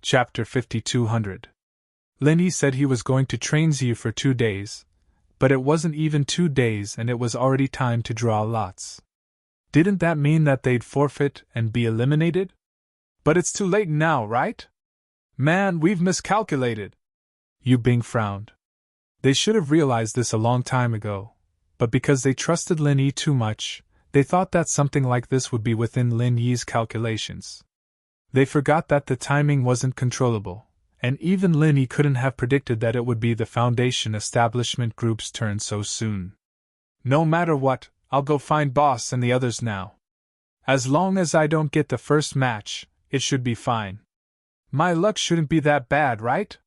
Chapter 5200. Lin Yi said he was going to train Ziyu for 2 days, but it wasn't even 2 days and it was already time to draw lots. Didn't that mean that they'd forfeit and be eliminated? But it's too late now, right? Man, we've miscalculated. Yu Bing frowned. They should have realized this a long time ago, but because they trusted Lin Yi too much, they thought that something like this would be within Lin Yi's calculations. They forgot that the timing wasn't controllable, and even Lin Yi couldn't have predicted that it would be the Foundation Establishment Group's turn so soon. No matter what, I'll go find Boss and the others now. As long as I don't get the first match, it should be fine. My luck shouldn't be that bad, right?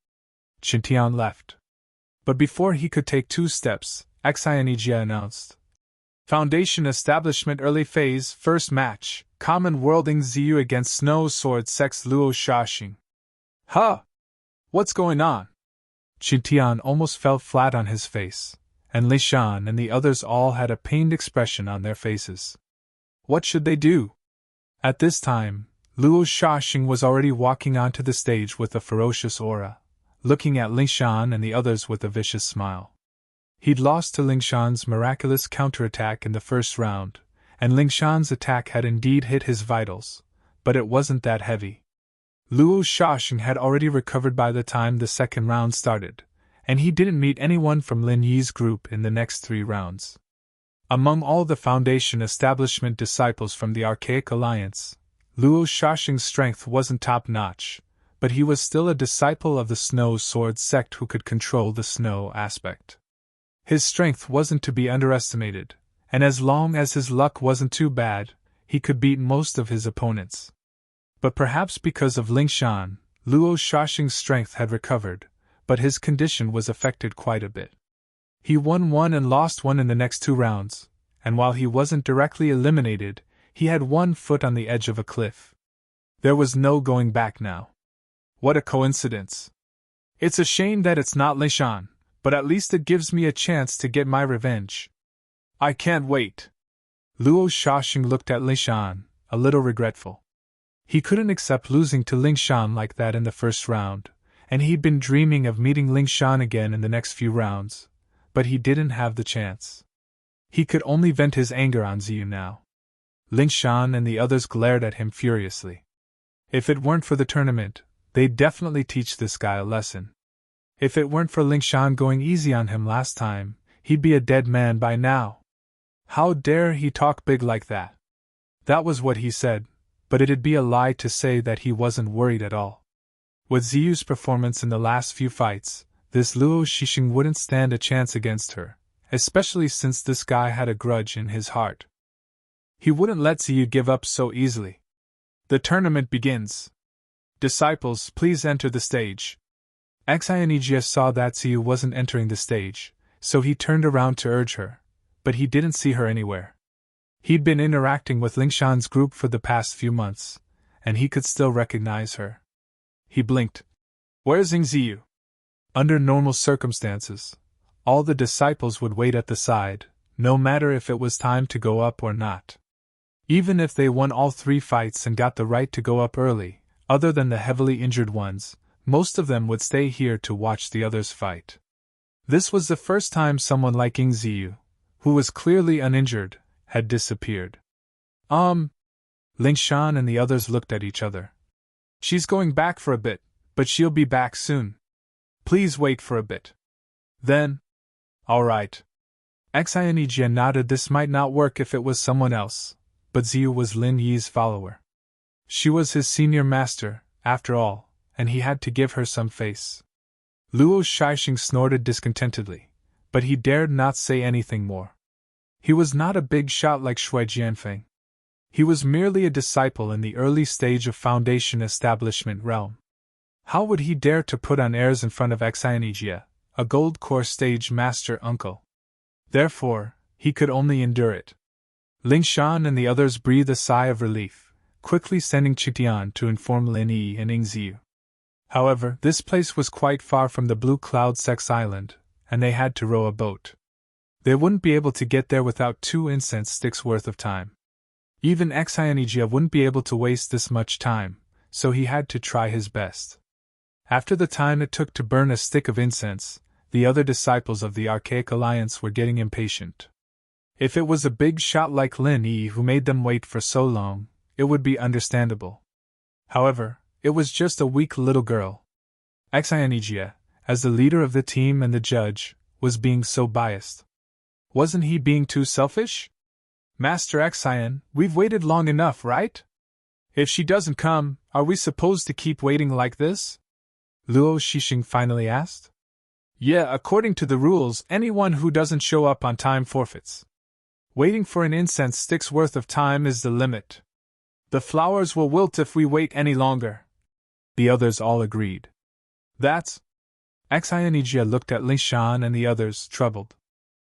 Qintian left. But before he could take 2 steps, Xianijia announced. Foundation Establishment Early Phase, First Match, Common Worlding Ziyu against Snow Sword Sex Luo Shaxing. Huh? What's going on? Qintian almost fell flat on his face, and Li Shan and the others all had a pained expression on their faces. What should they do? At this time, Luo Shaxing was already walking onto the stage with a ferocious aura, looking at Li Shan and the others with a vicious smile. He'd lost to Ling Shan's miraculous counterattack in the first round, and Ling Shan's attack had indeed hit his vitals, but it wasn't that heavy. Luo Shaxing had already recovered by the time the second round started, and he didn't meet anyone from Lin Yi's group in the next 3 rounds. Among all the Foundation Establishment disciples from the Archaic Alliance, Luo Shaxing's strength wasn't top-notch, but he was still a disciple of the Snow Sword sect who could control the snow aspect. His strength wasn't to be underestimated, and as long as his luck wasn't too bad, he could beat most of his opponents. But perhaps because of Ling Shan, Luo Shaxing's strength had recovered, but his condition was affected quite a bit. He won 1 and lost 1 in the next 2 rounds, and while he wasn't directly eliminated, he had 1 foot on the edge of a cliff. There was no going back now. What a coincidence. It's a shame that it's not Li Shan, but at least it gives me a chance to get my revenge. I can't wait. Luo Shaxing looked at Li Shan, a little regretful. He couldn't accept losing to Ling Shan like that in the first round, and he'd been dreaming of meeting Ling Shan again in the next few rounds, but he didn't have the chance. He could only vent his anger on Ziyu now. Ling Shan and the others glared at him furiously. If it weren't for the tournament, they'd definitely teach this guy a lesson. If it weren't for Ling Shan going easy on him last time, he'd be a dead man by now. How dare he talk big like that? That was what he said, but it'd be a lie to say that he wasn't worried at all. With Ziyu's performance in the last few fights, this Luo Shaxing wouldn't stand a chance against her, especially since this guy had a grudge in his heart. He wouldn't let Ziyu give up so easily. The tournament begins. Disciples, please enter the stage. Xianijia saw that Ziyu wasn't entering the stage, so he turned around to urge her, but he didn't see her anywhere. He'd been interacting with Ling Shan's group for the past few months, and he could still recognize her. He blinked. Where's Ziyu? Under normal circumstances, all the disciples would wait at the side, no matter if it was time to go up or not. Even if they won all 3 fights and got the right to go up early, other than the heavily injured ones, most of them would stay here to watch the others fight. This was the first time someone like Ziyu, who was clearly uninjured, had disappeared. Ling Shan and the others looked at each other. She's going back for a bit, but she'll be back soon. Please wait for a bit. Then? All right. Xianijia nodded. This might not work if it was someone else, but Ziyu was Lin Yi's follower. She was his senior master, after all, and he had to give her some face. Luo Shaxing snorted discontentedly, but he dared not say anything more. He was not a big shot like Shui Jianfeng. He was merely a disciple in the early stage of Foundation Establishment realm. How would he dare to put on airs in front of Xianijia, a gold core stage master uncle? Therefore, he could only endure it. Ling Shan and the others breathed a sigh of relief, quickly sending Qintian to inform Lin Yi and Ziyu. However, this place was quite far from the Blue Cloud Sex Island, and they had to row a boat. They wouldn't be able to get there without 2 incense sticks worth of time. Even Xianijia wouldn't be able to waste this much time, so he had to try his best. After the time it took to burn a stick of incense, the other disciples of the Archaic Alliance were getting impatient. If it was a big shot like Lin Yi who made them wait for so long, it would be understandable. However, it was just a weak little girl. Xianijia, as the leader of the team and the judge, was being so biased. Wasn't he being too selfish? Master Xian, we've waited long enough, right? If she doesn't come, are we supposed to keep waiting like this? Luo Shixing finally asked. Yeah, according to the rules, anyone who doesn't show up on time forfeits. Waiting for an incense stick's worth of time is the limit. The flowers will wilt if we wait any longer. The others all agreed. That's... Xianijia looked at Ling Shan and the others, troubled.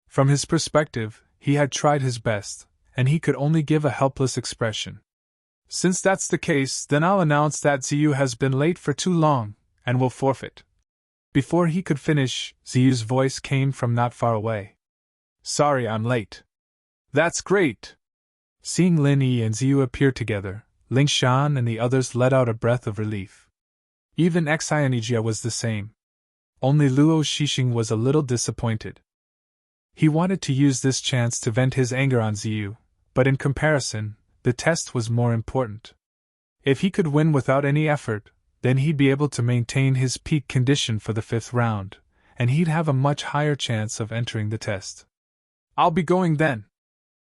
From his perspective, he had tried his best, and he could only give a helpless expression. Since that's the case, then I'll announce that Ziyu has been late for too long, and will forfeit. Before he could finish, Ziyu's voice came from not far away. Sorry I'm late. That's great! Seeing Lin Yi and Ziyu appear together, Ling Shan and the others let out a breath of relief. Even Xianijia was the same. Only Luo Shixing was a little disappointed. He wanted to use this chance to vent his anger on Ziyu, but in comparison, the test was more important. If he could win without any effort, then he'd be able to maintain his peak condition for the 5th round, and he'd have a much higher chance of entering the test. I'll be going then.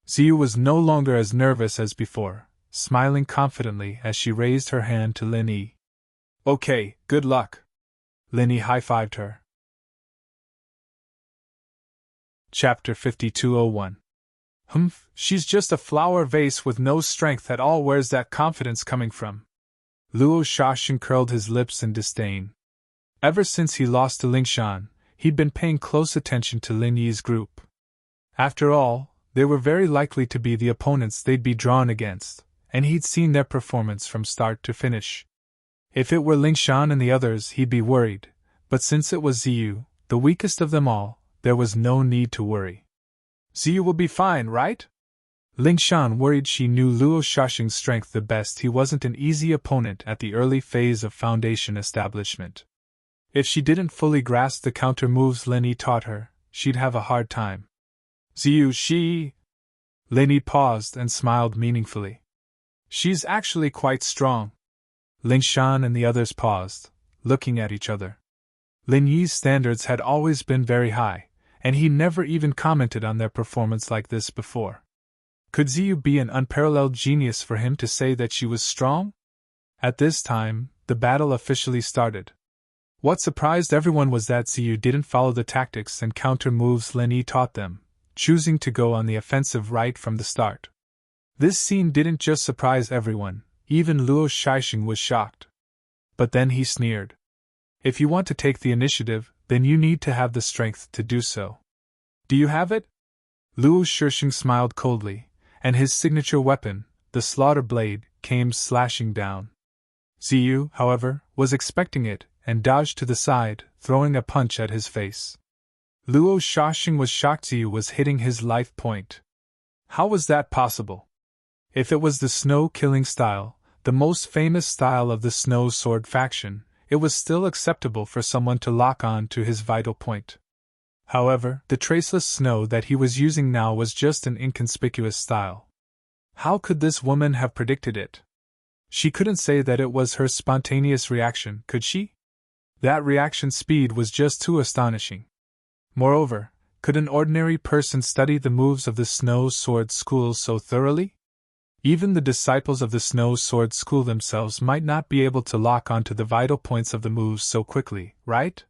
Ziyu was no longer as nervous as before, smiling confidently as she raised her hand to Lin Yi. Okay, good luck. Lin Yi high-fived her. Chapter 5201. Humph, she's just a flower vase with no strength at all. Where's that confidence coming from? Luo Shixing curled his lips in disdain. Ever since he lost to Ling Shan, he'd been paying close attention to Lin Yi's group. After all, they were very likely to be the opponents they'd be drawn against, and he'd seen their performance from start to finish. If it were Ling Shan and the others, he'd be worried, but since it was Ziyu, the weakest of them all, there was no need to worry. Ziyu will be fine, right? Ling Shan worried. She knew Luo Shixing's strength the best. He wasn't an easy opponent at the early phase of foundation establishment. If she didn't fully grasp the counter moves Lin Yi taught her, she'd have a hard time. Ziyu, she... Lin Yi paused and smiled meaningfully. She's actually quite strong. Ling Shan and the others paused, looking at each other. Lin Yi's standards had always been very high, and he never even commented on their performance like this before. Could Ziyu be an unparalleled genius for him to say that she was strong? At this time, the battle officially started. What surprised everyone was that Ziyu didn't follow the tactics and counter moves Lin Yi taught them, choosing to go on the offensive right from the start. This scene didn't just surprise everyone, even Luo Shixing was shocked. But then he sneered. If you want to take the initiative, then you need to have the strength to do so. Do you have it? Luo Shixing smiled coldly, and his signature weapon, the slaughter blade, came slashing down. Ziyu, however, was expecting it, and dodged to the side, throwing a punch at his face. Luo Shixing was shocked. Ziyu was hitting his life point. How was that possible? If it was the snow-killing style, the most famous style of the Snow Sword faction, it was still acceptable for someone to lock on to his vital point. However, the traceless snow that he was using now was just an inconspicuous style. How could this woman have predicted it? She couldn't say that it was her spontaneous reaction, could she? That reaction speed was just too astonishing. Moreover, could an ordinary person study the moves of the Snow Sword School so thoroughly? Even the disciples of the Snow Sword School themselves might not be able to lock onto the vital points of the moves so quickly, right?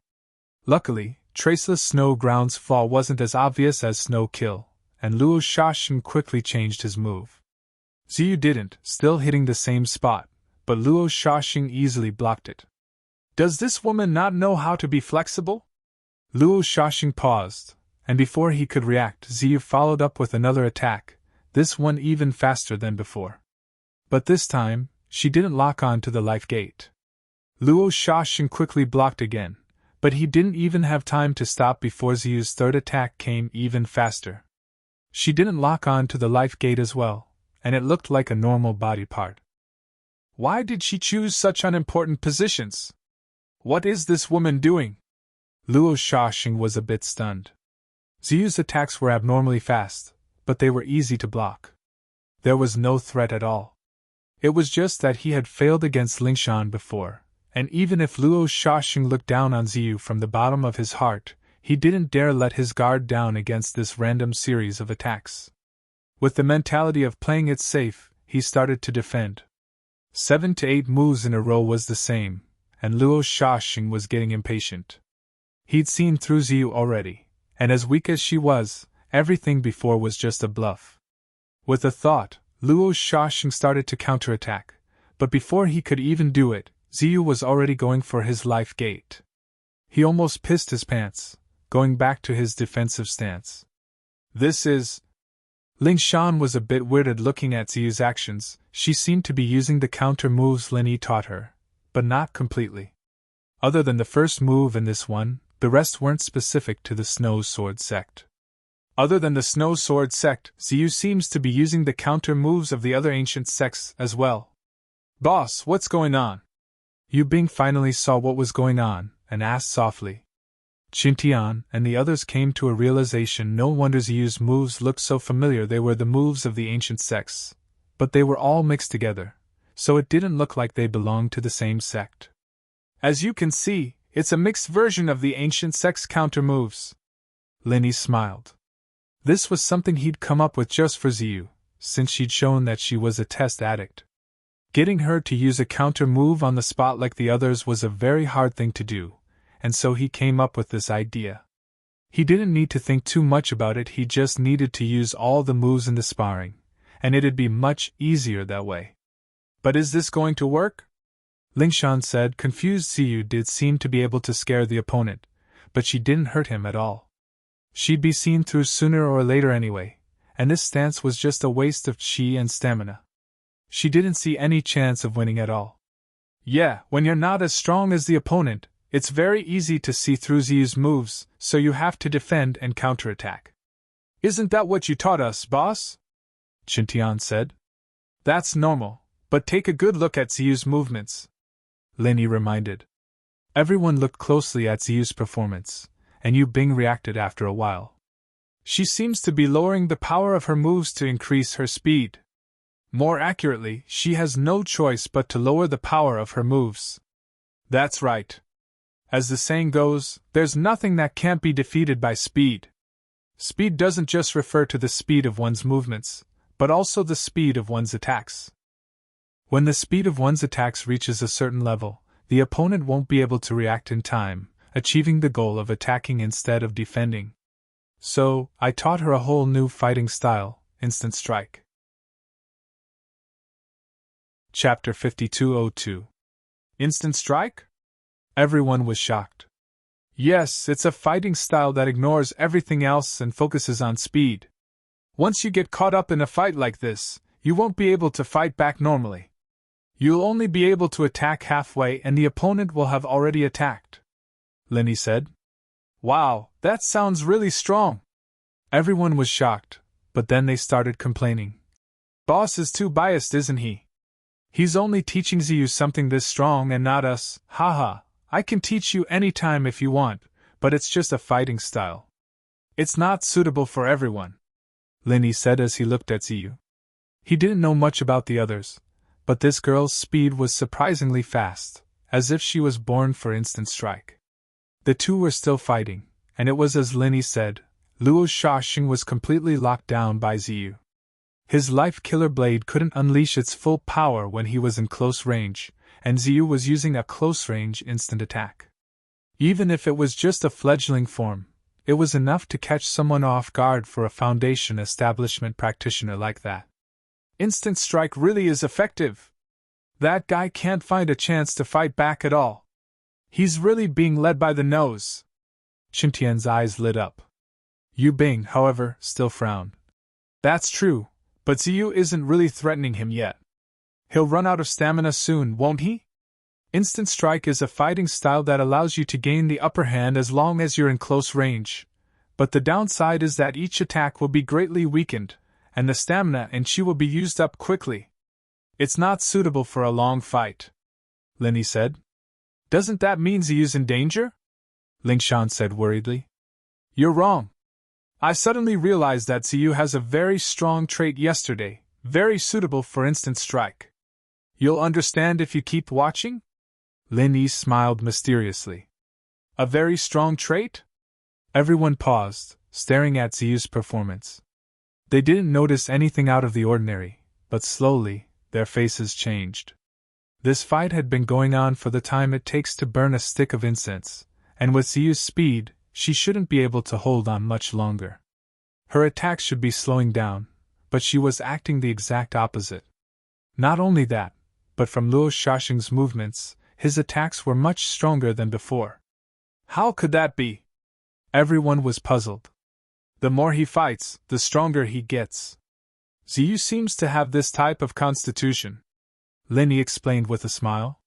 Luckily, traceless snow ground's fall wasn't as obvious as snow kill, and Luo Shixing quickly changed his move. Ziyu didn't, still hitting the same spot, but Luo Shixing easily blocked it. Does this woman not know how to be flexible? Luo Shixing paused, and before he could react, Ziyu followed up with another attack, this one even faster than before. But this time, she didn't lock on to the life gate. Luo Shixing quickly blocked again, but he didn't even have time to stop before Ziyu's third attack came even faster. She didn't lock on to the life gate as well, and it looked like a normal body part. Why did she choose such unimportant positions? What is this woman doing? Luo Shaoxing was a bit stunned. Ziyu's attacks were abnormally fast, but they were easy to block. There was no threat at all. It was just that he had failed against Lingshan before, and even if Luo Shaoxing looked down on Ziyu from the bottom of his heart, he didn't dare let his guard down against this random series of attacks. With the mentality of playing it safe, he started to defend. 7 to 8 moves in a row was the same, and Luo Shaoxing was getting impatient. He'd seen through Ziyu already, and as weak as she was, everything before was just a bluff. With a thought, Luo Shaoxing started to counterattack, but before he could even do it, Ziyu was already going for his life gate. He almost pissed his pants, going back to his defensive stance. This is... Lingshan was a bit weirded looking at Ziyu's actions. She seemed to be using the counter moves Lin Yi taught her, but not completely. Other than the first move and this one, the rest weren't specific to the Snow Sword sect. Other than the Snow Sword sect, Ziyu seems to be using the counter moves of the other ancient sects as well. Boss, what's going on? Yu Bing finally saw what was going on, and asked softly. Qintian and the others came to a realization. No wonder Ziyu's moves looked so familiar. They were the moves of the ancient sects, but they were all mixed together, so it didn't look like they belonged to the same sect. As you can see, it's a mixed version of the ancient sect's counter moves. Lin Yi smiled. This was something he'd come up with just for Ziyu, since she'd shown that she was a test addict. Getting her to use a counter move on the spot like the others was a very hard thing to do, and so he came up with this idea. He didn't need to think too much about it, he just needed to use all the moves in the sparring, and it'd be much easier that way. But is this going to work? Lingshan said. Confused. Ziyu did seem to be able to scare the opponent, but she didn't hurt him at all. She'd be seen through sooner or later anyway, and this stance was just a waste of chi and stamina. She didn't see any chance of winning at all. Yeah, when you're not as strong as the opponent, it's very easy to see through Ziyu's moves, so you have to defend and counterattack. Isn't that what you taught us, boss? Qintian said. That's normal, but take a good look at Ziyu's movements, Lin Yi reminded. Everyone looked closely at Ziyu's performance, and Yu Bing reacted after a while. She seems to be lowering the power of her moves to increase her speed. More accurately, she has no choice but to lower the power of her moves. That's right. As the saying goes, there's nothing that can't be defeated by speed. Speed doesn't just refer to the speed of one's movements, but also the speed of one's attacks. When the speed of one's attacks reaches a certain level, the opponent won't be able to react in time, achieving the goal of attacking instead of defending. So, I taught her a whole new fighting style, instant strike. Chapter 5202. Instant strike? Everyone was shocked. Yes, it's a fighting style that ignores everything else and focuses on speed. Once you get caught up in a fight like this, you won't be able to fight back normally. You'll only be able to attack halfway and the opponent will have already attacked, Lin Yi said. Wow, that sounds really strong. Everyone was shocked, but then they started complaining. Boss is too biased, isn't he? He's only teaching Ziyu something this strong and not us. Haha, I can teach you anytime if you want, but it's just a fighting style. It's not suitable for everyone, Lin Yi said as he looked at Ziyu. He didn't know much about the others, but this girl's speed was surprisingly fast, as if she was born for instant strike. The two were still fighting, and it was as Lin Yi said, Luo Shaoxing was completely locked down by Ziyu. His life-killer blade couldn't unleash its full power when he was in close range, and Ziyu was using a close-range instant attack. Even if it was just a fledgling form, it was enough to catch someone off guard for a foundation establishment practitioner like that. Instant strike really is effective. That guy can't find a chance to fight back at all. He's really being led by the nose. Qintian's eyes lit up. Yu Bing, however, still frowned. That's true, but Ziyu isn't really threatening him yet. He'll run out of stamina soon, won't he? Instant strike is a fighting style that allows you to gain the upper hand as long as you're in close range, but the downside is that each attack will be greatly weakened, and the stamina and chi will be used up quickly. It's not suitable for a long fight, Lin Yi said. Doesn't that mean Ziyu's in danger? Lingshan said worriedly. You're wrong. I suddenly realized that Ziyu has a very strong trait yesterday, very suitable for instant strike. You'll understand if you keep watching? Lin Yi smiled mysteriously. A very strong trait? Everyone paused, staring at Ziyu's performance. They didn't notice anything out of the ordinary, but slowly, their faces changed. This fight had been going on for the time it takes to burn a stick of incense, and with Ziyu's speed, she shouldn't be able to hold on much longer. Her attacks should be slowing down, but she was acting the exact opposite. Not only that, but from Luo Shaxing's movements, his attacks were much stronger than before. How could that be? Everyone was puzzled. The more he fights, the stronger he gets. Ziyu seems to have this type of constitution, Lin Yi explained with a smile.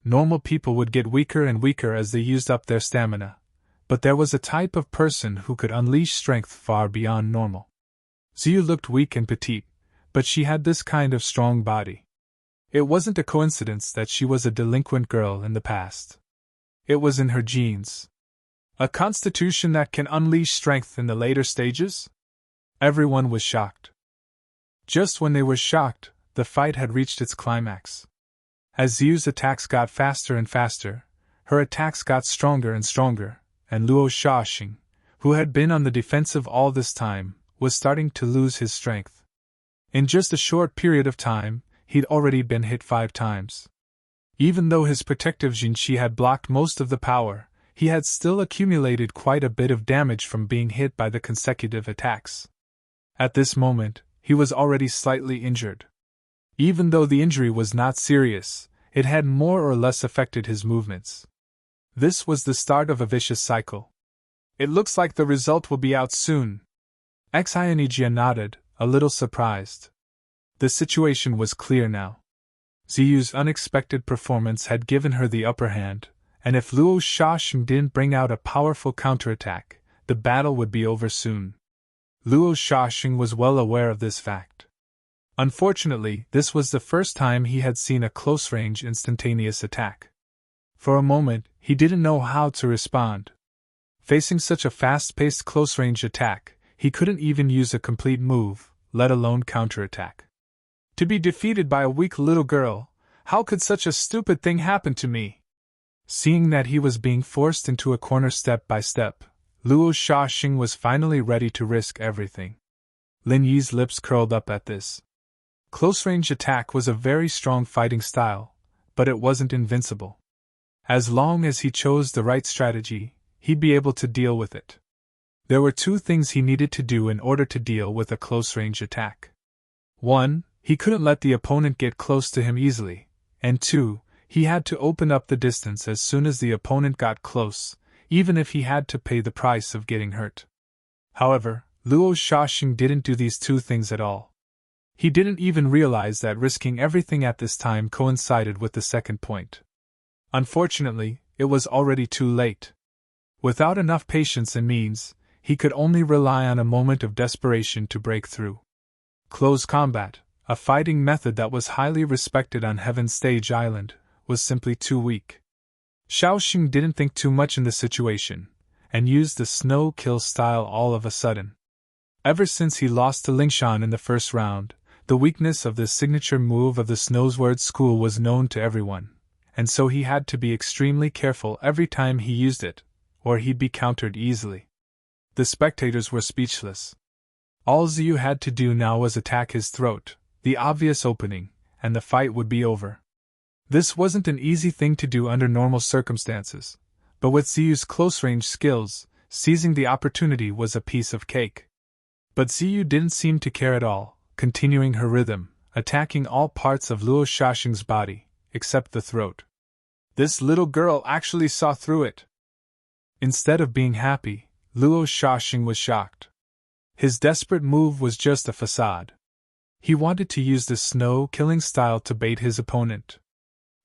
Normal people would get weaker and weaker as they used up their stamina, but there was a type of person who could unleash strength far beyond normal. Ziyu looked weak and petite, but she had this kind of strong body. It wasn't a coincidence that she was a delinquent girl in the past. It was in her genes. A constitution that can unleash strength in the later stages? Everyone was shocked. Just when they were shocked, the fight had reached its climax. As Ziyu's attacks got faster and faster, her attacks got stronger and stronger, and Luo Shaxing, who had been on the defensive all this time, was starting to lose his strength. In just a short period of time, he'd already been hit 5 times. Even though his protective Jinqi had blocked most of the power, he had still accumulated quite a bit of damage from being hit by the consecutive attacks. At this moment, he was already slightly injured. Even though the injury was not serious, it had more or less affected his movements. This was the start of a vicious cycle. It looks like the result will be out soon. Xianijia nodded, a little surprised. The situation was clear now. Ziyu's unexpected performance had given her the upper hand, and if Luo Shaxing didn't bring out a powerful counterattack, the battle would be over soon. Luo Shaxing was well aware of this fact. Unfortunately, this was the first time he had seen a close-range instantaneous attack. For a moment, he didn't know how to respond. Facing such a fast-paced close-range attack, he couldn't even use a complete move, let alone counterattack. To be defeated by a weak little girl, how could such a stupid thing happen to me? Seeing that he was being forced into a corner step by step, Luo Shaxing was finally ready to risk everything. Lin Yi's lips curled up at this. Close-range attack was a very strong fighting style, but it wasn't invincible. As long as he chose the right strategy, he'd be able to deal with it. There were 2 things he needed to do in order to deal with a close-range attack. 1, he couldn't let the opponent get close to him easily, and 2, he had to open up the distance as soon as the opponent got close, even if he had to pay the price of getting hurt. However, Luo Shaxing didn't do these 2 things at all. He didn't even realize that risking everything at this time coincided with the second point. Unfortunately, it was already too late. Without enough patience and means, he could only rely on a moment of desperation to break through. Close combat, a fighting method that was highly respected on Heaven's Stage Island, was simply too weak. Shaoxing didn't think too much in the situation, and used the snow kill style all of a sudden. Ever since he lost to Lingshan in the first round, the weakness of this signature move of the Snowsword School was known to everyone, and so he had to be extremely careful every time he used it, or he'd be countered easily. The spectators were speechless. All Ziyu had to do now was attack his throat, the obvious opening, and the fight would be over. This wasn't an easy thing to do under normal circumstances, but with Ziyu's close-range skills, seizing the opportunity was a piece of cake. But Ziyu didn't seem to care at all, continuing her rhythm, attacking all parts of Luo Shaxing's body, except the throat. This little girl actually saw through it. Instead of being happy, Luo Shaxing was shocked. His desperate move was just a facade. He wanted to use the snow-killing style to bait his opponent.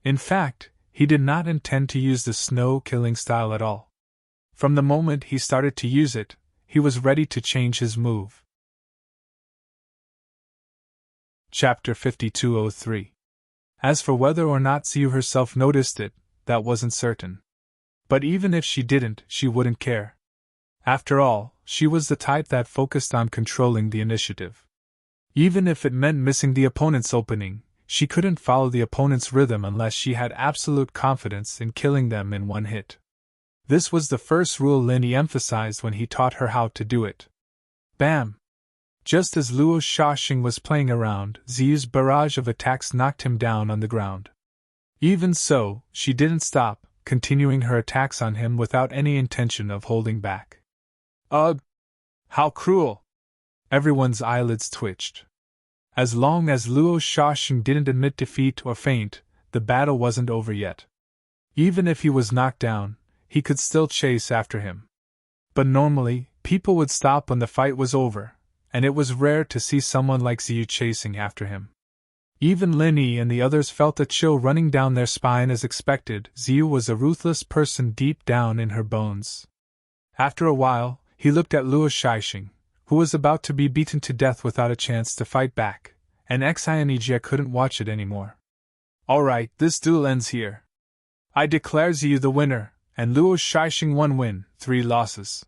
In fact, he did not intend to use the snow-killing style at all. From the moment he started to use it, he was ready to change his move. Chapter 5203. As for whether or not Ziyu herself noticed it, that wasn't certain. But even if she didn't, she wouldn't care. After all, she was the type that focused on controlling the initiative. Even if it meant missing the opponent's opening, she couldn't follow the opponent's rhythm unless she had absolute confidence in killing them in one hit. This was the first rule Linny emphasized when he taught her how to do it. Bam! Just as Luo Shaoxing was playing around, Ziyu's barrage of attacks knocked him down on the ground. Even so, she didn't stop, continuing her attacks on him without any intention of holding back. Ugh! How cruel! Everyone's eyelids twitched. As long as Luo Shaoxing didn't admit defeat or faint, the battle wasn't over yet. Even if he was knocked down, he could still chase after him. But normally, people would stop when the fight was over, and it was rare to see someone like Ziyu chasing after him. Even Lin Yi and the others felt a chill running down their spine as expected. Ziyu was a ruthless person deep down in her bones. After a while, he looked at Luo Shaoxing, who was about to be beaten to death without a chance to fight back, and Xianijia couldn't watch it anymore. Alright, this duel ends here. I declare Ziyu the winner, and Luo Shaoxing 1 win, 3 losses.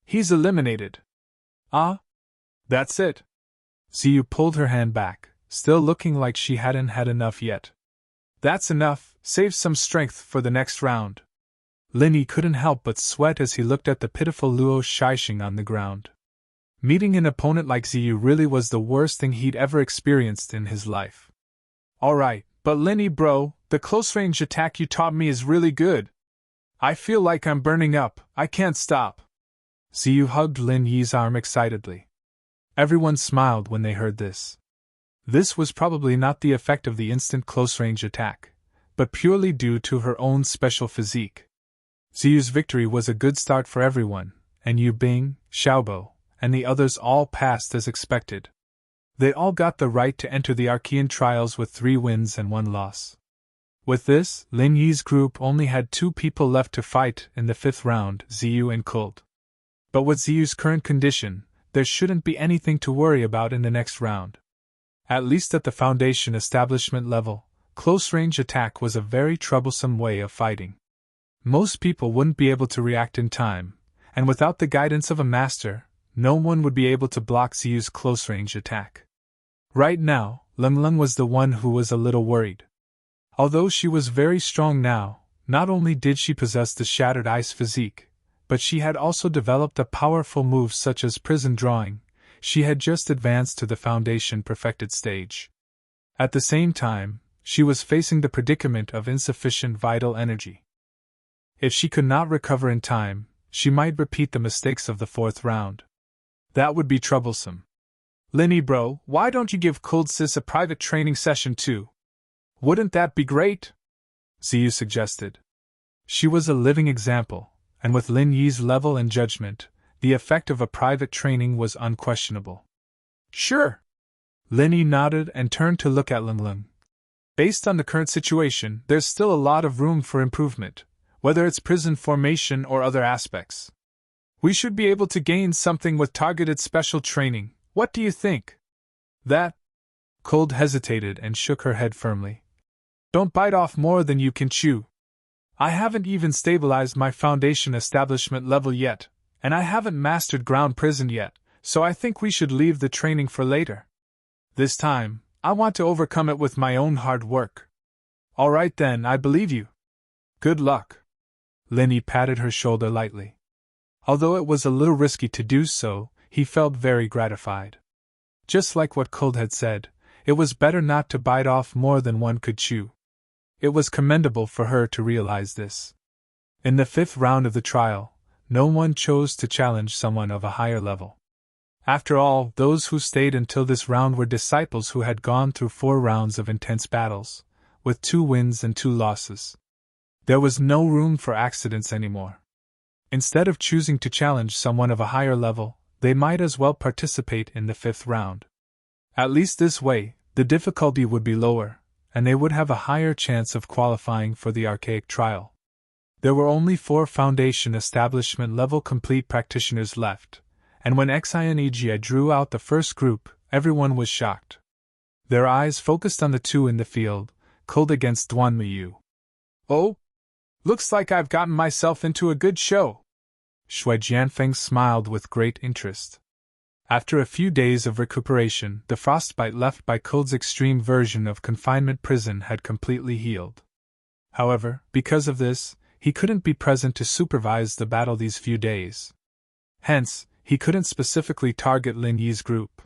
He's eliminated. Ah? That's it. Ziyu pulled her hand back, still looking like she hadn't had enough yet. That's enough, save some strength for the next round. Lin Yi couldn't help but sweat as he looked at the pitiful Luo Shaoxing on the ground. Meeting an opponent like Ziyu really was the worst thing he'd ever experienced in his life. Alright, but Lin Yi bro, the close-range attack you taught me is really good. I feel like I'm burning up, I can't stop. Ziyu hugged Lin Yi's arm excitedly. Everyone smiled when they heard this. This was probably not the effect of the instant close-range attack, but purely due to her own special physique. Ziyu's victory was a good start for everyone, and Yu Bing, Xiaobo, and the others all passed as expected. They all got the right to enter the Archean trials with 3 wins and 1 loss. With this, Lin Yi's group only had 2 people left to fight in the 5th round, Ziyu and Kult. But with Ziyu's current condition, there shouldn't be anything to worry about in the next round. At least at the Foundation establishment level, close-range attack was a very troublesome way of fighting. Most people wouldn't be able to react in time, and without the guidance of a master, no one would be able to block Ziyu's close-range attack. Right now, Leng was the one who was a little worried. Although she was very strong now, not only did she possess the Shattered Ice physique, but she had also developed a powerful move such as prison drawing. She had just advanced to the Foundation perfected stage. At the same time, she was facing the predicament of insufficient vital energy. If she could not recover in time, she might repeat the mistakes of the 4th round. That would be troublesome. Lin Yi bro, why don't you give Cold Sis a private training session too? Wouldn't that be great? Ziyu suggested. She was a living example, and with Lin Yi's level and judgment, the effect of a private training was unquestionable. Sure. Lin Yi nodded and turned to look at Leng. Based on the current situation, there's still a lot of room for improvement, whether it's prison formation or other aspects. We should be able to gain something with targeted special training. What do you think? That? Cold hesitated and shook her head firmly. Don't bite off more than you can chew. I haven't even stabilized my Foundation establishment level yet, and I haven't mastered ground prison yet, so I think we should leave the training for later. This time, I want to overcome it with my own hard work. Alright then, I believe you. Good luck. Lin Yi patted her shoulder lightly. Although it was a little risky to do so, he felt very gratified. Just like what Cold had said, it was better not to bite off more than one could chew. It was commendable for her to realize this. In the 5th round of the trial, no one chose to challenge someone of a higher level. After all, those who stayed until this round were disciples who had gone through 4 rounds of intense battles, with 2 wins and 2 losses. There was no room for accidents anymore. Instead of choosing to challenge someone of a higher level, they might as well participate in the 5th round. At least this way, the difficulty would be lower, and they would have a higher chance of qualifying for the archaic trial. There were only 4 Foundation establishment level complete practitioners left, and when Xianijia drew out the first group, everyone was shocked. Their eyes focused on the 2 in the field, Cold against Duan Miyu. Oh? Looks like I've gotten myself into a good show. Shui Jianfeng smiled with great interest. After a few days of recuperation, the frostbite left by Cold's extreme version of confinement prison had completely healed. However, because of this, he couldn't be present to supervise the battle these few days. Hence, he couldn't specifically target Lin Yi's group.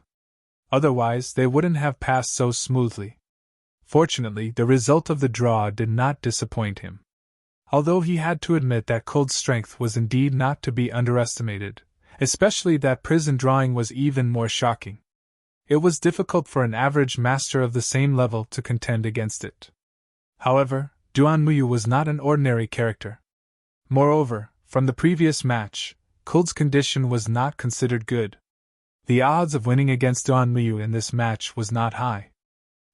Otherwise, they wouldn't have passed so smoothly. Fortunately, the result of the draw did not disappoint him. Although he had to admit that Cold's strength was indeed not to be underestimated, especially that prison drawing was even more shocking. It was difficult for an average master of the same level to contend against it. However, Duan Muyu was not an ordinary character. Moreover, from the previous match, Cold's condition was not considered good. The odds of winning against Duan Muyu in this match was not high.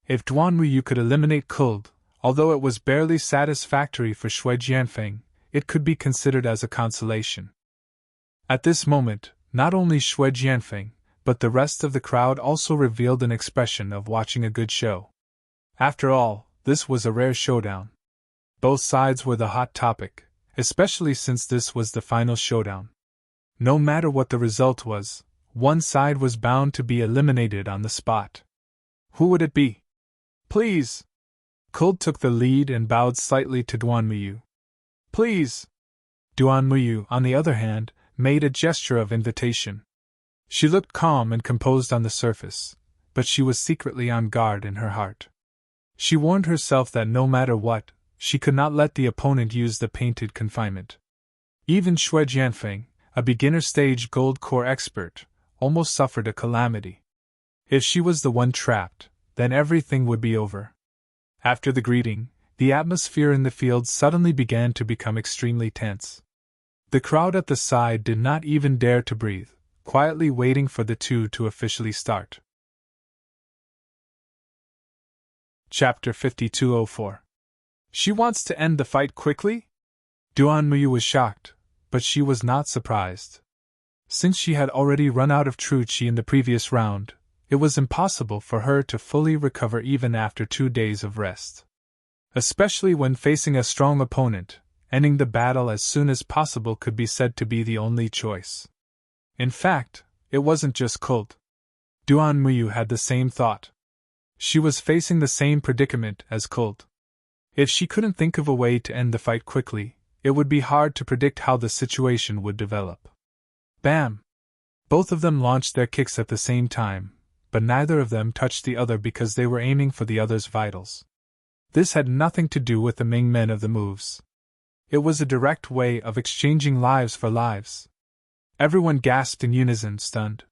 If Duan Muyu could eliminate Cold, although it was barely satisfactory for Shui Jianfeng, it could be considered as a consolation. At this moment, not only Shui Jianfeng, but the rest of the crowd also revealed an expression of watching a good show. After all, this was a rare showdown. Both sides were the hot topic, especially since this was the final showdown. No matter what the result was, one side was bound to be eliminated on the spot. Who would it be? Please! Cold took the lead and bowed slightly to Duan Muyu. Please! Duan Muyu, on the other hand, made a gesture of invitation. She looked calm and composed on the surface, but she was secretly on guard in her heart. She warned herself that no matter what, she could not let the opponent use the painted confinement. Even Shui Jianfeng, a beginner-stage gold core expert, almost suffered a calamity. If she was the one trapped, then everything would be over. After the greeting, the atmosphere in the field suddenly began to become extremely tense. The crowd at the side did not even dare to breathe, quietly waiting for the two to officially start. Chapter 5204. She wants to end the fight quickly? Duan Muyu was shocked, but she was not surprised. Since she had already run out of true qi in the previous round, it was impossible for her to fully recover even after 2 days of rest. Especially when facing a strong opponent, ending the battle as soon as possible could be said to be the only choice. In fact, it wasn't just Cold. Duan Muyu had the same thought. She was facing the same predicament as Cold. If she couldn't think of a way to end the fight quickly, it would be hard to predict how the situation would develop. Bam! Both of them launched their kicks at the same time, but neither of them touched the other because they were aiming for the other's vitals. This had nothing to do with the Ming men of the moves. It was a direct way of exchanging lives for lives. Everyone gasped in unison, stunned.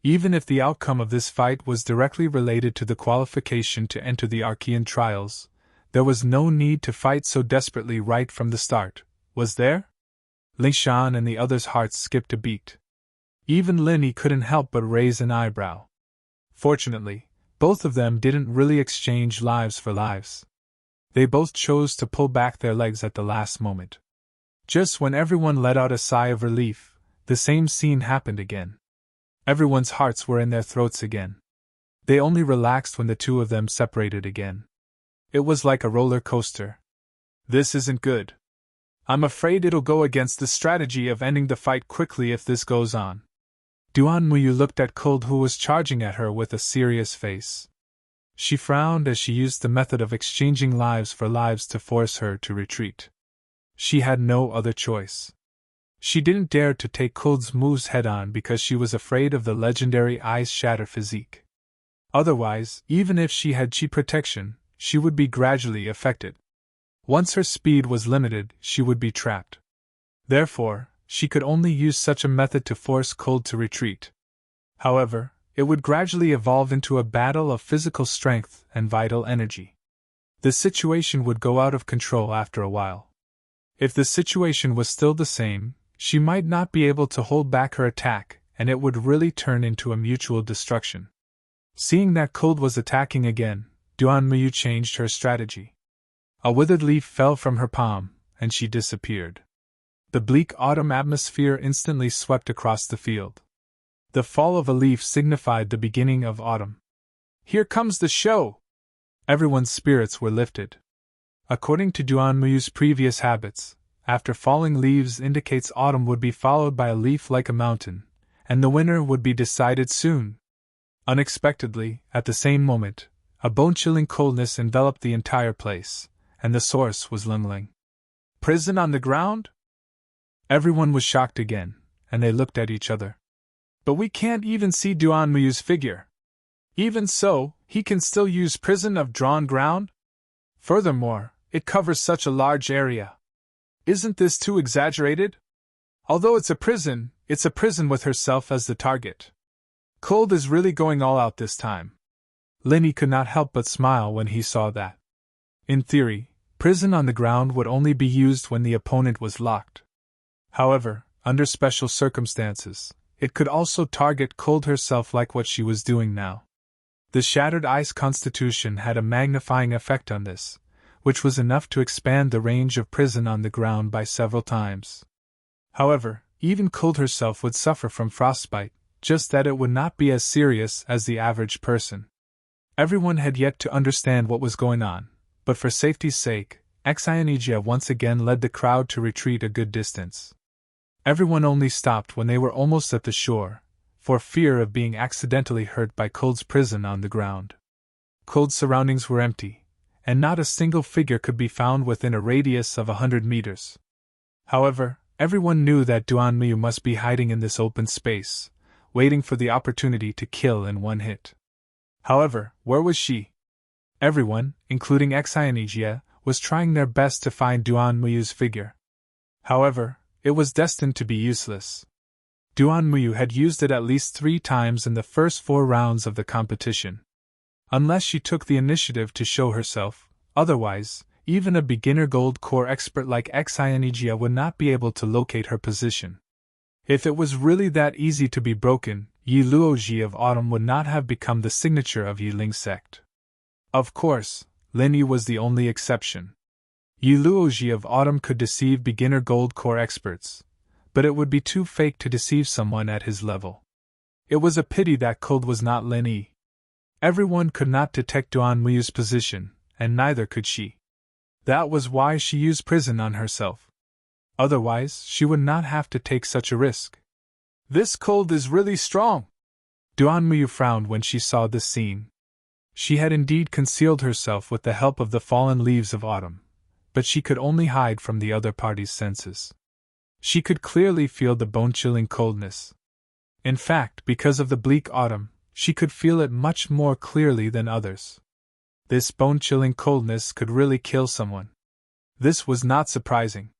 Even if the outcome of this fight was directly related to the qualification to enter the Archean trials, there was no need to fight so desperately right from the start, was there? Ling Shan and the others' hearts skipped a beat. Even Lin Yi couldn't help but raise an eyebrow. Fortunately, both of them didn't really exchange lives for lives. They both chose to pull back their legs at the last moment. Just when everyone let out a sigh of relief, the same scene happened again. Everyone's hearts were in their throats again. They only relaxed when the two of them separated again. It was like a roller coaster. This isn't good. I'm afraid it'll go against the strategy of ending the fight quickly if this goes on. Duan Muyu looked at Cold, who was charging at her with a serious face. She frowned as she used the method of exchanging lives for lives to force her to retreat. She had no other choice. She didn't dare to take Cold's moves head-on because she was afraid of the legendary Ice Shatter physique. Otherwise, even if she had chi protection, she would be gradually affected. Once her speed was limited, she would be trapped. Therefore, she could only use such a method to force Cold to retreat. However, it would gradually evolve into a battle of physical strength and vital energy. The situation would go out of control after a while. If the situation was still the same, she might not be able to hold back her attack, and it would really turn into a mutual destruction. Seeing that Cold was attacking again, Duan Muyu changed her strategy. A withered leaf fell from her palm, and she disappeared. The bleak autumn atmosphere instantly swept across the field. The fall of a leaf signified the beginning of autumn. Here comes the show! Everyone's spirits were lifted. According to Duan Muyu's previous habits, after falling leaves indicates autumn would be followed by a leaf like a mountain, and the winter would be decided soon. Unexpectedly, at the same moment, a bone-chilling coldness enveloped the entire place, and the source was Lingling. Prison on the ground? Everyone was shocked again, and they looked at each other. But we can't even see Duan Muyu's figure. Even so, he can still use prison of drawn ground? Furthermore, it covers such a large area. Isn't this too exaggerated? Although it's a prison with herself as the target. Cold is really going all out this time. Linny could not help but smile when he saw that. In theory, prison on the ground would only be used when the opponent was locked. However, under special circumstances, it could also target Cold herself like what she was doing now. The shattered ice constitution had a magnifying effect on this, which was enough to expand the range of prison on the ground by several times. However, even Cold herself would suffer from frostbite, just that it would not be as serious as the average person. Everyone had yet to understand what was going on, but for safety's sake, Exionijia once again led the crowd to retreat a good distance. Everyone only stopped when they were almost at the shore, for fear of being accidentally hurt by Cold's prison on the ground. Cold's surroundings were empty, and not a single figure could be found within a radius of 100 meters. However, everyone knew that Duan Muyu must be hiding in this open space, waiting for the opportunity to kill in one hit. However, where was she? Everyone, including Exionijia, was trying their best to find Duan Muyu's figure. However, it was destined to be useless. Duan Muyu had used it at least 3 times in the first 4 rounds of the competition. Unless she took the initiative to show herself, otherwise, even a beginner gold core expert like Exionijia would not be able to locate her position. If it was really that easy to be broken, Yi Luoji of Autumn would not have become the signature of Yiling sect. Of course, Lin Yi was the only exception. Yi Luoji of Autumn could deceive beginner gold core experts, but it would be too fake to deceive someone at his level. It was a pity that Cold was not Lin Yi. Everyone could not detect Duan Muyu's position, and neither could she. That was why she used prison on herself. Otherwise, she would not have to take such a risk. This Cold is really strong. Duan Muyu frowned when she saw this scene. She had indeed concealed herself with the help of the fallen leaves of autumn, but she could only hide from the other party's senses. She could clearly feel the bone-chilling coldness. In fact, because of the bleak autumn, she could feel it much more clearly than others. This bone-chilling coldness could really kill someone. This was not surprising.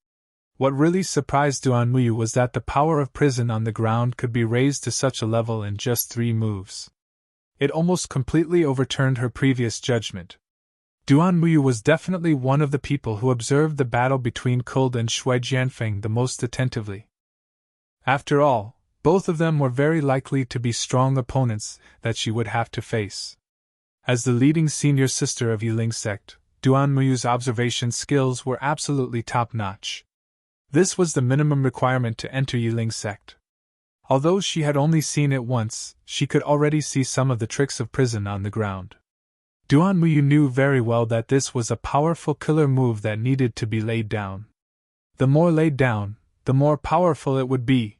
What really surprised Duan Muyu was that the power of prison on the ground could be raised to such a level in just 3 moves. It almost completely overturned her previous judgment. Duan Muyu was definitely one of the people who observed the battle between Cold and Shui Jianfeng the most attentively. After all, both of them were very likely to be strong opponents that she would have to face. As the leading senior sister of Yiling sect, Duan Muyu's observation skills were absolutely top-notch. This was the minimum requirement to enter Yiling sect. Although she had only seen it once, she could already see some of the tricks of prison on the ground. Duan Muyu knew very well that this was a powerful killer move that needed to be laid down. The more laid down, the more powerful it would be.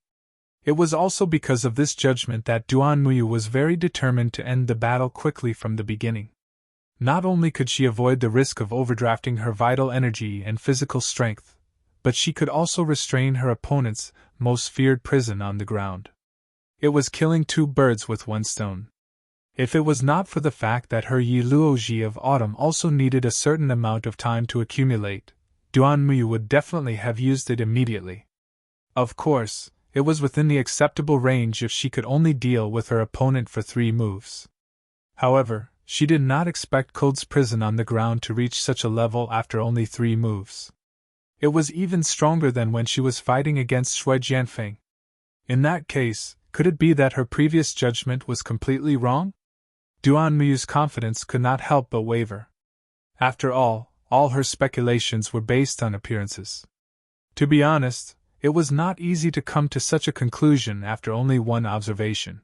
It was also because of this judgment that Duan Muyu was very determined to end the battle quickly from the beginning. Not only could she avoid the risk of overdrafting her vital energy and physical strength, but she could also restrain her opponent's most feared prison on the ground. It was killing 2 birds with 1 stone. If it was not for the fact that her Yi Luoji of Autumn also needed a certain amount of time to accumulate, Duan Muyu would definitely have used it immediately. Of course, it was within the acceptable range if she could only deal with her opponent for 3 moves. However, she did not expect Cold's prison on the ground to reach such a level after only 3 moves. It was even stronger than when she was fighting against Shui Jianfeng. In that case, could it be that her previous judgment was completely wrong? Duan Muyu's confidence could not help but waver. After all her speculations were based on appearances. To be honest, it was not easy to come to such a conclusion after only 1 observation.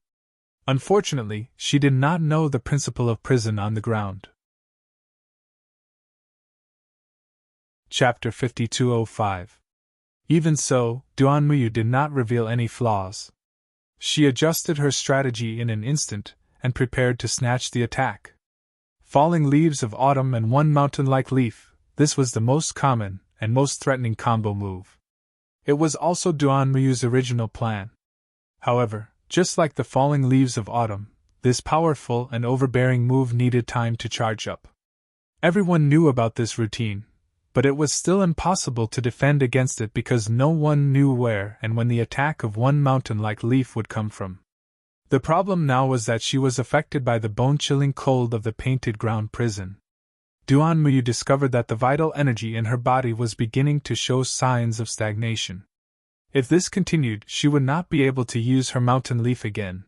Unfortunately, she did not know the principle of prison on the ground. Chapter 5205. Even so, Duanmuyu did not reveal any flaws. She adjusted her strategy in an instant and prepared to snatch the attack. Falling leaves of autumn and one mountain-like leaf, this was the most common and most threatening combo move. It was also Duanmuyu's original plan. However, just like the falling leaves of autumn, this powerful and overbearing move needed time to charge up. Everyone knew about this routine, but it was still impossible to defend against it because no one knew where and when the attack of one mountain-like leaf would come from. The problem now was that she was affected by the bone-chilling cold of the painted ground prison. Duanmuyu discovered that the vital energy in her body was beginning to show signs of stagnation. If this continued, she would not be able to use her mountain leaf again.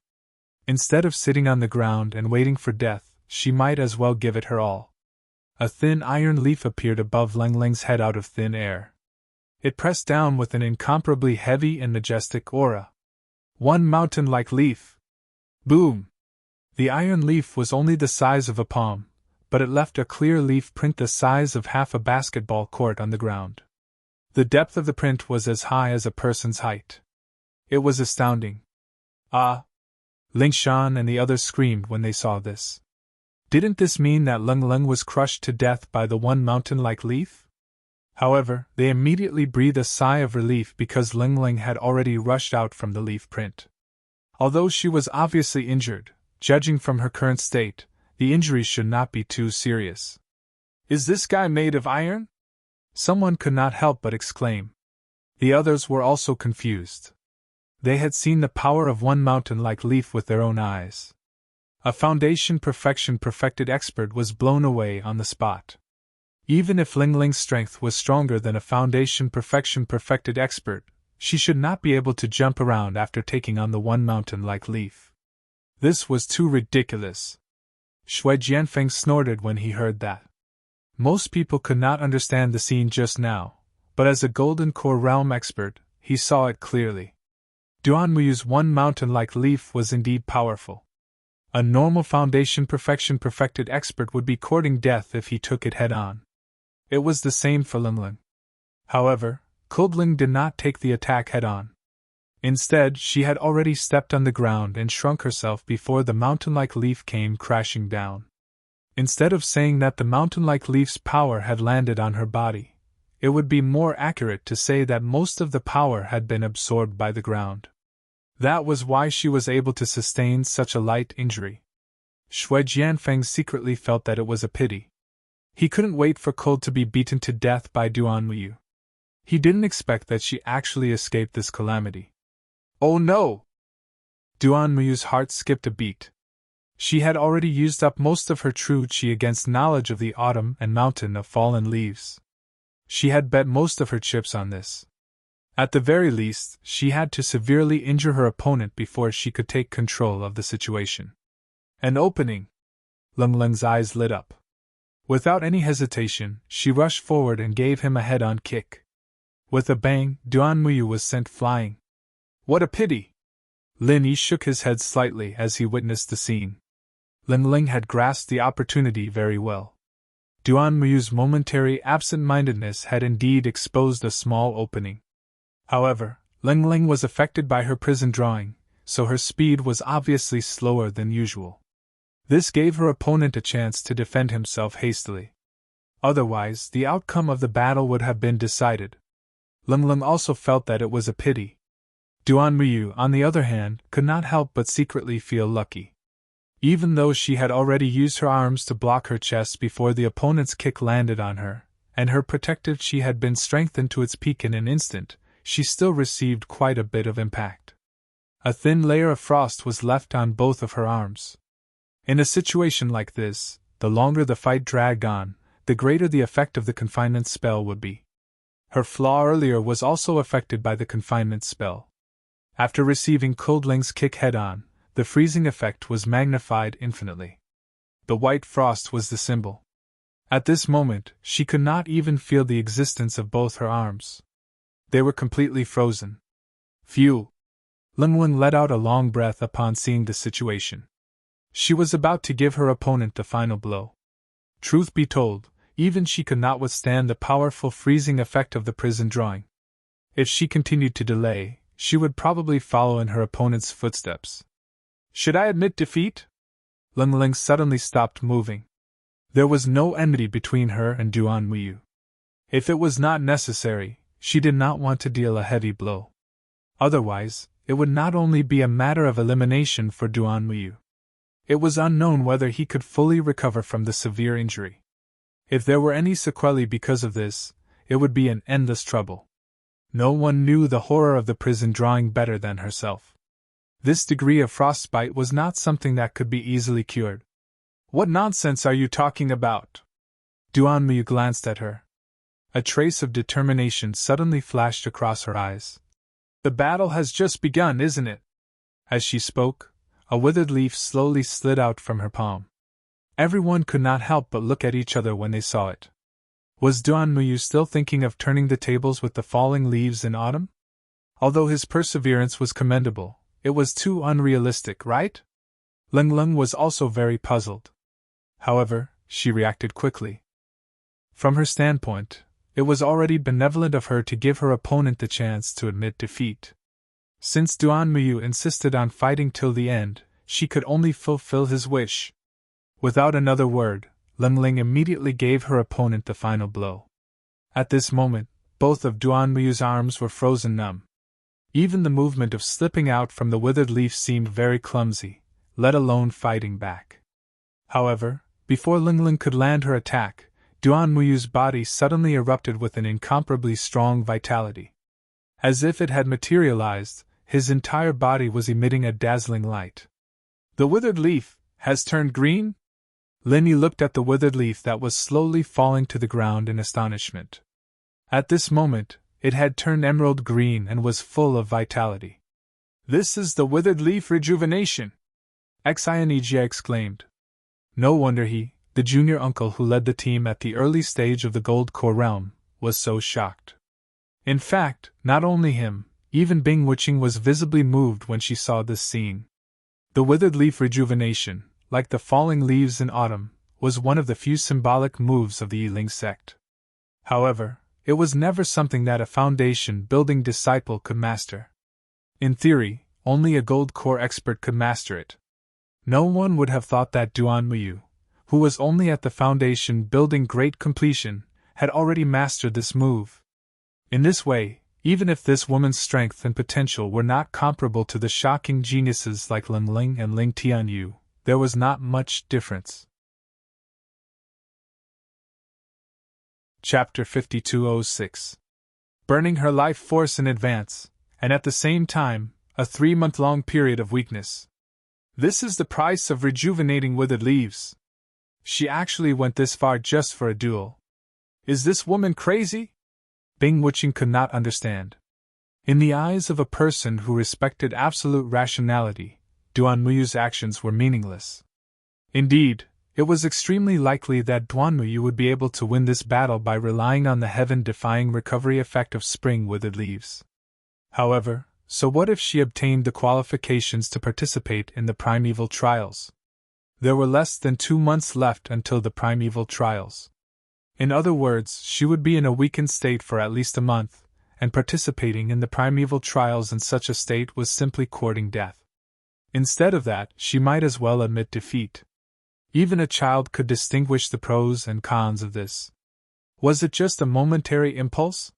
Instead of sitting on the ground and waiting for death, she might as well give it her all. A thin iron leaf appeared above Lengleng's head out of thin air. It pressed down with an incomparably heavy and majestic aura. One mountain-like leaf. Boom! The iron leaf was only the size of a palm, but it left a clear leaf print the size of half a basketball court on the ground. The depth of the print was as high as a person's height. It was astounding. Ah! Lingshan and the others screamed when they saw this. Didn't this mean that Lengleng was crushed to death by the one mountain-like leaf? However, they immediately breathed a sigh of relief because Lengleng had already rushed out from the leaf print. Although she was obviously injured, judging from her current state, the injuries should not be too serious. Is this guy made of iron? Someone could not help but exclaim. The others were also confused. They had seen the power of one mountain-like leaf with their own eyes. A foundation perfected expert was blown away on the spot. Even if Lengleng's strength was stronger than a foundation perfected expert, she should not be able to jump around after taking on the one mountain-like leaf. This was too ridiculous. Shui Jianfeng snorted when he heard that. Most people could not understand the scene just now, but as a Golden Core Realm expert, he saw it clearly. Duanmuyu's one mountain-like leaf was indeed powerful. A normal foundation perfected expert would be courting death if he took it head-on. It was the same for Lengleng. However, Kuldling did not take the attack head-on. Instead, she had already stepped on the ground and shrunk herself before the mountain-like leaf came crashing down. Instead of saying that the mountain-like leaf's power had landed on her body, it would be more accurate to say that most of the power had been absorbed by the ground. That was why she was able to sustain such a light injury. Shui Jianfeng secretly felt that it was a pity. He couldn't wait for Cold to be beaten to death by Duanmuyu. He didn't expect that she actually escaped this calamity. Oh no! Duanmuyu's heart skipped a beat. She had already used up most of her true qi against knowledge of the autumn and mountain of fallen leaves. She had bet most of her chips on this. At the very least, she had to severely injure her opponent before she could take control of the situation. An opening! Lengleng's eyes lit up. Without any hesitation, she rushed forward and gave him a head-on kick. With a bang, Duanmuyu was sent flying. What a pity! Lin Yi shook his head slightly as he witnessed the scene. Lengleng had grasped the opportunity very well. Duanmuyu's momentary absent-mindedness had indeed exposed a small opening. However, Lengleng was affected by her prison drawing, so her speed was obviously slower than usual. This gave her opponent a chance to defend himself hastily. Otherwise, the outcome of the battle would have been decided. Lengleng also felt that it was a pity. Duanmuyu, on the other hand, could not help but secretly feel lucky. Even though she had already used her arms to block her chest before the opponent's kick landed on her, and her protective qi had been strengthened to its peak in an instant, she still received quite a bit of impact. A thin layer of frost was left on both of her arms. In a situation like this, the longer the fight dragged on, the greater the effect of the confinement spell would be. Her flaw earlier was also affected by the confinement spell. After receiving Kuldling's kick head-on, the freezing effect was magnified infinitely. The white frost was the symbol. At this moment, she could not even feel the existence of both her arms. They were completely frozen. Phew! Lengleng let out a long breath upon seeing the situation. She was about to give her opponent the final blow. Truth be told, even she could not withstand the powerful freezing effect of the prison drawing. If she continued to delay, she would probably follow in her opponent's footsteps. Should I admit defeat? Ling Ling suddenly stopped moving. There was no enmity between her and Duan Muyu. If it was not necessary, she did not want to deal a heavy blow. Otherwise, it would not only be a matter of elimination for Duan Muyu. It was unknown whether he could fully recover from the severe injury. If there were any sequelae because of this, it would be an endless trouble. No one knew the horror of the prison drawing better than herself. This degree of frostbite was not something that could be easily cured. What nonsense are you talking about? Duan Muyu glanced at her. A trace of determination suddenly flashed across her eyes. The battle has just begun, isn't it? As she spoke, a withered leaf slowly slid out from her palm. Everyone could not help but look at each other when they saw it. Was Duan Muyu still thinking of turning the tables with the falling leaves in autumn? Although his perseverance was commendable, it was too unrealistic, right? Ling Ling was also very puzzled. However, she reacted quickly. From her standpoint, it was already benevolent of her to give her opponent the chance to admit defeat. Since Duan Muyu insisted on fighting till the end, she could only fulfill his wish. Without another word, Ling Ling immediately gave her opponent the final blow. At this moment, both of Duan Muyu's arms were frozen numb. Even the movement of slipping out from the withered leaf seemed very clumsy, let alone fighting back. However, before Ling Ling could land her attack, Duan Muyu's body suddenly erupted with an incomparably strong vitality. As if it had materialized, his entire body was emitting a dazzling light. The withered leaf has turned green? Lin Yi looked at the withered leaf that was slowly falling to the ground in astonishment. At this moment, it had turned emerald green and was full of vitality. This is the withered leaf rejuvenation! Xianijia exclaimed. No wonder he, the junior uncle who led the team at the early stage of the Gold Core realm, was so shocked. In fact, not only him, even Bing Wuqing was visibly moved when she saw this scene. The withered leaf rejuvenation, like the falling leaves in autumn, was one of the few symbolic moves of the Yiling sect. However, it was never something that a foundation-building disciple could master. In theory, only a Gold Core expert could master it. No one would have thought that Duan Muyu, who was only at the foundation-building grade completion, had already mastered this move. In this way, even if this woman's strength and potential were not comparable to the shocking geniuses like Ling Ling and Ling Tianyu, there was not much difference. Chapter 5206. Burning her life force in advance, and at the same time, a 3-month-long period of weakness. This is the price of rejuvenating withered leaves. She actually went this far just for a duel. Is this woman crazy? Bing Wuqing could not understand. In the eyes of a person who respected absolute rationality, Duan Muyu's actions were meaningless. Indeed, it was extremely likely that Duan Muyu would be able to win this battle by relying on the heaven-defying recovery effect of spring withered leaves. However, so what if she obtained the qualifications to participate in the primeval trials? There were less than 2 months left until the primeval trials. In other words, she would be in a weakened state for at least a month, and participating in the primeval trials in such a state was simply courting death. Instead of that, she might as well admit defeat. Even a child could distinguish the pros and cons of this. Was it just a momentary impulse?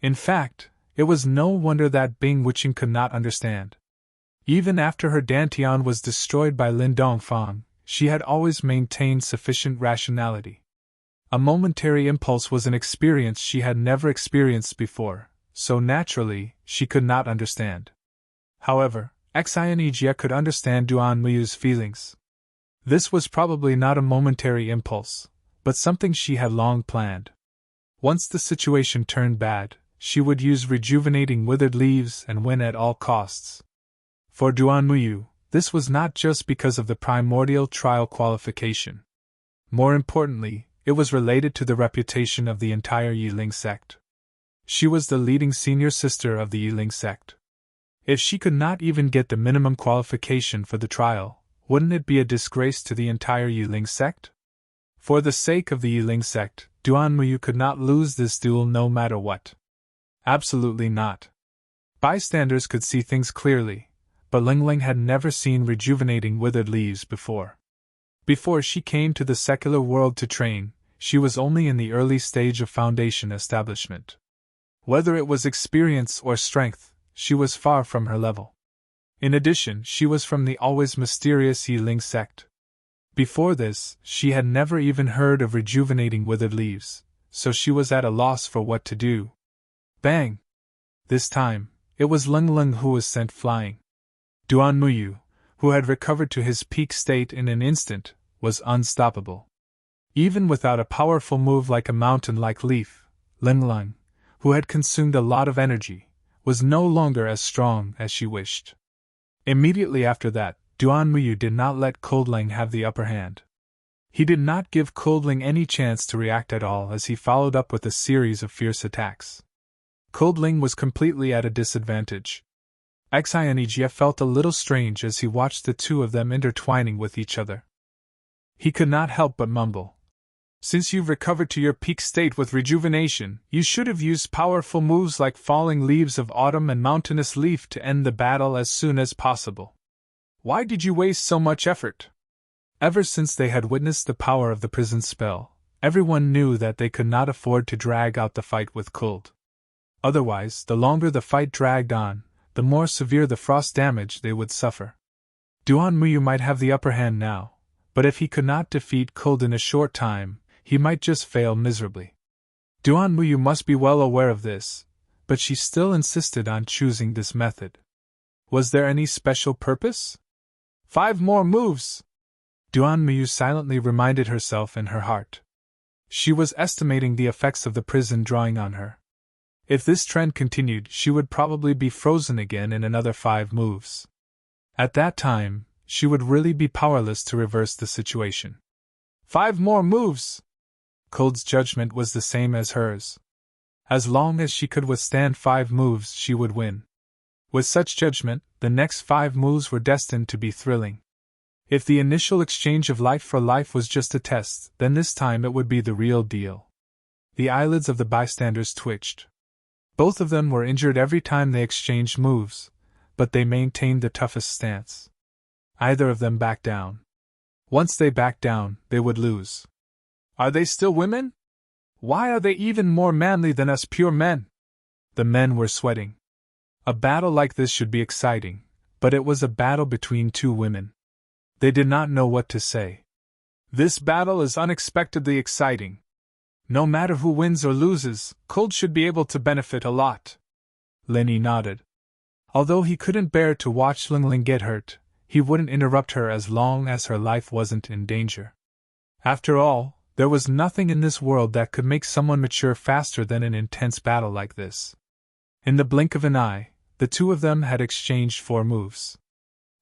In fact, it was no wonder that Bing Wuqing could not understand. Even after her dantian was destroyed by Lin Dongfang, she had always maintained sufficient rationality. A momentary impulse was an experience she had never experienced before, so naturally, she could not understand. However, Xianijia could understand Duan Muyu's feelings. This was probably not a momentary impulse, but something she had long planned. Once the situation turned bad, she would use rejuvenating withered leaves and win at all costs. For Duan Muyu, this was not just because of the primordial trial qualification. More importantly, it was related to the reputation of the entire Yiling sect. She was the leading senior sister of the Yiling sect. If she could not even get the minimum qualification for the trial, wouldn't it be a disgrace to the entire Yiling sect? For the sake of the Yiling sect, Duan Muyu could not lose this duel no matter what. Absolutely not. Bystanders could see things clearly, but Ling Ling had never seen rejuvenating withered leaves before. Before she came to the secular world to train, she was only in the early stage of foundation establishment. Whether it was experience or strength, she was far from her level. In addition, she was from the always mysterious Yiling sect. Before this, she had never even heard of rejuvenating withered leaves, so she was at a loss for what to do. Bang! This time, it was Ling Ling who was sent flying. Duan Muyu, who had recovered to his peak state in an instant, was unstoppable. Even without a powerful move like a mountain-like leaf, Ling Ling, who had consumed a lot of energy, was no longer as strong as she wished. Immediately after that, Duan Muyu did not let Coldling have the upper hand. He did not give Coldling any chance to react at all as he followed up with a series of fierce attacks. Coldling was completely at a disadvantage. Xianijia felt a little strange as he watched the two of them intertwining with each other. He could not help but mumble. Since you've recovered to your peak state with rejuvenation, you should have used powerful moves like falling leaves of autumn and mountainous leaf to end the battle as soon as possible. Why did you waste so much effort? Ever since they had witnessed the power of the prison spell, everyone knew that they could not afford to drag out the fight with cold. Otherwise, the longer the fight dragged on, the more severe the frost damage they would suffer. Duan Muyu might have the upper hand now, but if he could not defeat cold in a short time, he might just fail miserably. Duan Muyu must be well aware of this, but she still insisted on choosing this method. Was there any special purpose? 5 more moves! Duan Muyu silently reminded herself in her heart. She was estimating the effects of the prison drawing on her. If this trend continued, she would probably be frozen again in another 5 moves. At that time, she would really be powerless to reverse the situation. 5 more moves! Cold's judgment was the same as hers. As long as she could withstand 5 moves, she would win. With such judgment, the next 5 moves were destined to be thrilling. If the initial exchange of life for life was just a test, then this time it would be the real deal. The eyelids of the bystanders twitched. Both of them were injured every time they exchanged moves, but they maintained the toughest stance. Either of them backed down. Once they backed down, they would lose. Are they still women? Why are they even more manly than us pure men? The men were sweating. A battle like this should be exciting, but it was a battle between 2 women. They did not know what to say. This battle is unexpectedly exciting. No matter who wins or loses, Cold should be able to benefit a lot. Lenny nodded. Although he couldn't bear to watch Ling Ling get hurt, he wouldn't interrupt her as long as her life wasn't in danger. After all, there was nothing in this world that could make someone mature faster than an intense battle like this. In the blink of an eye, the two of them had exchanged 4 moves.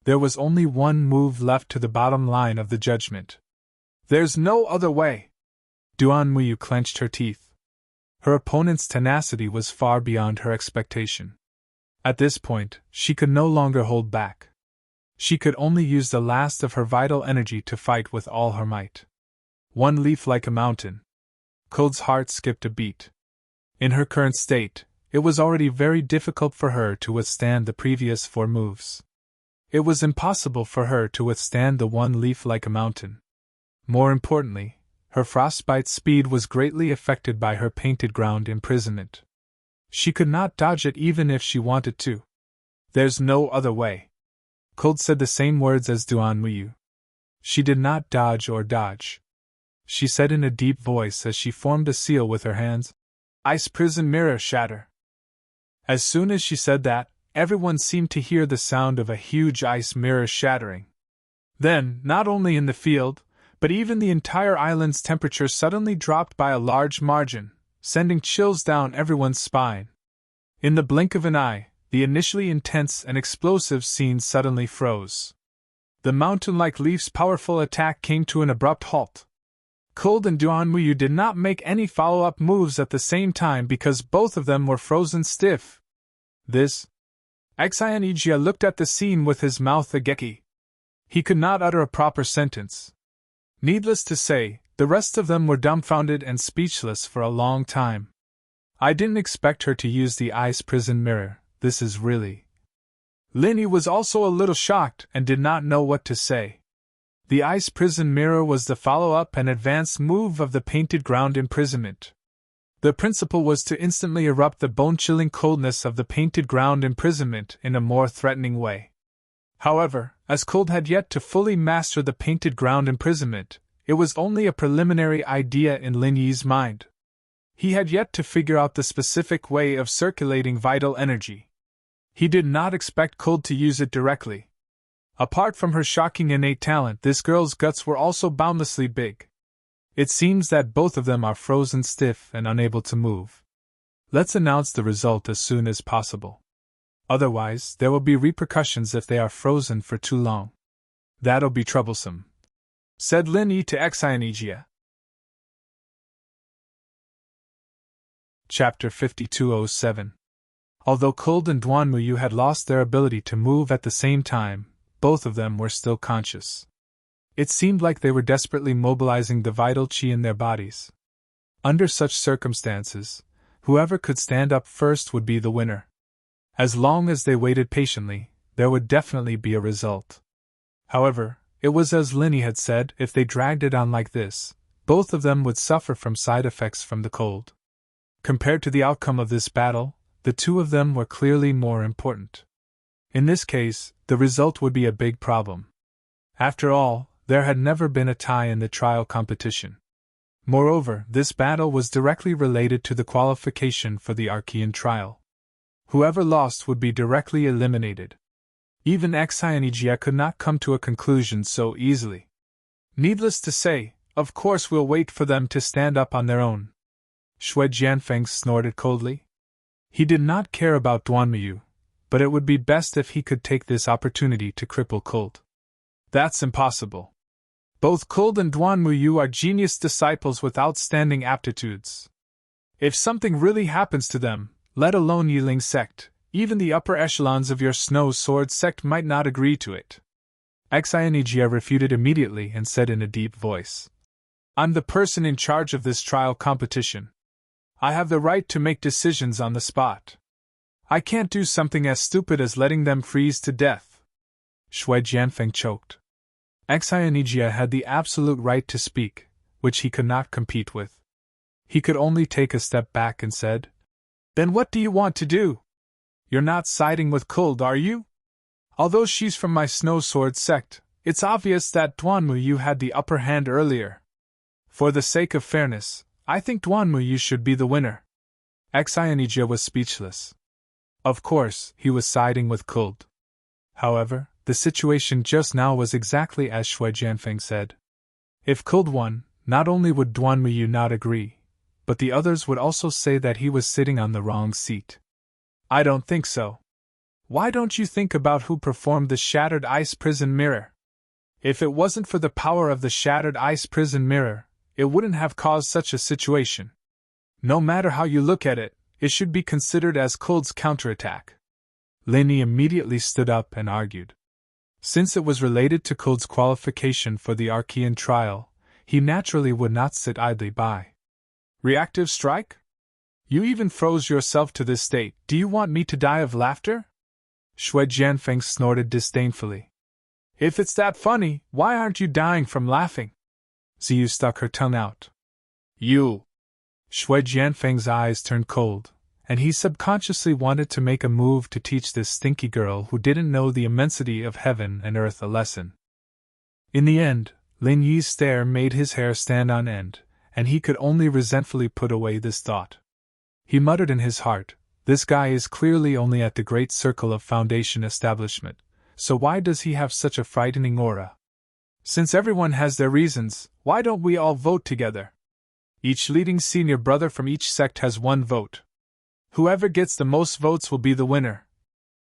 There was only 1 move left to the bottom line of the judgment. There's no other way! Duan Muyu clenched her teeth. Her opponent's tenacity was far beyond her expectation. At this point, she could no longer hold back. She could only use the last of her vital energy to fight with all her might. 1 leaf like a mountain. Cold's heart skipped a beat. In her current state, it was already very difficult for her to withstand the previous 4 moves. It was impossible for her to withstand the 1 leaf like a mountain. More importantly, her frostbite speed was greatly affected by her painted ground imprisonment. She could not dodge it even if she wanted to. There's no other way. Cold said the same words as Duan Muyu. She did not dodge or dodge. She said in a deep voice as she formed a seal with her hands, Ice prison mirror shatter. As soon as she said that, everyone seemed to hear the sound of a huge ice mirror shattering. Then, not only in the field, but even the entire island's temperature suddenly dropped by a large margin, sending chills down everyone's spine. In the blink of an eye, the initially intense and explosive scene suddenly froze. The mountain-like leaf's powerful attack came to an abrupt halt. Cold and Duan Muyu did not make any follow-up moves at the same time because both of them were frozen stiff. Xianijia looked at the scene with his mouth agape. He could not utter a proper sentence. Needless to say, The rest of them were dumbfounded and speechless for a long time. I didn't expect her to use the ice prison mirror, this is really. Linny was also a little shocked and did not know what to say. The ice prison mirror was the follow-up and advanced move of the painted ground imprisonment. The principle was to instantly erupt the bone-chilling coldness of the painted ground imprisonment in a more threatening way. However, as Cold had yet to fully master the painted ground imprisonment, it was only a preliminary idea in Lin Yi's mind. He had yet to figure out the specific way of circulating vital energy. He did not expect Cold to use it directly. Apart from her shocking innate talent, this girl's guts were also boundlessly big. It seems that both of them are frozen stiff and unable to move. Let's announce the result as soon as possible. Otherwise, there will be repercussions if they are frozen for too long. That'll be troublesome, said Lin Yi to Xianijia. Chapter 5207. Although Cold and Duanmuyu had lost their ability to move at the same time, both of them were still conscious. It seemed like they were desperately mobilizing the vital qi in their bodies. Under such circumstances, whoever could stand up first would be the winner. As long as they waited patiently, there would definitely be a result. However, it was as Linny had said, if they dragged it on like this, both of them would suffer from side effects from the cold. Compared to the outcome of this battle, the two of them were clearly more important. In this case, the result would be a big problem. After all, there had never been a tie in the trial competition. Moreover, this battle was directly related to the qualification for the Archean trial. Whoever lost would be directly eliminated. Even Xianijia could not come to a conclusion so easily. Needless to say, of course we'll wait for them to stand up on their own. Shui Jianfeng snorted coldly. He did not care about Duanmuyu, but it would be best if he could take this opportunity to cripple Cold. That's impossible. Both Cold and Duanmuyu are genius disciples with outstanding aptitudes. If something really happens to them, let alone Yiling sect, even the upper echelons of your Snow Sword sect might not agree to it. Xianijia refuted immediately and said in a deep voice, I'm the person in charge of this trial competition. I have the right to make decisions on the spot. I can't do something as stupid as letting them freeze to death. Shui Jianfeng choked. Xianijia had the absolute right to speak, which he could not compete with. He could only take a step back and said, Then what do you want to do? You're not siding with Cold, are you? Although she's from my Snow Sword sect, it's obvious that Duanmuyu had the upper hand earlier. For the sake of fairness, I think Duanmuyu should be the winner. Xianijia was speechless. Of course, he was siding with Cold. However, the situation just now was exactly as Shui Jianfeng said. If Cold won, not only would Duanmuyu not agree, but the others would also say that he was sitting on the wrong seat. I don't think so. Why don't you think about who performed the shattered ice prison mirror? If it wasn't for the power of the shattered ice prison mirror, it wouldn't have caused such a situation. No matter how you look at it, it should be considered as Cold's counterattack. Linny immediately stood up and argued. Since it was related to Cold's qualification for the Archean trial, he naturally would not sit idly by. Reactive strike? You even froze yourself to this state. Do you want me to die of laughter? Shui Jianfeng snorted disdainfully. If it's that funny, why aren't you dying from laughing? Ziyu stuck her tongue out. You! Shui Jianfeng's eyes turned cold, and he subconsciously wanted to make a move to teach this stinky girl who didn't know the immensity of heaven and earth a lesson. In the end, Lin Yi's stare made his hair stand on end, and he could only resentfully put away this thought. He muttered in his heart, this guy is clearly only at the great circle of Foundation establishment, so why does he have such a frightening aura? Since everyone has their reasons, why don't we all vote together? Each leading senior brother from each sect has 1 vote. Whoever gets the most votes will be the winner.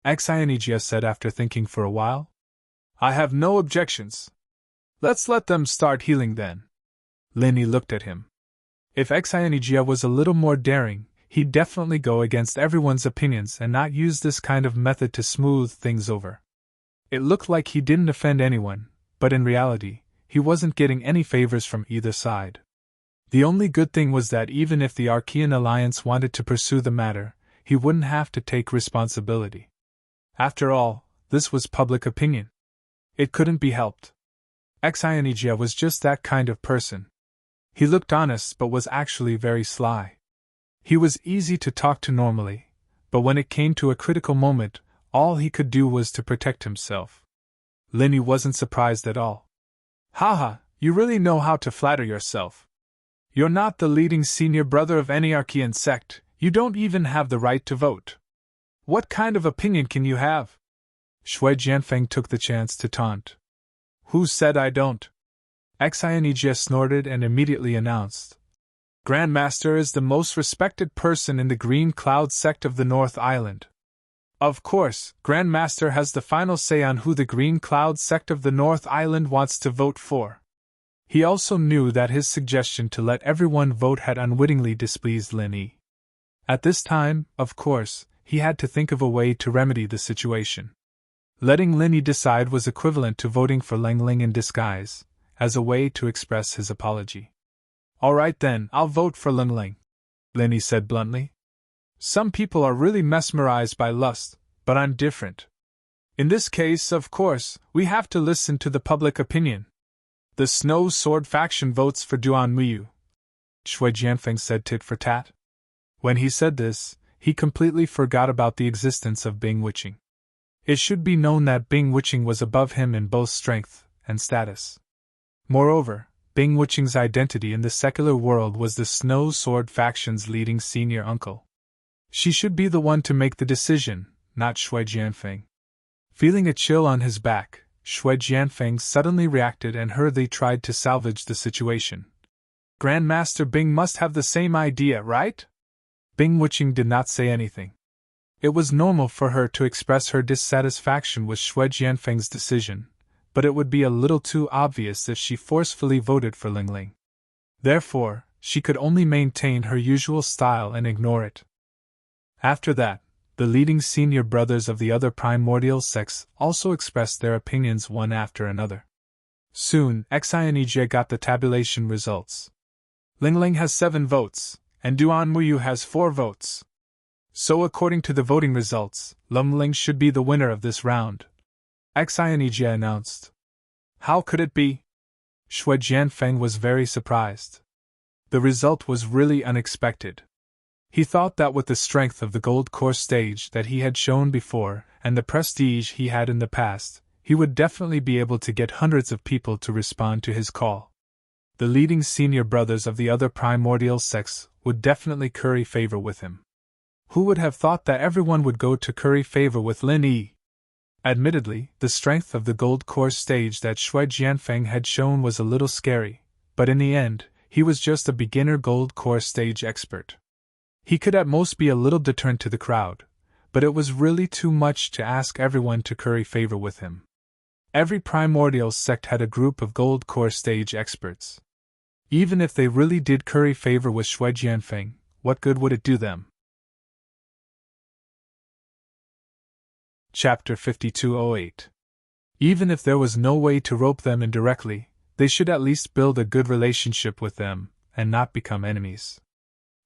Xianijia said after thinking for a while. I have no objections. Let's let them start healing then. Linny looked at him. If Xianijia was a little more daring, he'd definitely go against everyone's opinions and not use this kind of method to smooth things over. It looked like he didn't offend anyone, but in reality, he wasn't getting any favors from either side. The only good thing was that even if the Archean Alliance wanted to pursue the matter, he wouldn't have to take responsibility. After all, this was public opinion. It couldn't be helped. Xianijia was just that kind of person. He looked honest but was actually very sly. He was easy to talk to normally, but when it came to a critical moment, all he could do was to protect himself. Linny wasn't surprised at all. Haha, you really know how to flatter yourself. You're not the leading senior brother of any Archean sect, you don't even have the right to vote. What kind of opinion can you have? Shui Jianfeng took the chance to taunt. Who said I don't? Xianijia snorted and immediately announced. Grandmaster is the most respected person in the Green Cloud sect of the North Island. Of course, Grandmaster has the final say on who the Green Cloud sect of the North Island wants to vote for. He also knew that his suggestion to let everyone vote had unwittingly displeased Lin Yi. At this time, of course, he had to think of a way to remedy the situation. Letting Lin Yi decide was equivalent to voting for Leng Ling in disguise, as a way to express his apology. All right then, I'll vote for Leng Ling, Lin Yi said bluntly. Some people are really mesmerized by lust, but I'm different. In this case, of course, we have to listen to the public opinion. The Snow Sword faction votes for Duan Muyu, Shui Jianfeng said tit for tat. When he said this, he completely forgot about the existence of Bing Witching. It should be known that Bing Witching was above him in both strength and status. Moreover, Bing Witching's identity in the secular world was the Snow Sword faction's leading senior uncle. She should be the one to make the decision, not Shui Jianfeng. Feeling a chill on his back, Shui Jianfeng suddenly reacted and hurriedly tried to salvage the situation. Grandmaster Bing must have the same idea, right? Bing Witching did not say anything. It was normal for her to express her dissatisfaction with Shui Jianfeng's decision, but it would be a little too obvious if she forcefully voted for Ling Ling. Therefore, she could only maintain her usual style and ignore it. After that, the leading senior brothers of the other primordial sects also expressed their opinions one after another. Soon, Xianijie got the tabulation results. Ling Ling has 7 votes, and Duan Muyu has 4 votes. So according to the voting results, Ling Ling should be the winner of this round, Xianijie announced. How could it be? Shui Jianfeng was very surprised. The result was really unexpected. He thought that with the strength of the gold core stage that he had shown before, and the prestige he had in the past, he would definitely be able to get hundreds of people to respond to his call. The leading senior brothers of the other primordial sects would definitely curry favor with him. Who would have thought that everyone would go to curry favor with Lin Yi? Admittedly, the strength of the gold core stage that Shui Jianfeng had shown was a little scary, but in the end, he was just a beginner gold core stage expert. He could at most be a little deterrent to the crowd, but it was really too much to ask everyone to curry favor with him. Every primordial sect had a group of gold core stage experts. Even if they really did curry favor with Shui Jianfeng, what good would it do them? Chapter 5208. Even if there was no way to rope them in directly, they should at least build a good relationship with them, and not become enemies.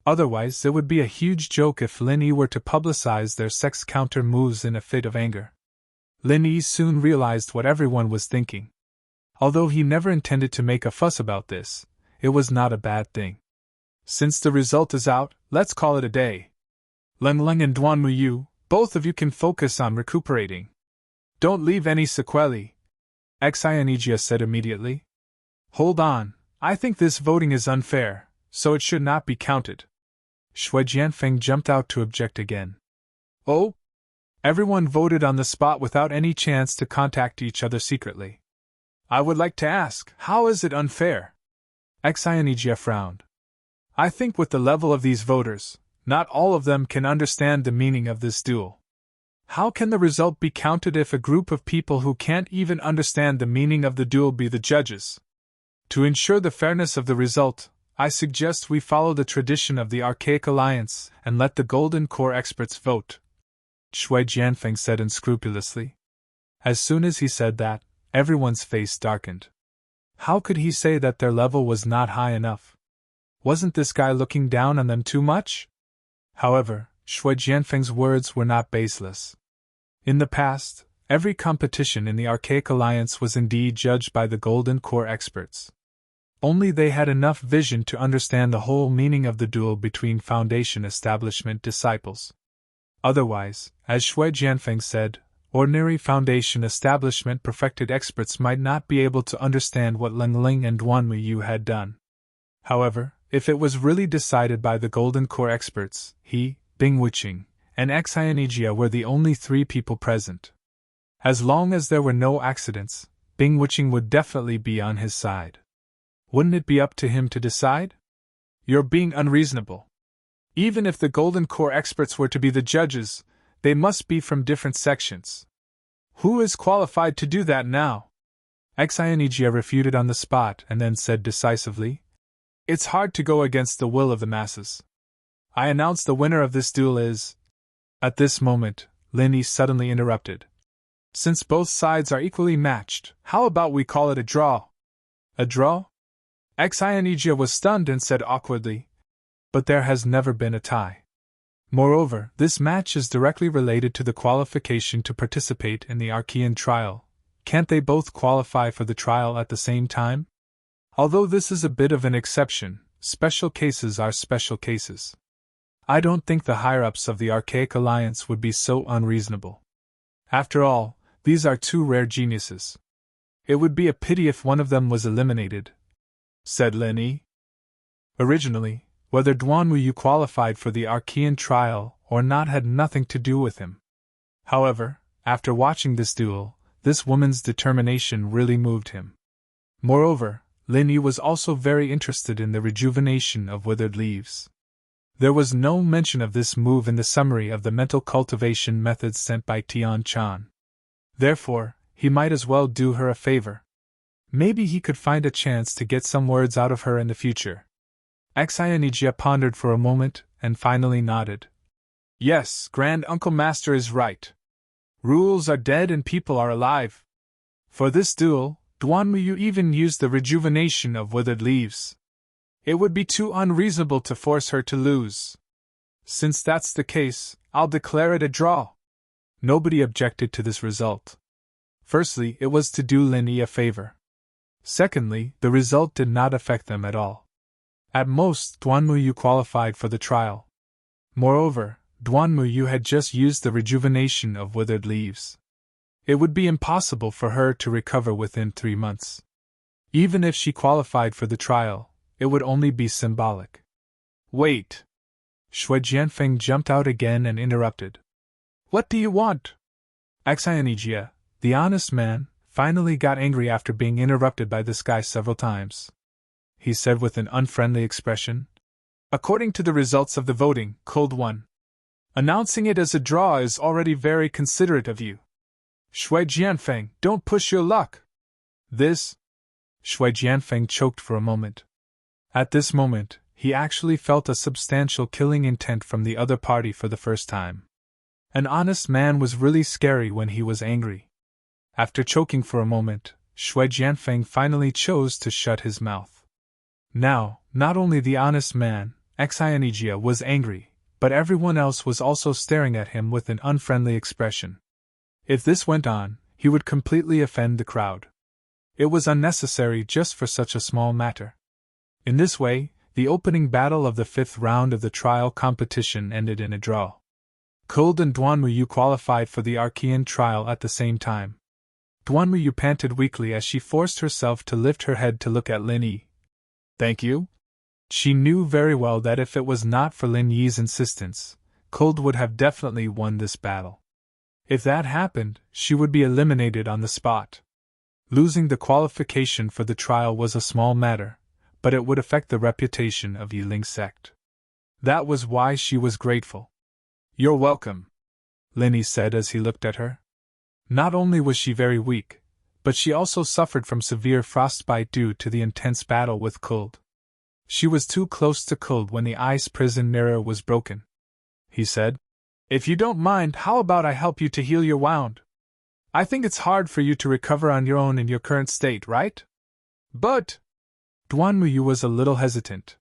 Otherwise, it would be a huge joke if Lin Yi were to publicize their sex counter moves in a fit of anger. Lin Yi soon realized what everyone was thinking. Although he never intended to make a fuss about this, it was not a bad thing. Since the result is out, let's call it a day. Ling Ling and Duan Muyu, both of you can focus on recuperating. Don't leave any sequelae, Xianijie said immediately. Hold on, I think this voting is unfair, so it should not be counted. Shui Jianfeng jumped out to object again. Oh? Everyone voted on the spot without any chance to contact each other secretly. I would like to ask, how is it unfair? Xianijie frowned. I think with the level of these voters, not all of them can understand the meaning of this duel. How can the result be counted if a group of people who can't even understand the meaning of the duel be the judges? To ensure the fairness of the result, I suggest we follow the tradition of the Archaic Alliance and let the Golden Core experts vote, Shui Jianfeng said unscrupulously. As soon as he said that, everyone's face darkened. How could he say that their level was not high enough? Wasn't this guy looking down on them too much? However, Shui Jianfeng's words were not baseless. In the past, every competition in the Archaic Alliance was indeed judged by the Golden Core experts. Only they had enough vision to understand the whole meaning of the duel between Foundation Establishment disciples. Otherwise, as Shui Jianfeng said, ordinary Foundation Establishment perfected experts might not be able to understand what Ling Ling and Duan Yu had done. However, if it was really decided by the Golden Core experts, he, Bing Wuqing, and Xianijia were the only three people present. As long as there were no accidents, Bing Wuqing would definitely be on his side. Wouldn't it be up to him to decide? You're being unreasonable. Even if the Golden Core experts were to be the judges, they must be from different sections. Who is qualified to do that now? Xianijia refuted on the spot and then said decisively, "It's hard to go against the will of the masses. I announce the winner of this duel is..." At this moment, Lin Yi suddenly interrupted. "Since both sides are equally matched, how about we call it a draw?" "A draw?" Xianijia was stunned and said awkwardly, "But there has never been a tie. Moreover, this match is directly related to the qualification to participate in the Archean trial. Can't they both qualify for the trial at the same time? Although this is a bit of an exception, special cases are special cases. I don't think the higher-ups of the Archaic Alliance would be so unreasonable. After all, these are two rare geniuses. It would be a pity if one of them was eliminated," said Lin Yi. Originally, whether Duan Yu qualified for the Archean trial or not had nothing to do with him. However, after watching this duel, this woman's determination really moved him. Moreover, Lin Yi was also very interested in the rejuvenation of withered leaves. There was no mention of this move in the summary of the mental cultivation methods sent by Tian Chan. Therefore, he might as well do her a favor. Maybe he could find a chance to get some words out of her in the future. Xianijia pondered for a moment and finally nodded. "Yes, Grand Uncle Master is right. Rules are dead and people are alive. For this duel, Duan Yu even used the rejuvenation of withered leaves. It would be too unreasonable to force her to lose. Since that's the case, I'll declare it a draw." Nobody objected to this result. Firstly, it was to do Lin Yi a favor. Secondly, the result did not affect them at all. At most, Duan Yu qualified for the trial. Moreover, Duan Yu had just used the rejuvenation of withered leaves. It would be impossible for her to recover within 3 months. Even if she qualified for the trial, it would only be symbolic. "Wait!" Shui Jianfeng jumped out again and interrupted. "What do you want?" Xianijia, the honest man, finally got angry after being interrupted by this guy several times. He said with an unfriendly expression, "According to the results of the voting, Cold won. Announcing it as a draw is already very considerate of you. Shui Jianfeng, don't push your luck." This? Shui Jianfeng choked for a moment. At this moment, he actually felt a substantial killing intent from the other party for the first time. An honest man was really scary when he was angry. After choking for a moment, Shui Jianfeng finally chose to shut his mouth. Now, not only the honest man, Xianijia, was angry, but everyone else was also staring at him with an unfriendly expression. If this went on, he would completely offend the crowd. It was unnecessary just for such a small matter. In this way, the opening battle of the 5th round of the trial competition ended in a draw. Cold and Duan Yu qualified for the Archean trial at the same time. Duan Yu panted weakly as she forced herself to lift her head to look at Lin Yi. "Thank you?" She knew very well that if it was not for Lin Yi's insistence, Cold would have definitely won this battle. If that happened, she would be eliminated on the spot. Losing the qualification for the trial was a small matter, but it would affect the reputation of Yiling's sect. That was why she was grateful. "You're welcome," Lin Yi said as he looked at her. Not only was she very weak, but she also suffered from severe frostbite due to the intense battle with Cold. She was too close to Cold when the ice prison mirror was broken. He said, "If you don't mind, how about I help you to heal your wound? I think it's hard for you to recover on your own in your current state, right?" But Duan Muyu was a little hesitant.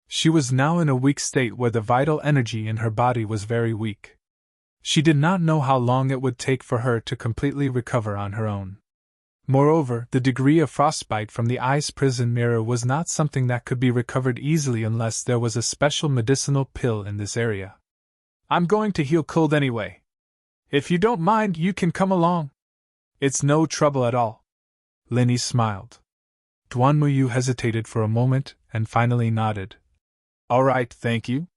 She was now in a weak state where the vital energy in her body was very weak. She did not know how long it would take for her to completely recover on her own. Moreover, the degree of frostbite from the ice prison mirror was not something that could be recovered easily unless there was a special medicinal pill in this area. I'm going to heal cold anyway. If you don't mind, you can come along. It's no trouble at all. Linny smiled. Duan Muyu hesitated for a moment and finally nodded. All right, thank you.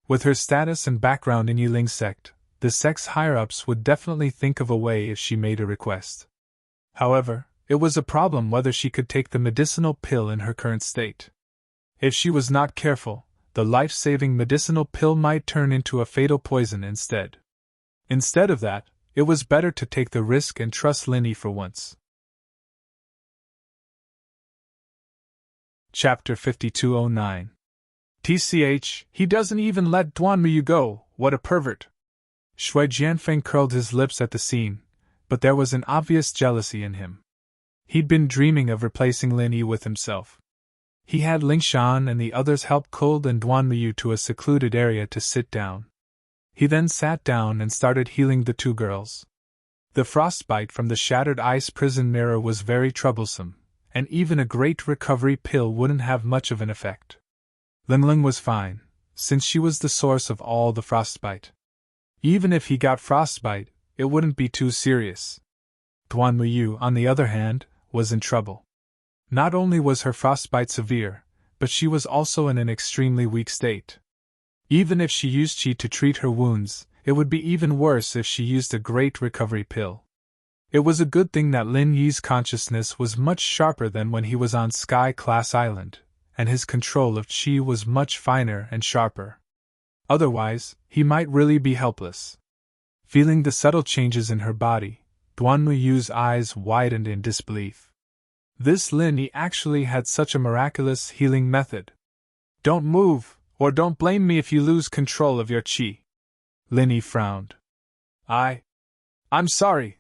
With her status and background in Yiling sect, the sect's higher-ups would definitely think of a way if she made a request. However, it was a problem whether she could take the medicinal pill in her current state. If she was not careful, the life-saving medicinal pill might turn into a fatal poison instead. Instead of that, it was better to take the risk and trust Linny for once. Chapter 5209. TCH, he doesn't even let Duan Muyu go, what a pervert. Shui Jianfeng curled his lips at the scene, but there was an obvious jealousy in him. He'd been dreaming of replacing Lin Yi with himself. He had Ling Shan and the others help Cold and Duan Muyu to a secluded area to sit down. He then sat down and started healing the two girls. The frostbite from the shattered ice prison mirror was very troublesome, and even a great recovery pill wouldn't have much of an effect. Ling Ling was fine, since she was the source of all the frostbite. Even if he got frostbite, it wouldn't be too serious. Duan Muyu, on the other hand, was in trouble. Not only was her frostbite severe, but she was also in an extremely weak state. Even if she used qi to treat her wounds, it would be even worse if she used a great recovery pill. It was a good thing that Lin Yi's consciousness was much sharper than when he was on Sky Class Island, and his control of qi was much finer and sharper. Otherwise, he might really be helpless. Feeling the subtle changes in her body, Duan Muyu's eyes widened in disbelief. This Lin Yi actually had such a miraculous healing method. Don't move, or don't blame me if you lose control of your qi. Lin Yi frowned. I'm sorry.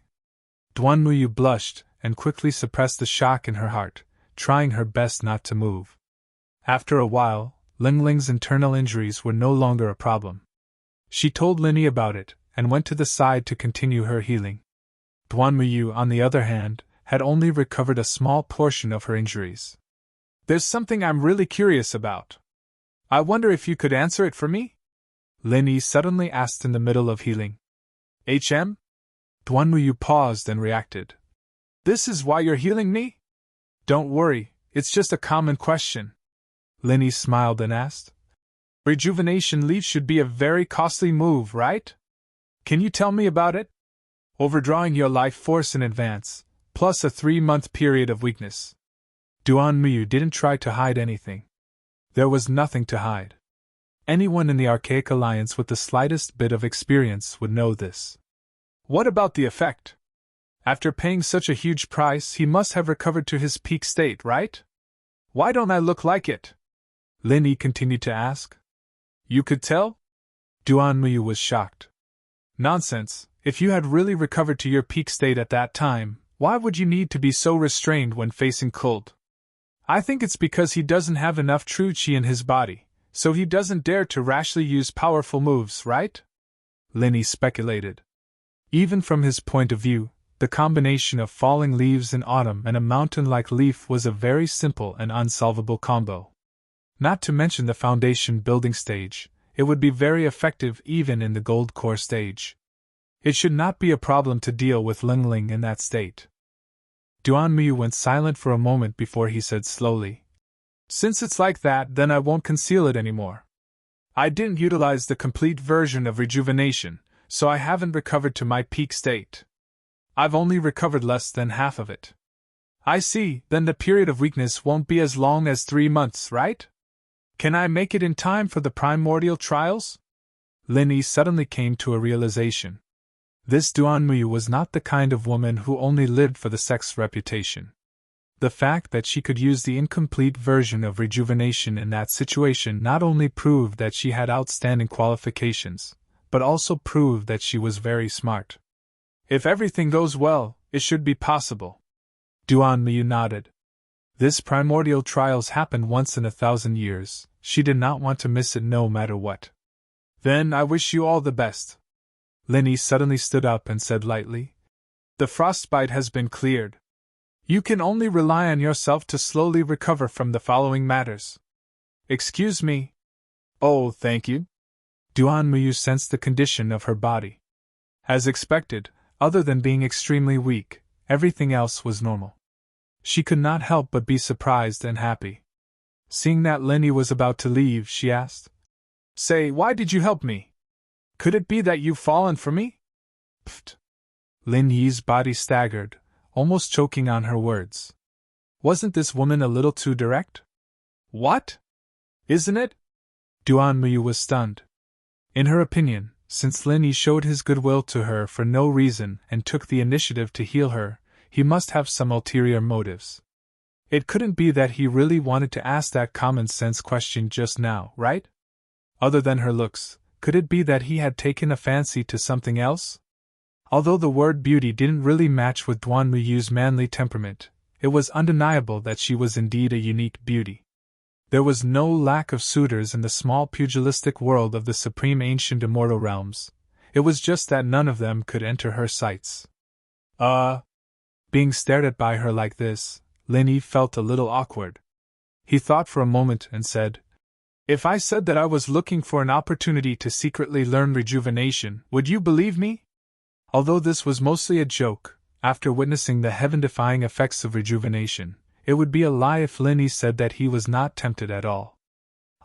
Duan Muyu blushed and quickly suppressed the shock in her heart, trying her best not to move. After a while, Ling Ling's internal injuries were no longer a problem. She told Lin Yi about it and went to the side to continue her healing. Duan Muyu, on the other hand, had only recovered a small portion of her injuries. There's something I'm really curious about. I wonder if you could answer it for me? Lin Yi suddenly asked in the middle of healing. HM? Duan Muyu paused and reacted. This is why you're healing me? Don't worry, it's just a common question. Lin Yi smiled and asked. Rejuvenation leave should be a very costly move, right? Can you tell me about it? Overdrawing your life force in advance, plus a 3-month period of weakness. Duan Muyu didn't try to hide anything. There was nothing to hide. Anyone in the Archaic Alliance with the slightest bit of experience would know this. What about the effect? After paying such a huge price, he must have recovered to his peak state, right? Why don't I look like it? Lin Yi continued to ask. You could tell? Duan Muyu was shocked. Nonsense, if you had really recovered to your peak state at that time, why would you need to be so restrained when facing cold? I think it's because he doesn't have enough true qi in his body, so he doesn't dare to rashly use powerful moves, right? Lin Yi speculated. Even from his point of view, the combination of falling leaves in autumn and a mountain-like leaf was a very simple and unsolvable combo. Not to mention the foundation building stage, it would be very effective even in the gold core stage. It should not be a problem to deal with Ling Ling in that state. Duan Muyu went silent for a moment before he said slowly. Since it's like that, then I won't conceal it anymore. I didn't utilize the complete version of rejuvenation, so I haven't recovered to my peak state. I've only recovered less than half of it. I see, then the period of weakness won't be as long as 3 months, right? Can I make it in time for the primordial trials? Lin Yi suddenly came to a realization. This Duan Muyu was not the kind of woman who only lived for the sect's reputation. The fact that she could use the incomplete version of rejuvenation in that situation not only proved that she had outstanding qualifications, but also proved that she was very smart. If everything goes well, it should be possible. Duan Muyu nodded. This primordial trials happened once in 1,000 years. She did not want to miss it no matter what. Then I wish you all the best. Linny suddenly stood up and said lightly. The frostbite has been cleared. You can only rely on yourself to slowly recover from the following matters. Excuse me. Oh, thank you. Duan Muyu sensed the condition of her body. As expected, other than being extremely weak, everything else was normal. She could not help but be surprised and happy. Seeing that Linny was about to leave, she asked, Say, why did you help me? Could it be that you've fallen for me? Pfft. Lin Yi's body staggered, almost choking on her words. Wasn't this woman a little too direct? What? Isn't it? Duan Muyu was stunned. In her opinion, since Lin Yi showed his goodwill to her for no reason and took the initiative to heal her, he must have some ulterior motives. It couldn't be that he really wanted to ask that common-sense question just now, right? Other than her looks, could it be that he had taken a fancy to something else? Although the word beauty didn't really match with Duan Muyu's manly temperament, it was undeniable that she was indeed a unique beauty. There was no lack of suitors in the small pugilistic world of the supreme ancient immortal realms. It was just that none of them could enter her sights. Being stared at by her like this, Lin Yi felt a little awkward. He thought for a moment and said, If I said that I was looking for an opportunity to secretly learn rejuvenation, would you believe me? Although this was mostly a joke, after witnessing the heaven-defying effects of rejuvenation, it would be a lie if Lin Yi said that he was not tempted at all.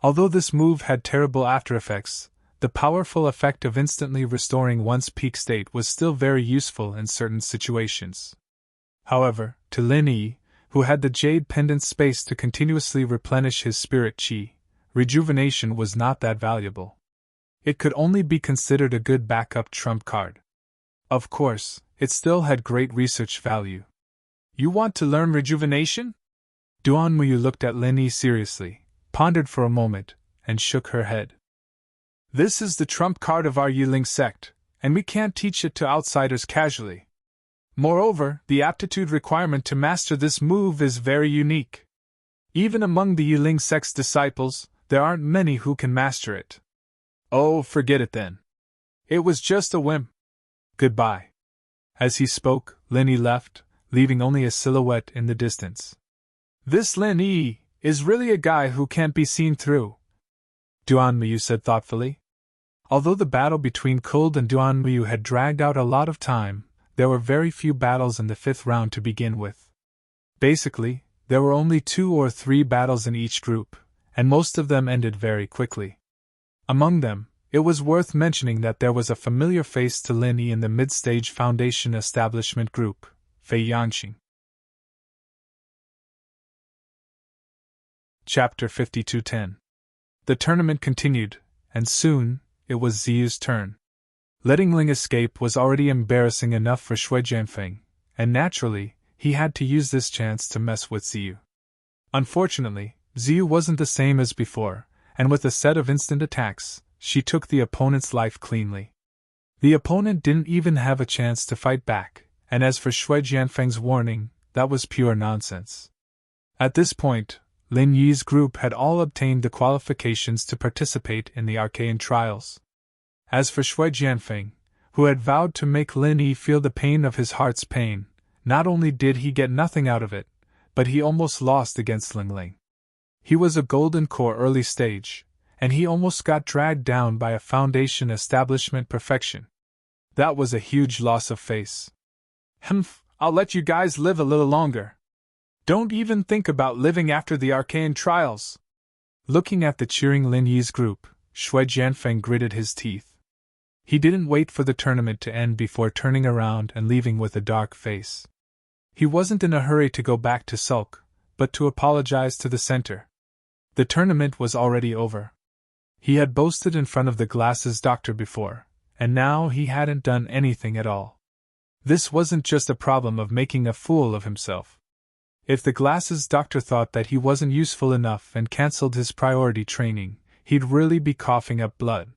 Although this move had terrible after-effects, the powerful effect of instantly restoring one's peak state was still very useful in certain situations. However, to Lin Yi, who had the jade pendant space to continuously replenish his spirit qi, rejuvenation was not that valuable. It could only be considered a good backup trump card. Of course, it still had great research value. You want to learn rejuvenation? Duan Muyu looked at Lin Yi seriously, pondered for a moment, and shook her head. This is the trump card of our Yiling sect, and we can't teach it to outsiders casually. Moreover, the aptitude requirement to master this move is very unique. Even among the Yiling sect's disciples, there aren't many who can master it. Oh, forget it then. It was just a whim. Goodbye. As he spoke, Lin Yi left, leaving only a silhouette in the distance. This Lin Yi is really a guy who can't be seen through, Duan Muyu said thoughtfully. Although the battle between Cold and Duan Muyu had dragged out a lot of time, there were very few battles in the 5th round to begin with. Basically, there were only 2 or 3 battles in each group, and most of them ended very quickly. Among them, it was worth mentioning that there was a familiar face to Lin Yi in the mid-stage Foundation Establishment Group, Fei Yanqing. Chapter 5210. The tournament continued, and soon, it was Ziyu's turn. Letting Ling escape was already embarrassing enough for Shui Jianfeng, and naturally, he had to use this chance to mess with Ziyu. Unfortunately, Ziyu wasn't the same as before, and with a set of instant attacks, she took the opponent's life cleanly. The opponent didn't even have a chance to fight back, and as for Shui Jianfeng's warning, that was pure nonsense. At this point, Lin Yi's group had all obtained the qualifications to participate in the Archaean trials. As for Shui Jianfeng, who had vowed to make Lin Yi feel the pain of his heart's pain, not only did he get nothing out of it, but he almost lost against Ling Ling. He was a golden core early stage, and he almost got dragged down by a Foundation Establishment perfection. That was a huge loss of face. Humph, I'll let you guys live a little longer. Don't even think about living after the Archaean trials. Looking at the cheering Lin Yi's group, Shui Jianfeng gritted his teeth. He didn't wait for the tournament to end before turning around and leaving with a dark face. He wasn't in a hurry to go back to sulk, but to apologize to the center. The tournament was already over. He had boasted in front of the glasses doctor before, and now he hadn't done anything at all. This wasn't just a problem of making a fool of himself. If the glasses doctor thought that he wasn't useful enough and cancelled his priority training, he'd really be coughing up blood.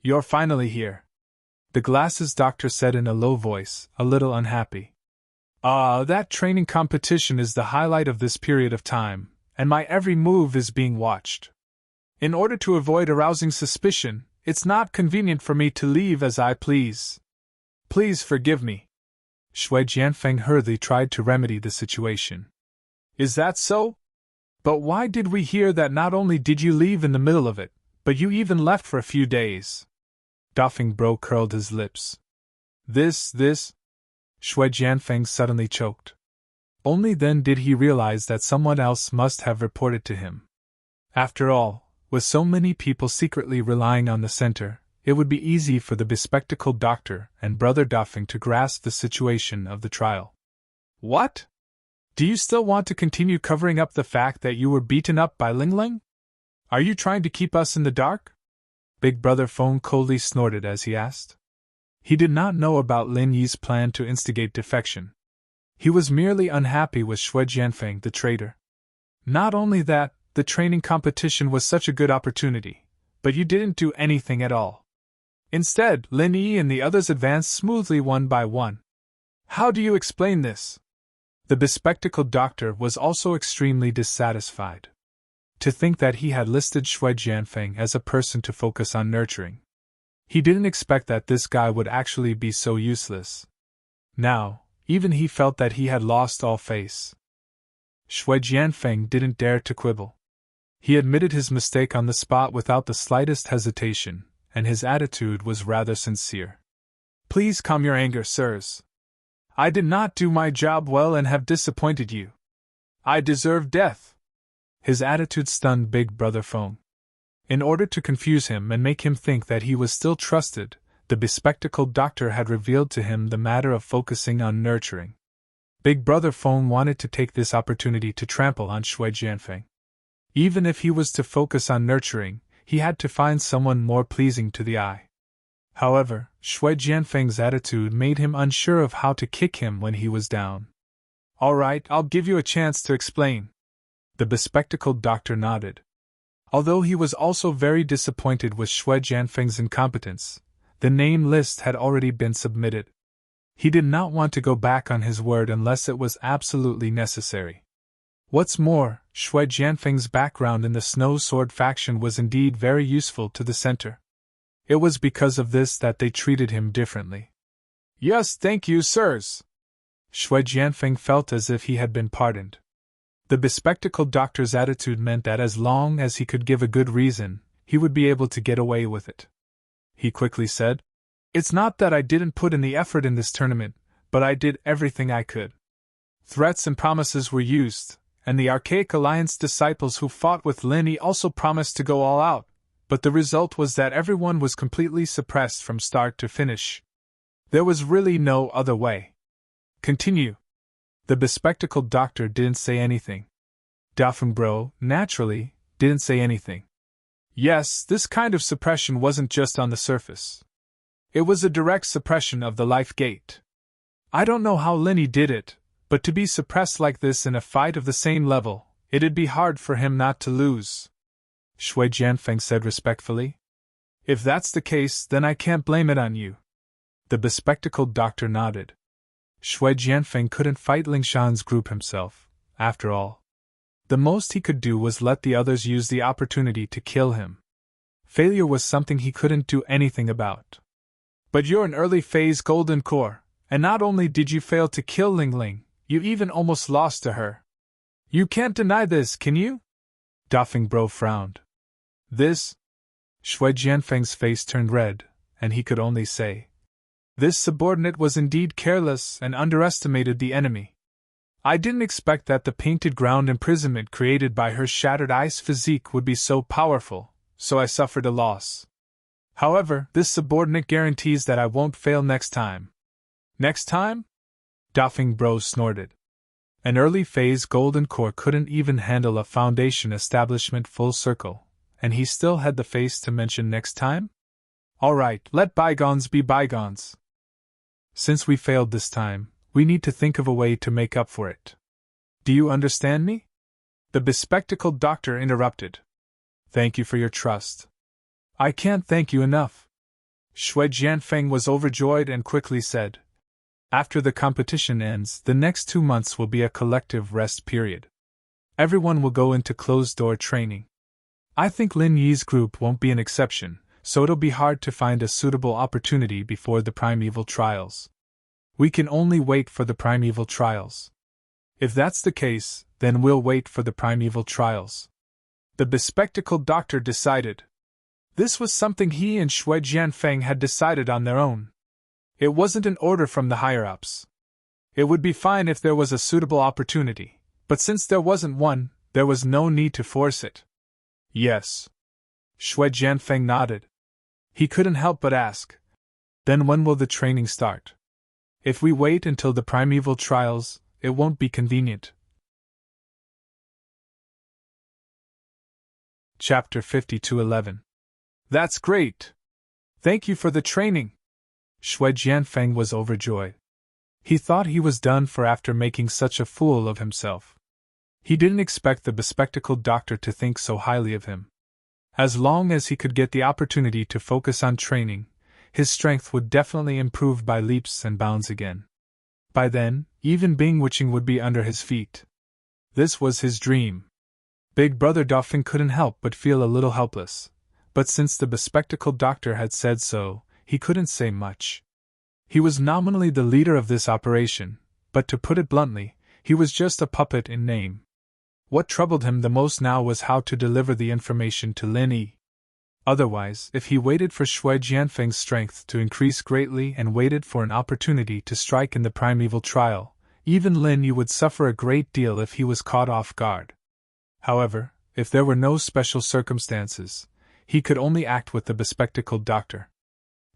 You're finally here, the glasses doctor said in a low voice, a little unhappy. That training competition is the highlight of this period of time, and my every move is being watched. In order to avoid arousing suspicion, it's not convenient for me to leave as I please. Please forgive me. Shui Jianfeng hurriedly tried to remedy the situation. Is that so? But why did we hear that not only did you leave in the middle of it, but you even left for a few days? Dafeng Bro curled his lips. This. Shui Jianfeng suddenly choked. Only then did he realize that someone else must have reported to him. After all, with so many people secretly relying on the center, it would be easy for the bespectacled doctor and Brother Dafeng to grasp the situation of the trial. What? Do you still want to continue covering up the fact that you were beaten up by Ling Ling? Are you trying to keep us in the dark? Big Brother Feng coldly snorted as he asked. He did not know about Lin Yi's plan to instigate defection. He was merely unhappy with Shui Jianfeng the traitor. Not only that, the training competition was such a good opportunity, but you didn't do anything at all. Instead, Lin Yi and the others advanced smoothly one by one. How do you explain this? The bespectacled doctor was also extremely dissatisfied. To think that he had listed Shui Jianfeng as a person to focus on nurturing. He didn't expect that this guy would actually be so useless. Now, even he felt that he had lost all face. Shui Jianfeng didn't dare to quibble. He admitted his mistake on the spot without the slightest hesitation, and his attitude was rather sincere. Please calm your anger, sirs. I did not do my job well and have disappointed you. I deserve death. His attitude stunned Big Brother Feng. In order to confuse him and make him think that he was still trusted, the bespectacled doctor had revealed to him the matter of focusing on nurturing. Big Brother Feng wanted to take this opportunity to trample on Shui Jianfeng. Even if he was to focus on nurturing, he had to find someone more pleasing to the eye. However, Shui Jianfeng's attitude made him unsure of how to kick him when he was down. All right, I'll give you a chance to explain. The bespectacled doctor nodded. Although he was also very disappointed with Shui Jianfeng's incompetence, the name list had already been submitted. He did not want to go back on his word unless it was absolutely necessary. What's more, Shui Jianfeng's background in the Snow Sword faction was indeed very useful to the center. It was because of this that they treated him differently. Yes, thank you, sirs. Shui Jianfeng felt as if he had been pardoned. The bespectacled doctor's attitude meant that as long as he could give a good reason, he would be able to get away with it. He quickly said, It's not that I didn't put in the effort in this tournament, but I did everything I could. Threats and promises were used, and the Archaic Alliance disciples who fought with Lin Yi also promised to go all out, but the result was that everyone was completely suppressed from start to finish. There was really no other way. Continue. The bespectacled doctor didn't say anything. Dafeng Bro, naturally, didn't say anything. Yes, this kind of suppression wasn't just on the surface. It was a direct suppression of the life gate. I don't know how Lin Yi did it, but to be suppressed like this in a fight of the same level, it'd be hard for him not to lose. Shui Jianfeng said respectfully. If that's the case, then I can't blame it on you. The bespectacled doctor nodded. Shui Jianfeng couldn't fight Lingshan's group himself, after all. The most he could do was let the others use the opportunity to kill him. Failure was something he couldn't do anything about. But you're an early-phase golden core, and not only did you fail to kill Ling Ling, you even almost lost to her. You can't deny this, can you? Dafeng Bro frowned. This? Shui Jianfeng's face turned red, and he could only say, This subordinate was indeed careless and underestimated the enemy. I didn't expect that the painted ground imprisonment created by her shattered ice physique would be so powerful, so I suffered a loss. However, this subordinate guarantees that I won't fail next time. Next time? Dafeng Bro snorted. An early-phase golden core couldn't even handle a foundation establishment full circle, and he still had the face to mention next time? All right, let bygones be bygones. Since we failed this time, we need to think of a way to make up for it. Do you understand me? The bespectacled doctor interrupted. Thank you for your trust. I can't thank you enough. Shui Jianfeng was overjoyed and quickly said, After the competition ends, the next 2 months will be a collective rest period. Everyone will go into closed-door training. I think Lin Yi's group won't be an exception, so it'll be hard to find a suitable opportunity before the primeval trials. We can only wait for the primeval trials. If that's the case, then we'll wait for the primeval trials. The bespectacled doctor decided. This was something he and Shui Jianfeng had decided on their own. It wasn't an order from the higher-ups. It would be fine if there was a suitable opportunity, but since there wasn't one, there was no need to force it. Yes. Shui Jianfeng nodded. He couldn't help but ask. Then when will the training start? If we wait until the primeval trials, it won't be convenient. Chapter 50-11. That's great! Thank you for the training! Shui Jianfeng was overjoyed. He thought he was done for after making such a fool of himself. He didn't expect the bespectacled doctor to think so highly of him. As long as he could get the opportunity to focus on training, his strength would definitely improve by leaps and bounds again. By then, even Bing Wuching would be under his feet. This was his dream. Big Brother Dauphin couldn't help but feel a little helpless, but since the bespectacled doctor had said so, he couldn't say much. He was nominally the leader of this operation, but to put it bluntly, he was just a puppet in name. What troubled him the most now was how to deliver the information to Lin Yi. Otherwise, if he waited for Shui Jianfeng's strength to increase greatly and waited for an opportunity to strike in the primeval trial, even Lin Yi would suffer a great deal if he was caught off guard. However, if there were no special circumstances, he could only act with the bespectacled doctor.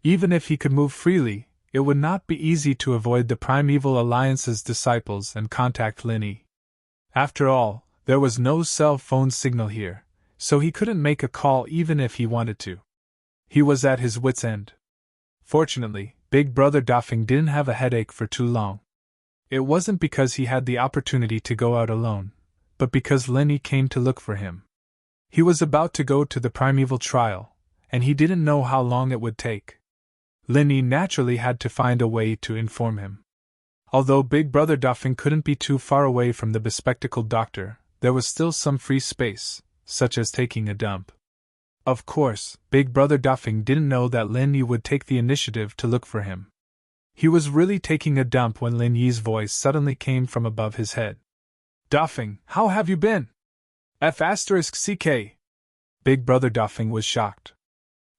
Even if he could move freely, it would not be easy to avoid the Primeval Alliance's disciples and contact Lin Yi. After all, there was no cell phone signal here, so he couldn't make a call even if he wanted to. He was at his wits' end. Fortunately, Big Brother Dauphin didn't have a headache for too long. It wasn't because he had the opportunity to go out alone, but because Lin Yi came to look for him. He was about to go to the primeval trial, and he didn't know how long it would take. Lin Yi naturally had to find a way to inform him. Although Big Brother Dauphin couldn't be too far away from the bespectacled doctor, there was still some free space, such as taking a dump. Of course, Big Brother Dauphin didn't know that Lin Yi would take the initiative to look for him. He was really taking a dump when Lin Yi's voice suddenly came from above his head. Dauphin, how have you been? F***CK. Big Brother Dauphin was shocked.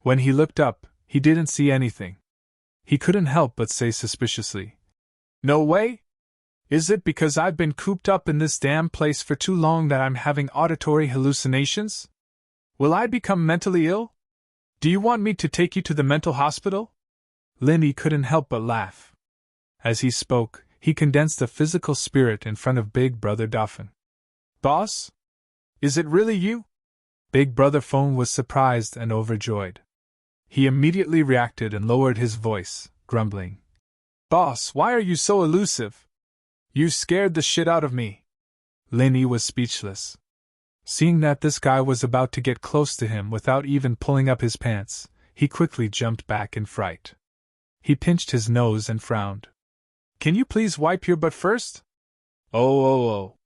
When he looked up, he didn't see anything. He couldn't help but say suspiciously, "No way? Is it because I've been cooped up in this damn place for too long that I'm having auditory hallucinations? Will I become mentally ill? Do you want me to take you to the mental hospital?" Lin Yi couldn't help but laugh. As he spoke, he condensed a physical spirit in front of Big Brother Dauphin. "Boss? Is it really you?" Big Brother Phone was surprised and overjoyed. He immediately reacted and lowered his voice, grumbling. "Boss, why are you so elusive? You scared the shit out of me." Lin Yi was speechless. Seeing that this guy was about to get close to him without even pulling up his pants, he quickly jumped back in fright. He pinched his nose and frowned. "Can you please wipe your butt first?" Oh.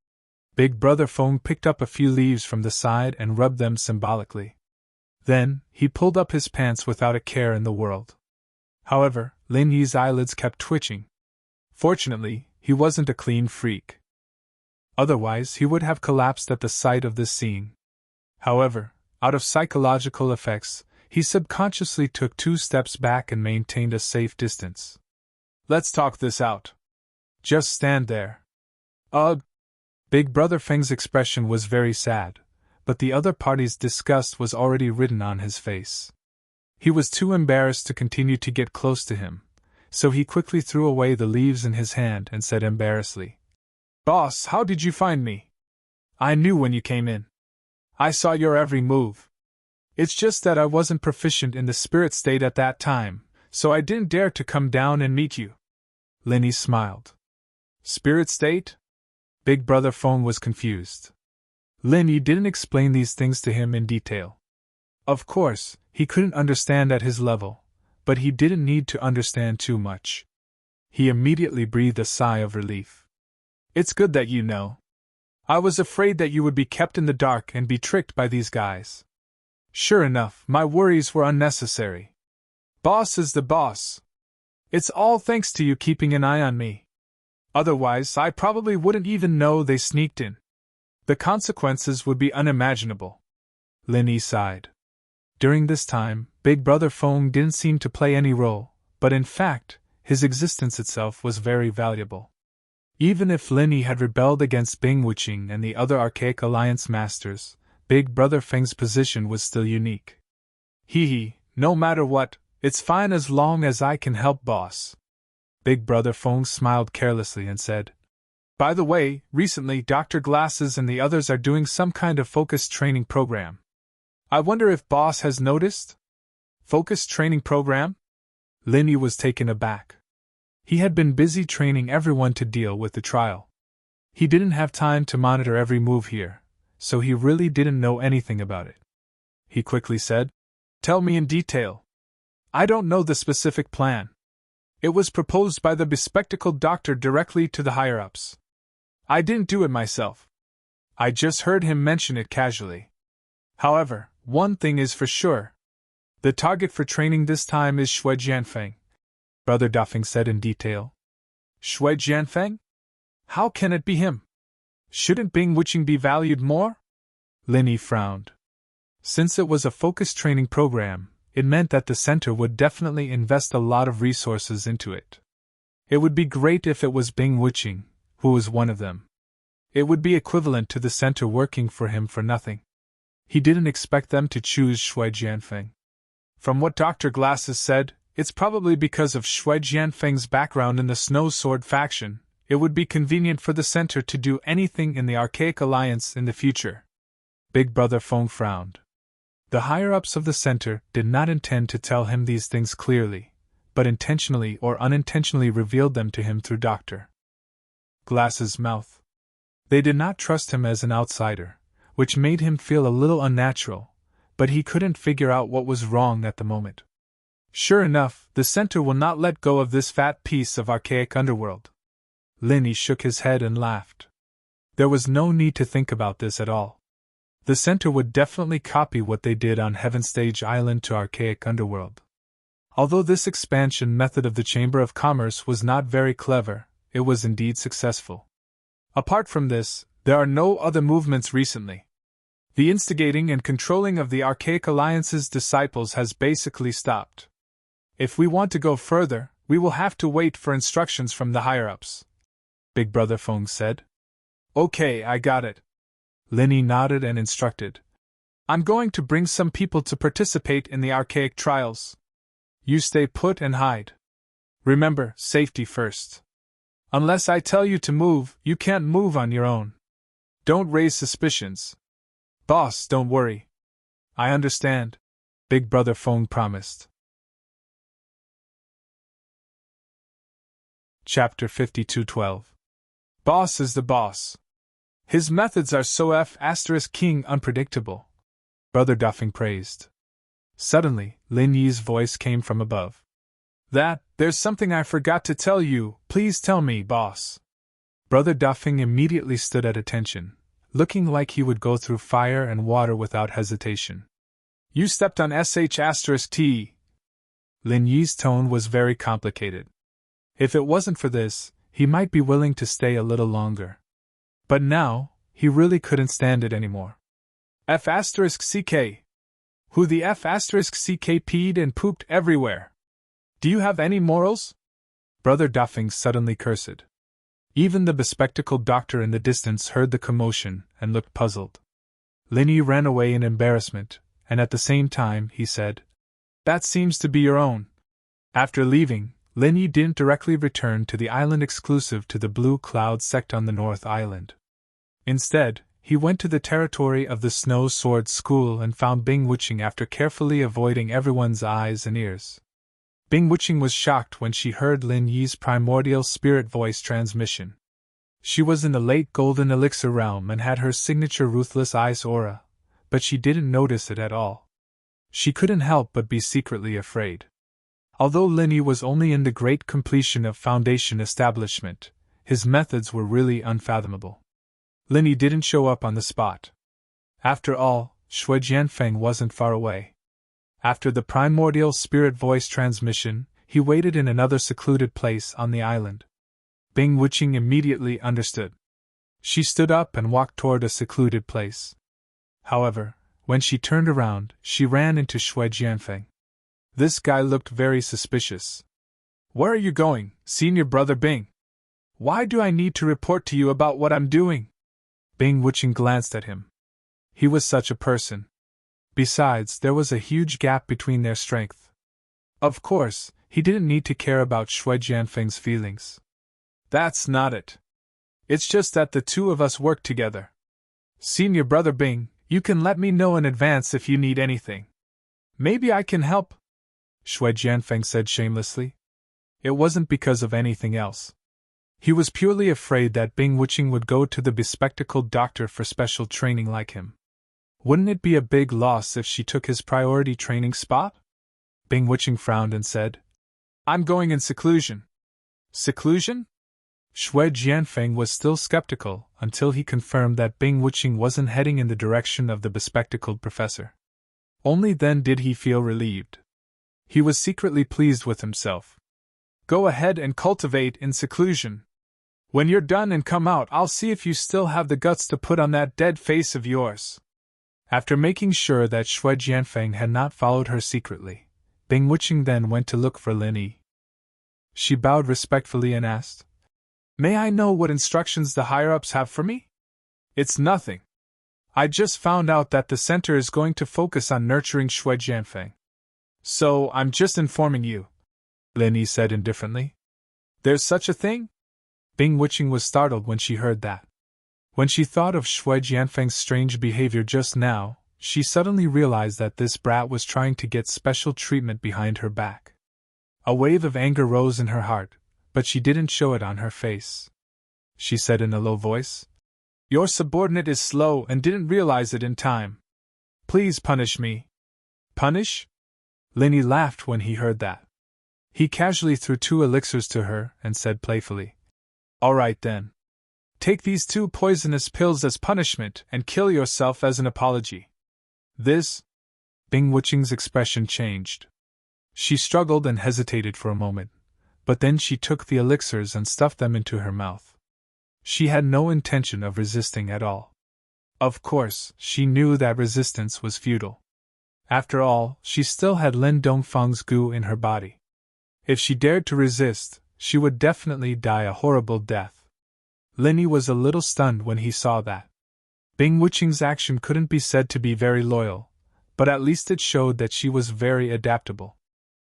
Big Brother Phone picked up a few leaves from the side and rubbed them symbolically. Then, he pulled up his pants without a care in the world. However, Lin Yi's eyelids kept twitching. Fortunately, he wasn't a clean freak. Otherwise, he would have collapsed at the sight of this scene. However, out of psychological effects, he subconsciously took 2 steps back and maintained a safe distance. "Let's talk this out. Just stand there." Ugh! Big Brother Feng's expression was very sad, but the other party's disgust was already written on his face. He was too embarrassed to continue to get close to him, so he quickly threw away the leaves in his hand and said embarrassedly, "Boss, how did you find me? I knew when you came in. I saw your every move. It's just that I wasn't proficient in the spirit state at that time, so I didn't dare to come down and meet you." Lin Yi smiled. "Spirit state?" Big Brother Phone was confused. Lin Yi didn't explain these things to him in detail. Of course, he couldn't understand at his level, but he didn't need to understand too much. He immediately breathed a sigh of relief. It's good that you know. I was afraid that you would be kept in the dark and be tricked by these guys. Sure enough, my worries were unnecessary. Boss is the boss. It's all thanks to you keeping an eye on me. Otherwise, I probably wouldn't even know they sneaked in. The consequences would be unimaginable. Lin Yi sighed. During this time, Big Brother Feng didn't seem to play any role, but in fact, his existence itself was very valuable. Even if Lin Yi had rebelled against Bing Wuqing and the other Archaic Alliance masters, Big Brother Feng's position was still unique. No matter what, it's fine as long as I can help boss. Big Brother Feng smiled carelessly and said, By the way, recently Dr. Glasses and the others are doing some kind of focused training program. I wonder if boss has noticed? Focused training program? Lin Yi was taken aback. He had been busy training everyone to deal with the trial. He didn't have time to monitor every move here, so he really didn't know anything about it. He quickly said, Tell me in detail. I don't know the specific plan. It was proposed by the bespectacled doctor directly to the higher-ups. I didn't do it myself. I just heard him mention it casually. However, one thing is for sure. The target for training this time is Shui Jianfeng, Brother Dafeng said in detail. Shui Jianfeng? How can it be him? Shouldn't Bing Wuqing be valued more? Lin Yi frowned. Since it was a focused training program, it meant that the center would definitely invest a lot of resources into it. It would be great if it was Bing Wuqing, who was one of them. It would be equivalent to the center working for him for nothing. He didn't expect them to choose Shui Jianfeng. From what Dr. Glasses said, it's probably because of Shui Jianfeng's background in the Snow Sword faction. It would be convenient for the center to do anything in the Archaic Alliance in the future. Big Brother Feng frowned. The higher-ups of the center did not intend to tell him these things clearly, but intentionally or unintentionally revealed them to him through Dr. Glass's mouth. They did not trust him as an outsider, which made him feel a little unnatural, but he couldn't figure out what was wrong at the moment. Sure enough, the center will not let go of this fat piece of archaic underworld. Lin Yi shook his head and laughed. There was no need to think about this at all. The center would definitely copy what they did on Heaven Stage Island to archaic underworld. Although this expansion method of the Chamber of Commerce was not very clever, it was indeed successful. Apart from this, there are no other movements recently. The instigating and controlling of the Archaic Alliance's disciples has basically stopped. If we want to go further, we will have to wait for instructions from the higher-ups. Big Brother Feng said. Okay, I got it. Lin Yi nodded and instructed. I'm going to bring some people to participate in the archaic trials. You stay put and hide. Remember, safety first. Unless I tell you to move, you can't move on your own. Don't raise suspicions. Boss, don't worry. I understand, Big Brother Feng promised. Chapter 52:12. Boss is the boss. His methods are so F***king unpredictable, Brother Dafeng praised. Suddenly, Lin Yi's voice came from above. There's something I forgot to tell you, please tell me, boss. Brother Dafeng immediately stood at attention, looking like he would go through fire and water without hesitation. You stepped on *T. Lin Yi's tone was very complicated. If it wasn't for this, he might be willing to stay a little longer. But now, he really couldn't stand it anymore. F***ck. Who the F***ck peed and pooped everywhere? Do you have any morals? Brother Dafeng suddenly cursed. Even the bespectacled doctor in the distance heard the commotion and looked puzzled. Lin Yi ran away in embarrassment, and at the same time he said, That seems to be your own. After leaving, Lin Yi didn't directly return to the island exclusive to the Blue Cloud sect on the North Island. Instead, he went to the territory of the Snow Sword School and found Bing Wuqing after carefully avoiding everyone's eyes and ears. Bing Wuqing was shocked when she heard Lin Yi's primordial spirit voice transmission. She was in the late Golden Elixir realm and had her signature ruthless ice aura, but she didn't notice it at all. She couldn't help but be secretly afraid. Although Linny was only in the great completion of foundation establishment, his methods were really unfathomable. Linny didn't show up on the spot. After all, Shui Jianfeng wasn't far away. After the primordial spirit voice transmission, he waited in another secluded place on the island. Bing Wuqing immediately understood. She stood up and walked toward a secluded place. However, when she turned around, she ran into Shui Jianfeng. This guy looked very suspicious. "Where are you going, senior brother Bing? Why do I need to report to you about what I'm doing?" Bing Wuqing glanced at him. He was such a person. Besides, there was a huge gap between their strength. Of course, he didn't need to care about Shui Jianfeng's feelings. "That's not it. It's just that the two of us work together. Senior brother Bing, you can let me know in advance if you need anything. Maybe I can help," Shui Jianfeng said shamelessly. It wasn't because of anything else. He was purely afraid that Bing Wuqing would go to the bespectacled doctor for special training like him. Wouldn't it be a big loss if she took his priority training spot? Bing Wuqing frowned and said, "I'm going in seclusion." "Seclusion?" Shui Jianfeng was still skeptical until he confirmed that Bing Wuqing wasn't heading in the direction of the bespectacled professor. Only then did he feel relieved. He was secretly pleased with himself. "Go ahead and cultivate in seclusion. When you're done and come out, I'll see if you still have the guts to put on that dead face of yours." After making sure that Shui Jianfeng had not followed her secretly, Bing Wuqing then went to look for Lin Yi. She bowed respectfully and asked, "May I know what instructions the higher-ups have for me?" "It's nothing. I just found out that the center is going to focus on nurturing Shui Jianfeng. So, I'm just informing you," Lin Yi said indifferently. "There's such a thing?" Bing Wuqing was startled when she heard that. When she thought of Shui Jianfeng's strange behavior just now, she suddenly realized that this brat was trying to get special treatment behind her back. A wave of anger rose in her heart, but she didn't show it on her face. She said in a low voice, "Your subordinate is slow and didn't realize it in time. Please punish me." "Punish?" Lin Yi laughed when he heard that. He casually threw 2 elixirs to her and said playfully, "All right then. Take these 2 poisonous pills as punishment and kill yourself as an apology." "This?" Bing Wuqing's expression changed. She struggled and hesitated for a moment, but then she took the elixirs and stuffed them into her mouth. She had no intention of resisting at all. Of course, she knew that resistance was futile. After all, she still had Lin Dongfang's goo in her body. If she dared to resist, she would definitely die a horrible death. Lin Yi was a little stunned when he saw that. Bing Wuqing's action couldn't be said to be very loyal, but at least it showed that she was very adaptable.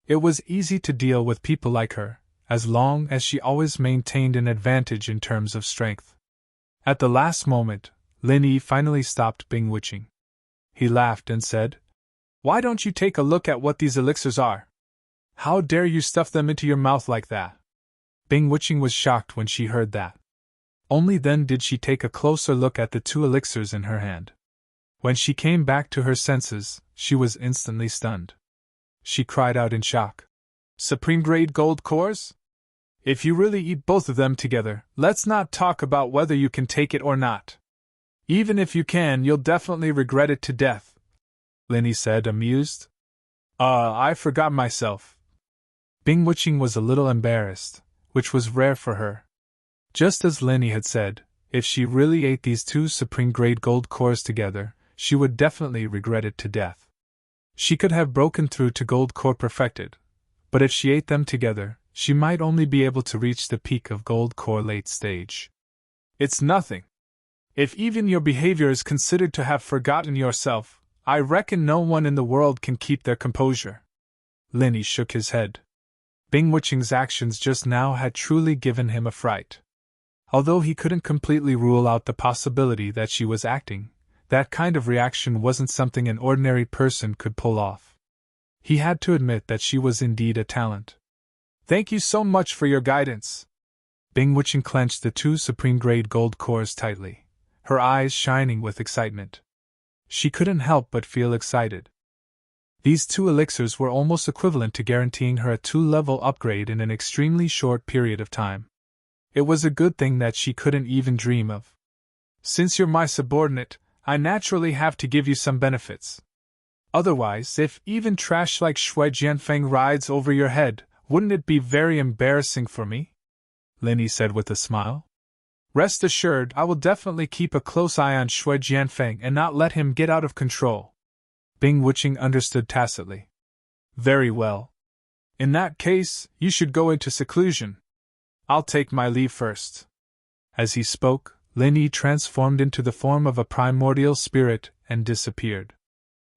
It was easy to deal with people like her, as long as she always maintained an advantage in terms of strength. At the last moment, Lin Yi finally stopped Bing Wuqing. He laughed and said, "Why don't you take a look at what these elixirs are? How dare you stuff them into your mouth like that?" Bing Wuqing was shocked when she heard that. Only then did she take a closer look at the 2 elixirs in her hand. When she came back to her senses, she was instantly stunned. She cried out in shock, "Supreme-grade gold cores? If you really eat both of them together, let's not talk about whether you can take it or not. Even if you can, you'll definitely regret it to death," Lin Yi said, amused. I forgot myself." Bing Wuqing was a little embarrassed, which was rare for her. Just as Lin Yi had said, if she really ate these 2 supreme-grade gold cores together, she would definitely regret it to death. She could have broken through to gold core perfected, but if she ate them together, she might only be able to reach the peak of gold core late stage. "It's nothing. If even your behavior is considered to have forgotten yourself, I reckon no one in the world can keep their composure." Lin Yi shook his head. Bing Wuqing's actions just now had truly given him a fright. Although he couldn't completely rule out the possibility that she was acting, that kind of reaction wasn't something an ordinary person could pull off. He had to admit that she was indeed a talent. "Thank you so much for your guidance." Bing Wuqing clenched the 2 supreme-grade gold cores tightly, her eyes shining with excitement. She couldn't help but feel excited. These 2 elixirs were almost equivalent to guaranteeing her a 2-level upgrade in an extremely short period of time. It was a good thing that she couldn't even dream of. Since you're my subordinate, I naturally have to give you some benefits. Otherwise, if even trash like Shui Jianfeng rides over your head, wouldn't it be very embarrassing for me? Lin said with a smile. Rest assured, I will definitely keep a close eye on Shui Jianfeng and not let him get out of control. Bing Wuqing understood tacitly. Very well. In that case, you should go into seclusion. I'll take my leave first. As he spoke, Lin Yi transformed into the form of a primordial spirit and disappeared.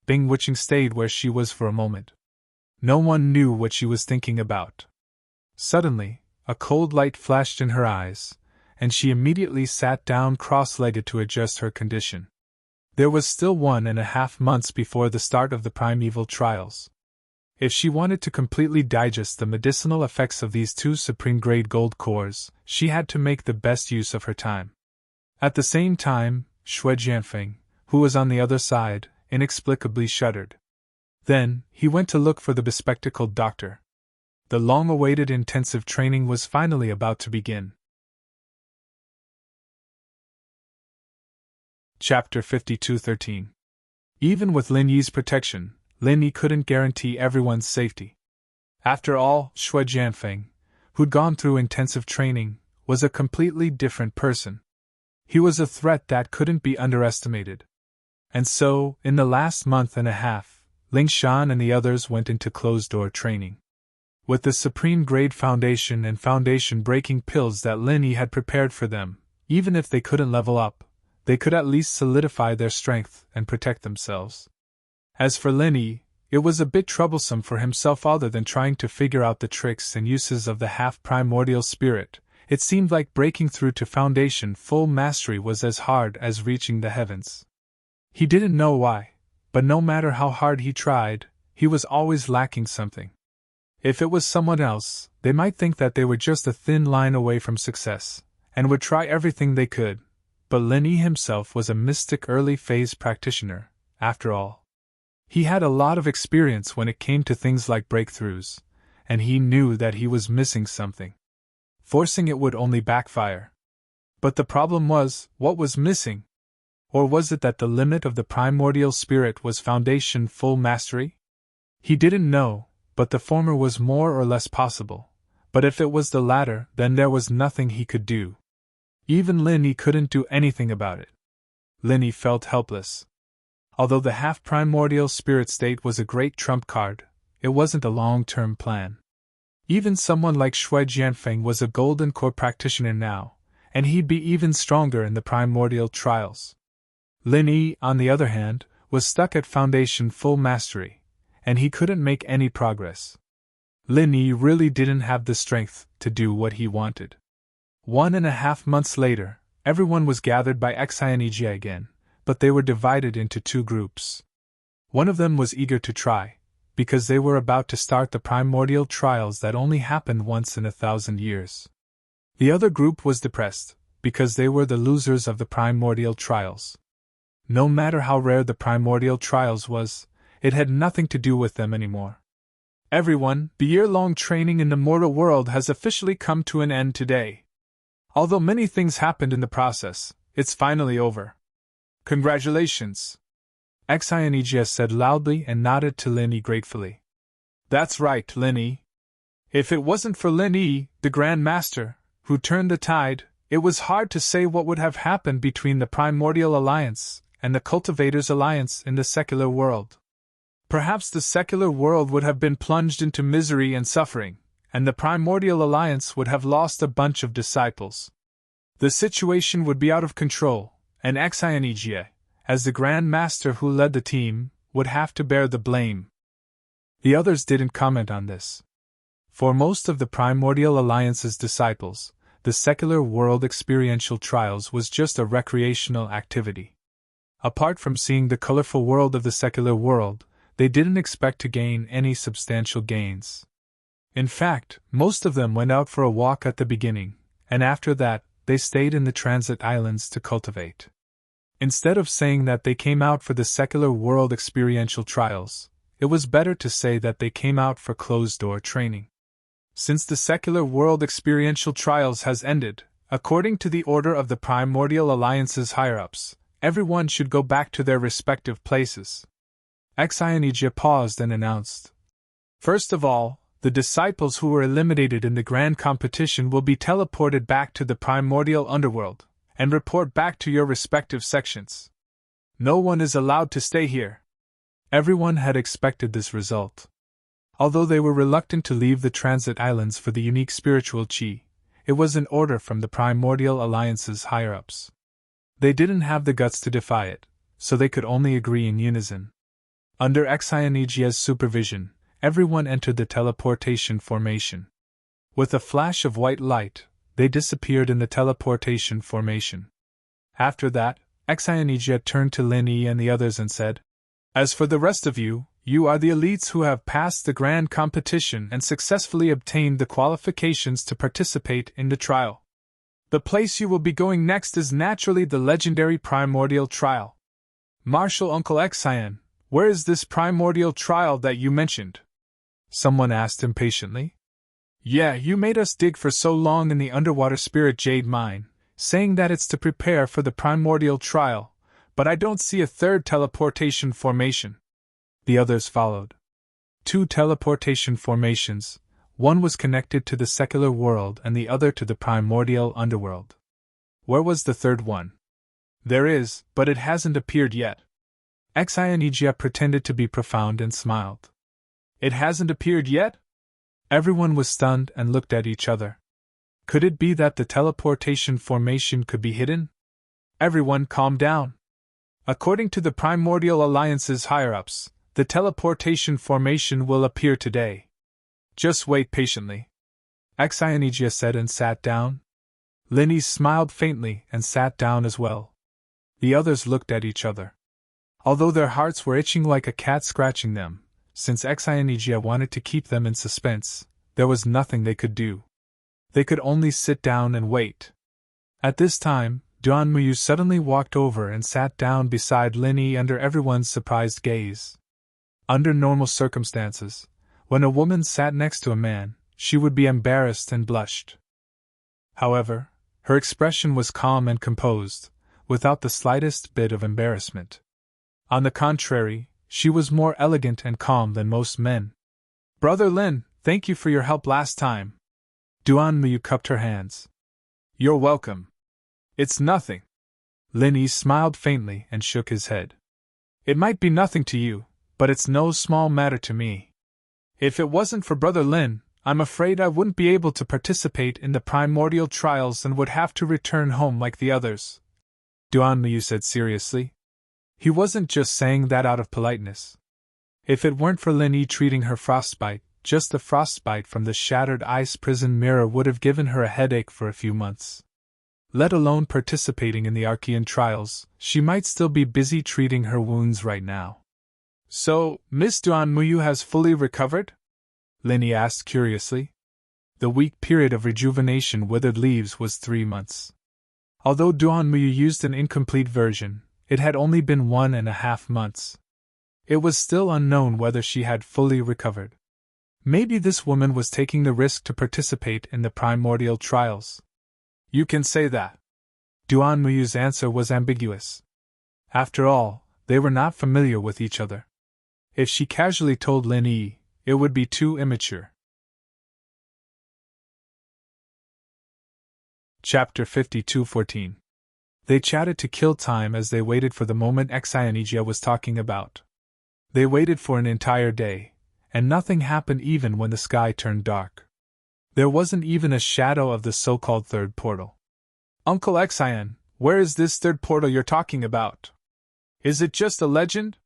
Bing Wuqing stayed where she was for a moment. No one knew what she was thinking about. Suddenly, a cold light flashed in her eyes, and she immediately sat down cross-legged to adjust her condition. There was still 1.5 months before the start of the primeval trials. If she wanted to completely digest the medicinal effects of these 2 supreme-grade gold cores, she had to make the best use of her time. At the same time, Shui Jianfeng, who was on the other side, inexplicably shuddered. Then, he went to look for the bespectacled doctor. The long-awaited intensive training was finally about to begin. Chapter 52:13. Even with Lin Yi's protection, Lin Yi couldn't guarantee everyone's safety. After all, Shui Jianfeng, who'd gone through intensive training, was a completely different person. He was a threat that couldn't be underestimated. And so, in the last month and a half, Ling Shan and the others went into closed-door training. With the supreme-grade foundation and foundation-breaking pills that Lin Yi had prepared for them, even if they couldn't level up, they could at least solidify their strength and protect themselves. As for Lin Yi, it was a bit troublesome for himself other than trying to figure out the tricks and uses of the half-primordial spirit. It seemed like breaking through to foundation full mastery was as hard as reaching the heavens. He didn't know why, but no matter how hard he tried, he was always lacking something. If it was someone else, they might think that they were just a thin line away from success, and would try everything they could. But Lin Yi himself was a mystic early-phase practitioner, after all. He had a lot of experience when it came to things like breakthroughs, and he knew that he was missing something. Forcing it would only backfire. But the problem was, what was missing? Or was it that the limit of the primordial spirit was foundation full mastery? He didn't know, but the former was more or less possible. But if it was the latter, then there was nothing he could do. Even Lin Yi couldn't do anything about it. Lin Yi felt helpless. Although the half-primordial spirit state was a great trump card, it wasn't a long-term plan. Even someone like Shui Jianfeng was a golden core practitioner now, and he'd be even stronger in the primordial trials. Lin Yi, on the other hand, was stuck at foundation full mastery, and he couldn't make any progress. Lin Yi really didn't have the strength to do what he wanted. 1.5 months later, everyone was gathered by Xianijie again, but they were divided into 2 groups. One of them was eager to try, because they were about to start the primordial trials that only happened once in 1,000 years. The other group was depressed, because they were the losers of the primordial trials. No matter how rare the primordial trials was, it had nothing to do with them anymore. Everyone, the year-long training in the mortal world has officially come to an end today. Although many things happened in the process, it's finally over. Congratulations! Xianijie said loudly and nodded to Lin Yi gratefully. That's right, Lin Yi. If it wasn't for Lin Yi, the Grand Master, who turned the tide, it was hard to say what would have happened between the Primordial Alliance and the Cultivators' Alliance in the secular world. Perhaps the secular world would have been plunged into misery and suffering, and the Primordial Alliance would have lost a bunch of disciples. The situation would be out of control, and Xianijie, as the Grand Master who led the team, would have to bear the blame. The others didn't comment on this. For most of the Primordial Alliance's disciples, the secular world experiential trials was just a recreational activity. Apart from seeing the colorful world of the secular world, they didn't expect to gain any substantial gains. In fact, most of them went out for a walk at the beginning, and after that, they stayed in the transit islands to cultivate. Instead of saying that they came out for the secular world experiential trials, it was better to say that they came out for closed-door training. Since the secular world experiential trials has ended, according to the order of the Primordial Alliance's higher-ups, everyone should go back to their respective places. Exionija paused and announced, "First of all, the disciples who were eliminated in the grand competition will be teleported back to the primordial underworld, and report back to your respective sections. No one is allowed to stay here." Everyone had expected this result. Although they were reluctant to leave the transit islands for the unique spiritual chi, it was an order from the Primordial Alliance's higher-ups. They didn't have the guts to defy it, so they could only agree in unison. Under Exionigia's supervision, everyone entered the teleportation formation. With a flash of white light, they disappeared in the teleportation formation. After that, Exionigia turned to Lin Yi and the others and said, "As for the rest of you, you are the elites who have passed the grand competition and successfully obtained the qualifications to participate in the trial. The place you will be going next is naturally the legendary primordial trial. Marshal Uncle Exion, where is this primordial trial that you mentioned?" someone asked impatiently. "Yeah, you made us dig for so long in the underwater spirit jade mine, saying that it's to prepare for the primordial trial, but I don't see a third teleportation formation." The others followed. 2 teleportation formations, one was connected to the secular world and the other to the primordial underworld. Where was the third one? "There is, but it hasn't appeared yet." Exionigia pretended to be profound and smiled. "It hasn't appeared yet?" Everyone was stunned and looked at each other. Could it be that the teleportation formation could be hidden? Everyone calm down. According to the Primordial Alliance's higher-ups, the teleportation formation will appear today. Just wait patiently, Exionigia said and sat down. Linny smiled faintly and sat down as well. The others looked at each other. Although their hearts were itching like a cat scratching them, since Exionigia wanted to keep them in suspense, there was nothing they could do. They could only sit down and wait. At this time, Duan Muyu suddenly walked over and sat down beside Linny under everyone's surprised gaze. Under normal circumstances, when a woman sat next to a man, she would be embarrassed and blushed. However, her expression was calm and composed, without the slightest bit of embarrassment. On the contrary, she was more elegant and calm than most men. "Brother Lin, thank you for your help last time." Duan Muyu cupped her hands. "You're welcome. It's nothing." Lin Yi smiled faintly and shook his head. "It might be nothing to you, but it's no small matter to me. If it wasn't for Brother Lin, I'm afraid I wouldn't be able to participate in the primordial trials and would have to return home like the others," Duan Muyu said seriously. He wasn't just saying that out of politeness. If it weren't for Lin Yi treating her frostbite, just the frostbite from the shattered ice prison mirror would have given her a headache for a few months. Let alone participating in the Archean trials, she might still be busy treating her wounds right now. "So, Miss Duan Muyu has fully recovered?" Lin Yi asked curiously. The week period of rejuvenation withered leaves was 3 months. Although Duan Muyu used an incomplete version, it had only been 1.5 months. It was still unknown whether she had fully recovered. Maybe this woman was taking the risk to participate in the primordial trials. "You can say that." Duan Muyu's answer was ambiguous. After all, they were not familiar with each other. If she casually told Lin Yi, it would be too immature. Chapter 52:14. They chatted to kill time as they waited for the moment Exionigia was talking about. They waited for an entire day, and nothing happened even when the sky turned dark. There wasn't even a shadow of the so-called third portal. "Uncle Exion, where is this third portal you're talking about? Is it just a legend?"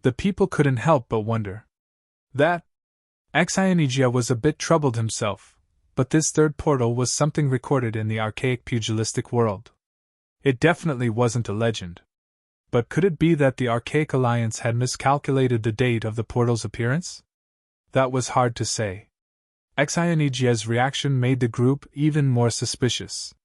The people couldn't help but wonder. That Exionigia was a bit troubled himself, but this third portal was something recorded in the archaic pugilistic world. It definitely wasn't a legend. But could it be that the Archaic Alliance had miscalculated the date of the portal's appearance? That was hard to say. Exionigia's reaction made the group even more suspicious.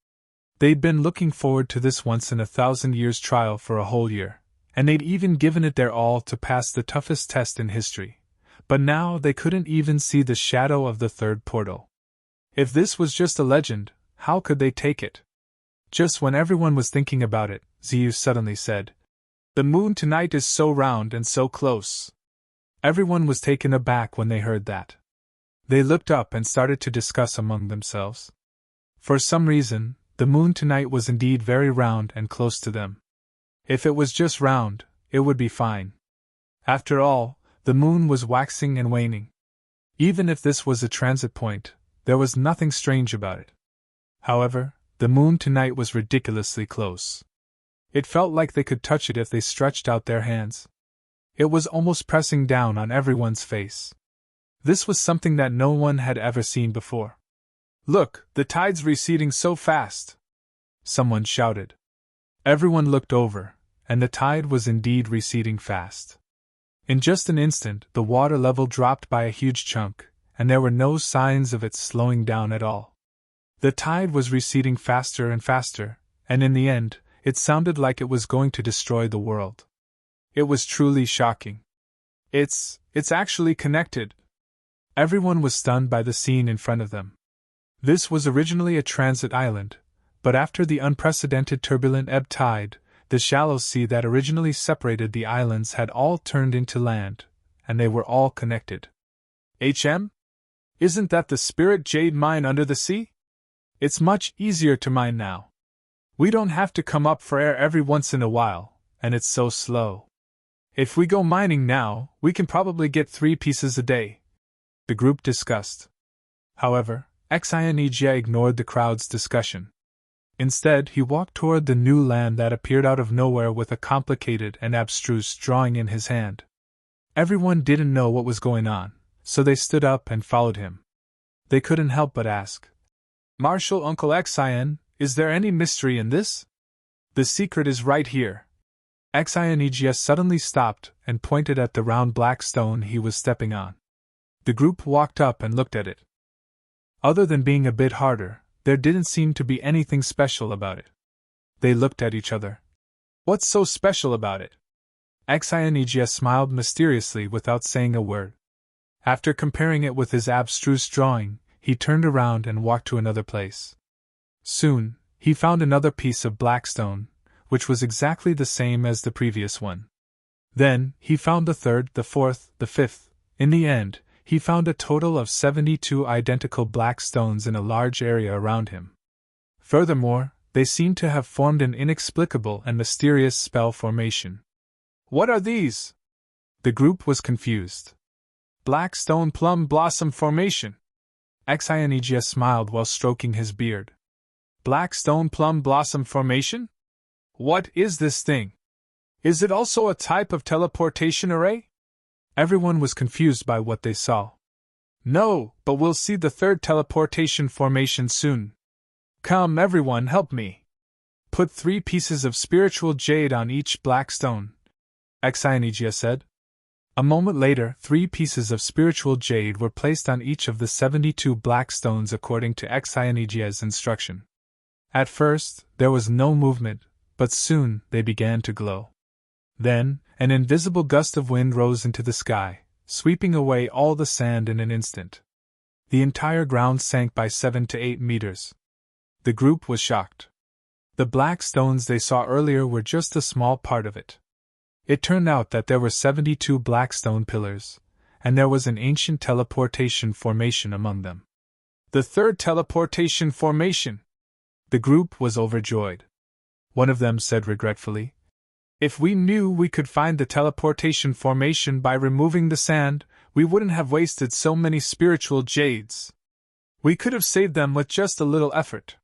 They'd been looking forward to this once-in-a-thousand-years trial for a whole year, and they'd even given it their all to pass the toughest test in history. but now they couldn't even see the shadow of the third portal. If this was just a legend, how could they take it? Just when everyone was thinking about it, Zeus suddenly said, "The moon tonight is so round and so close." Everyone was taken aback when they heard that. They looked up and started to discuss among themselves. For some reason, the moon tonight was indeed very round and close to them. If it was just round, it would be fine. After all, the moon was waxing and waning. Even if this was a transit point, there was nothing strange about it. However, the moon tonight was ridiculously close. It felt like they could touch it if they stretched out their hands. It was almost pressing down on everyone's face. This was something that no one had ever seen before. "Look, the tide's receding so fast!" someone shouted. Everyone looked over, and the tide was indeed receding fast. In just an instant, the water level dropped by a huge chunk, and there were no signs of it slowing down at all. The tide was receding faster and faster, and in the end, it sounded like it was going to destroy the world. It was truly shocking. It's actually connected." Everyone was stunned by the scene in front of them. This was originally a transit island, but after the unprecedented turbulent ebb tide, the shallow sea that originally separated the islands had all turned into land, and they were all connected. Isn't that the spirit jade mine under the sea? It's much easier to mine now. We don't have to come up for air every once in a while, and it's so slow. If we go mining now, we can probably get 3 pieces a day," the group discussed. However, Xianijia ignored the crowd's discussion. Instead, he walked toward the new land that appeared out of nowhere with a complicated and abstruse drawing in his hand. Everyone didn't know what was going on, so they stood up and followed him. They couldn't help but ask, "Marshal Uncle Xian, is there any mystery in this? The secret is right here." Xianijia suddenly stopped and pointed at the round black stone he was stepping on. The group walked up and looked at it. Other than being a bit harder, there didn't seem to be anything special about it. They looked at each other. "What's so special about it?" Xianijia smiled mysteriously without saying a word. After comparing it with his abstruse drawing, he turned around and walked to another place. Soon, he found another piece of black stone, which was exactly the same as the previous one. Then, he found the third, the fourth, the fifth. In the end, he found a total of 72 identical black stones in a large area around him. Furthermore, they seemed to have formed an inexplicable and mysterious spell formation. "What are these?" The group was confused. "Black stone plum blossom formation." Xianijia smiled while stroking his beard. "Black stone plum blossom formation? What is this thing? Is it also a type of teleportation array?" Everyone was confused by what they saw. "No, but we'll see the third teleportation formation soon. Come everyone, help me. Put 3 pieces of spiritual jade on each black stone," Xianijia said. A moment later, 3 pieces of spiritual jade were placed on each of the 72 black stones according to Xianijia's instruction. At first, there was no movement, but soon they began to glow. Then, an invisible gust of wind rose into the sky, sweeping away all the sand in an instant. The entire ground sank by 7 to 8 meters. The group was shocked. The black stones they saw earlier were just a small part of it. It turned out that there were 72 black stone pillars, and there was an ancient teleportation formation among them. "The third teleportation formation!" The group was overjoyed. One of them said regretfully, "If we knew we could find the teleportation formation by removing the sand, we wouldn't have wasted so many spiritual jades. We could have saved them with just a little effort."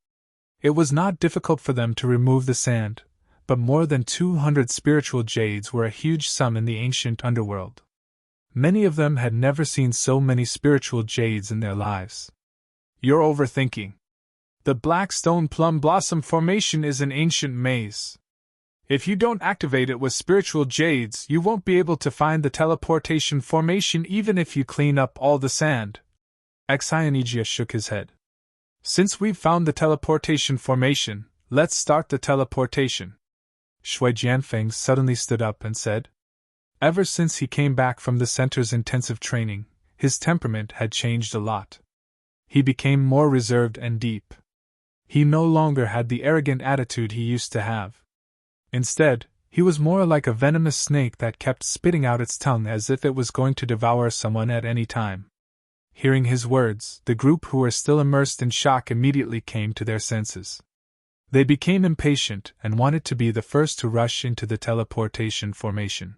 It was not difficult for them to remove the sand, but more than 200 spiritual jades were a huge sum in the ancient underworld. Many of them had never seen so many spiritual jades in their lives. "You're overthinking. The black stone plum blossom formation is an ancient maze. If you don't activate it with spiritual jades, you won't be able to find the teleportation formation even if you clean up all the sand." Xianijia shook his head. "Since we've found the teleportation formation, let's start the teleportation." Shui Jianfeng suddenly stood up and said, Ever since he came back from the center's intensive training, his temperament had changed a lot. He became more reserved and deep. He no longer had the arrogant attitude he used to have. Instead, he was more like a venomous snake that kept spitting out its tongue as if it was going to devour someone at any time. Hearing his words, the group who were still immersed in shock immediately came to their senses. They became impatient and wanted to be the first to rush into the teleportation formation.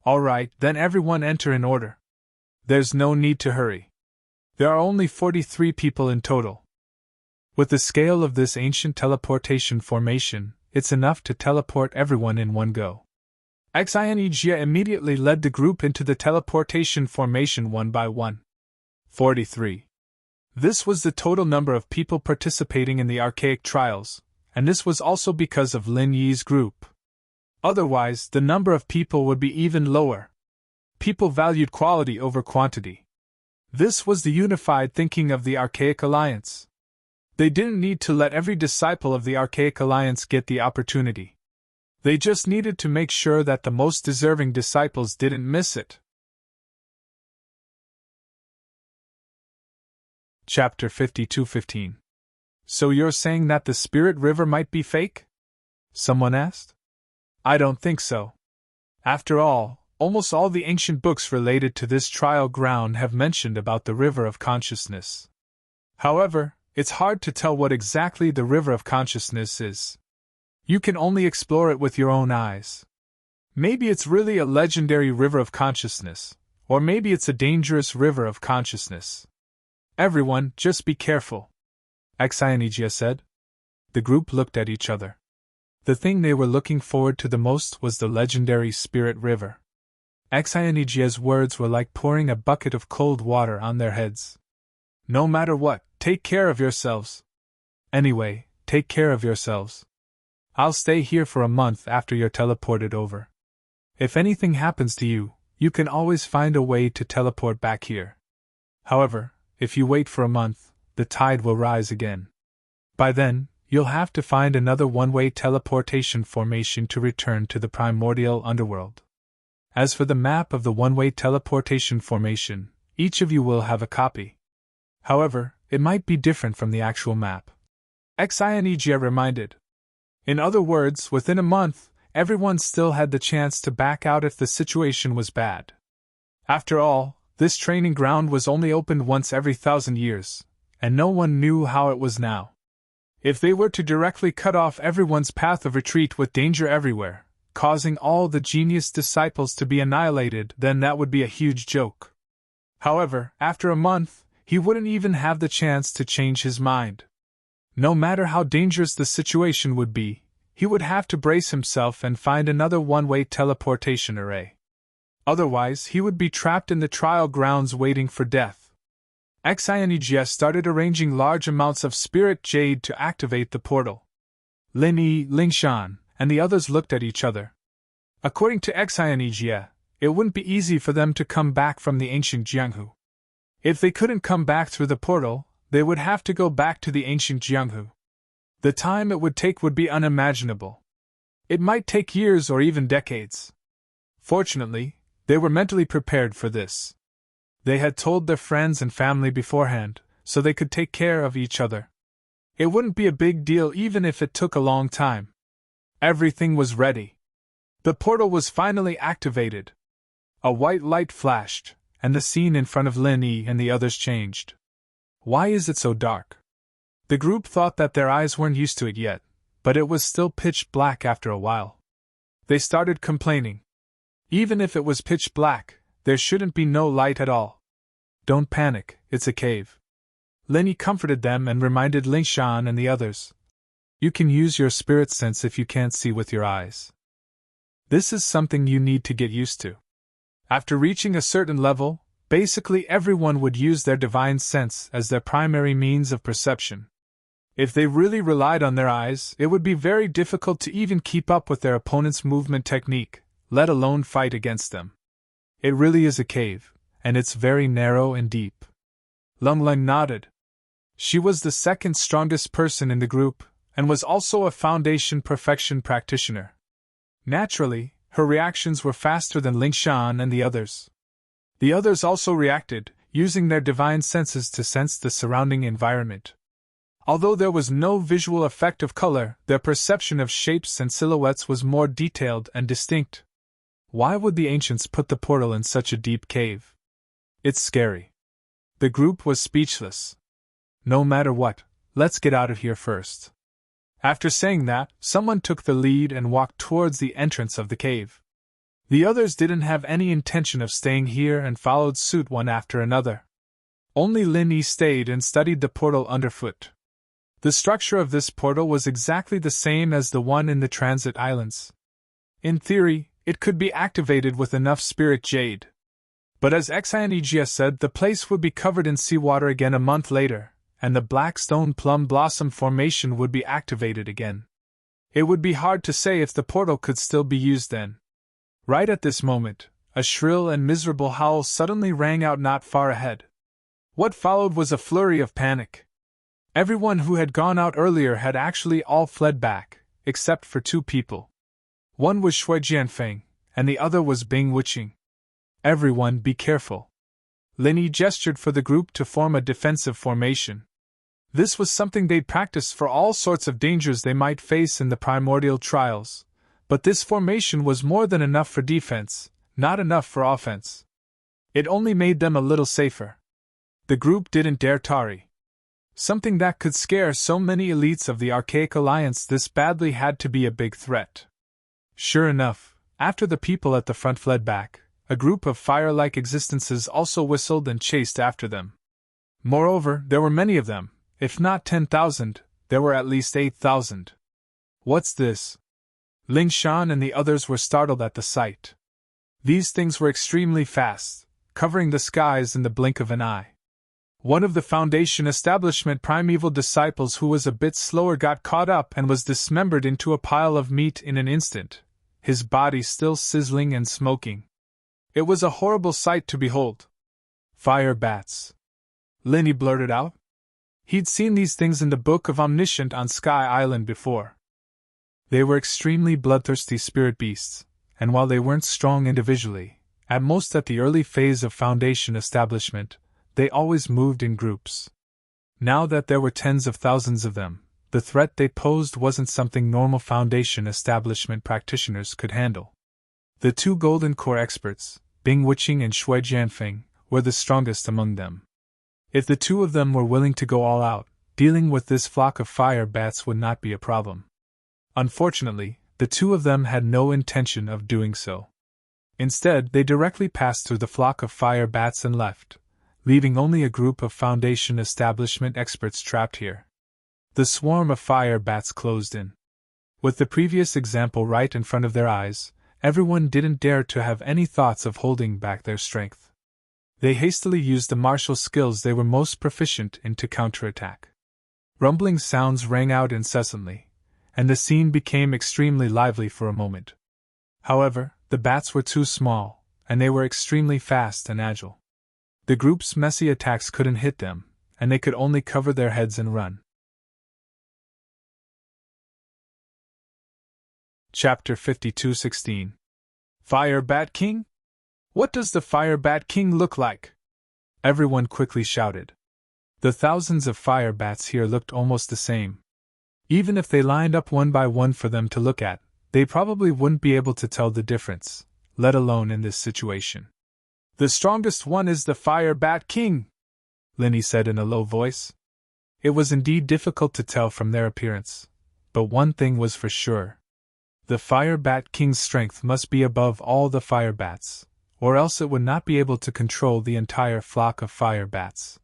All right, then everyone enter in order. There's no need to hurry. There are only 43 people in total. With the scale of this ancient teleportation formation, it's enough to teleport everyone in one go. Xianijia immediately led the group into the teleportation formation one by one. 43. This was the total number of people participating in the archaic trials, and this was also because of Lin Yi's group. Otherwise, the number of people would be even lower. People valued quality over quantity. This was the unified thinking of the Archaic Alliance. They didn't need to let every disciple of the Archaic Alliance get the opportunity. They just needed to make sure that the most deserving disciples didn't miss it. Chapter 52:15. So you're saying that the Spirit River might be fake? Someone asked. I don't think so. After all, almost all the ancient books related to this trial ground have mentioned about the River of Consciousness. However, it's hard to tell what exactly the River of Consciousness is. You can only explore it with your own eyes. Maybe it's really a legendary River of Consciousness, or maybe it's a dangerous River of Consciousness. Everyone, just be careful, Xianijia said. The group looked at each other. The thing they were looking forward to the most was the legendary Spirit River. Xianijia's words were like pouring a bucket of cold water on their heads. No matter what, take care of yourselves. Anyway, take care of yourselves. I'll stay here for a month after you're teleported over. If anything happens to you, you can always find a way to teleport back here. However, if you wait for a month, the tide will rise again. By then, you'll have to find another one-way teleportation formation to return to the primordial underworld. As for the map of the one-way teleportation formation, each of you will have a copy. However, it might be different from the actual map. Xianijia reminded. In other words, within a month, everyone still had the chance to back out if the situation was bad. After all, this training ground was only opened once every 1,000 years, and no one knew how it was now. If they were to directly cut off everyone's path of retreat with danger everywhere, causing all the genius disciples to be annihilated, then that would be a huge joke. However, after a month, he wouldn't even have the chance to change his mind. No matter how dangerous the situation would be, he would have to brace himself and find another one-way teleportation array. Otherwise, he would be trapped in the trial grounds waiting for death. Xianijia started arranging large amounts of spirit jade to activate the portal. Lin Yi, Lingshan, and the others looked at each other. According to Xianijia, it wouldn't be easy for them to come back from the ancient Jianghu. If they couldn't come back through the portal, they would have to go back to the ancient Jianghu. The time it would take would be unimaginable. It might take years or even decades. Fortunately, they were mentally prepared for this. They had told their friends and family beforehand, so they could take care of each other. It wouldn't be a big deal even if it took a long time. Everything was ready. The portal was finally activated. A white light flashed, and the scene in front of Lin Yi and the others changed. Why is it so dark? The group thought that their eyes weren't used to it yet, but it was still pitch black after a while. They started complaining. Even if it was pitch black, there shouldn't be no light at all. Don't panic, it's a cave. Lin Yi comforted them and reminded Lingshan and the others. You can use your spirit sense if you can't see with your eyes. This is something you need to get used to. After reaching a certain level, basically everyone would use their divine sense as their primary means of perception. If they really relied on their eyes, it would be very difficult to even keep up with their opponent's movement technique, let alone fight against them. It really is a cave, and it's very narrow and deep. Lungleng nodded. She was the second strongest person in the group, and was also a foundation perfection practitioner. Naturally, Her reactions were faster than Ling Shan and the others. The others also reacted, using their divine senses to sense the surrounding environment. Although there was no visual effect of color, their perception of shapes and silhouettes was more detailed and distinct. Why would the ancients put the portal in such a deep cave? It's scary. The group was speechless. No matter what, let's get out of here first. After saying that, someone took the lead and walked towards the entrance of the cave. The others didn't have any intention of staying here and followed suit one after another. Only Lin Yi stayed and studied the portal underfoot. The structure of this portal was exactly the same as the one in the transit islands. In theory, it could be activated with enough spirit jade. But as Xianijia said, the place would be covered in seawater again a month later, and the black stone plum blossom formation would be activated again. It would be hard to say if the portal could still be used then. Right at this moment, a shrill and miserable howl suddenly rang out not far ahead. What followed was a flurry of panic. Everyone who had gone out earlier had actually all fled back, except for two people. One was Shui Jianfeng, and the other was Bing Wuqing. Everyone be careful. Lin Yi gestured for the group to form a defensive formation. This was something they'd practiced for all sorts of dangers they might face in the primordial trials, but this formation was more than enough for defense, not enough for offense. It only made them a little safer. The group didn't dare tarry. Something that could scare so many elites of the Archaic Alliance this badly had to be a big threat. Sure enough, after the people at the front fled back, a group of fire-like existences also whistled and chased after them. Moreover, there were many of them. If not 10,000, there were at least 8,000. What's this? Ling Shan and the others were startled at the sight. These things were extremely fast, covering the skies in the blink of an eye. One of the Foundation establishment primeval disciples who was a bit slower got caught up and was dismembered into a pile of meat in an instant, his body still sizzling and smoking. It was a horrible sight to behold. Fire bats. Lin Yi blurted out. He'd seen these things in the Book of Omniscient on Sky Island before. They were extremely bloodthirsty spirit beasts, and while they weren't strong individually, at most at the early phase of Foundation establishment, they always moved in groups. Now that there were tens of thousands of them, the threat they posed wasn't something normal Foundation establishment practitioners could handle. The two Golden Core experts, Bing Wuqing and Shui Jianfeng, were the strongest among them. If the two of them were willing to go all out, dealing with this flock of fire bats would not be a problem. Unfortunately, the two of them had no intention of doing so. Instead, they directly passed through the flock of fire bats and left, leaving only a group of Foundation establishment experts trapped here. The swarm of fire bats closed in. With the previous example right in front of their eyes, everyone didn't dare to have any thoughts of holding back their strength. They hastily used the martial skills they were most proficient in to counterattack. Rumbling sounds rang out incessantly, and the scene became extremely lively for a moment. However, the bats were too small, and they were extremely fast and agile. The group's messy attacks couldn't hit them, and they could only cover their heads and run. Chapter 52:16. Fire Bat King? What does the Fire Bat King look like? Everyone quickly shouted. The thousands of fire bats here looked almost the same. Even if they lined up one by one for them to look at, they probably wouldn't be able to tell the difference, let alone in this situation. The strongest one is the Fire Bat King, Lin Yi said in a low voice. It was indeed difficult to tell from their appearance, but one thing was for sure. The Fire Bat King's strength must be above all the fire bats, or else it would not be able to control the entire flock of fire bats.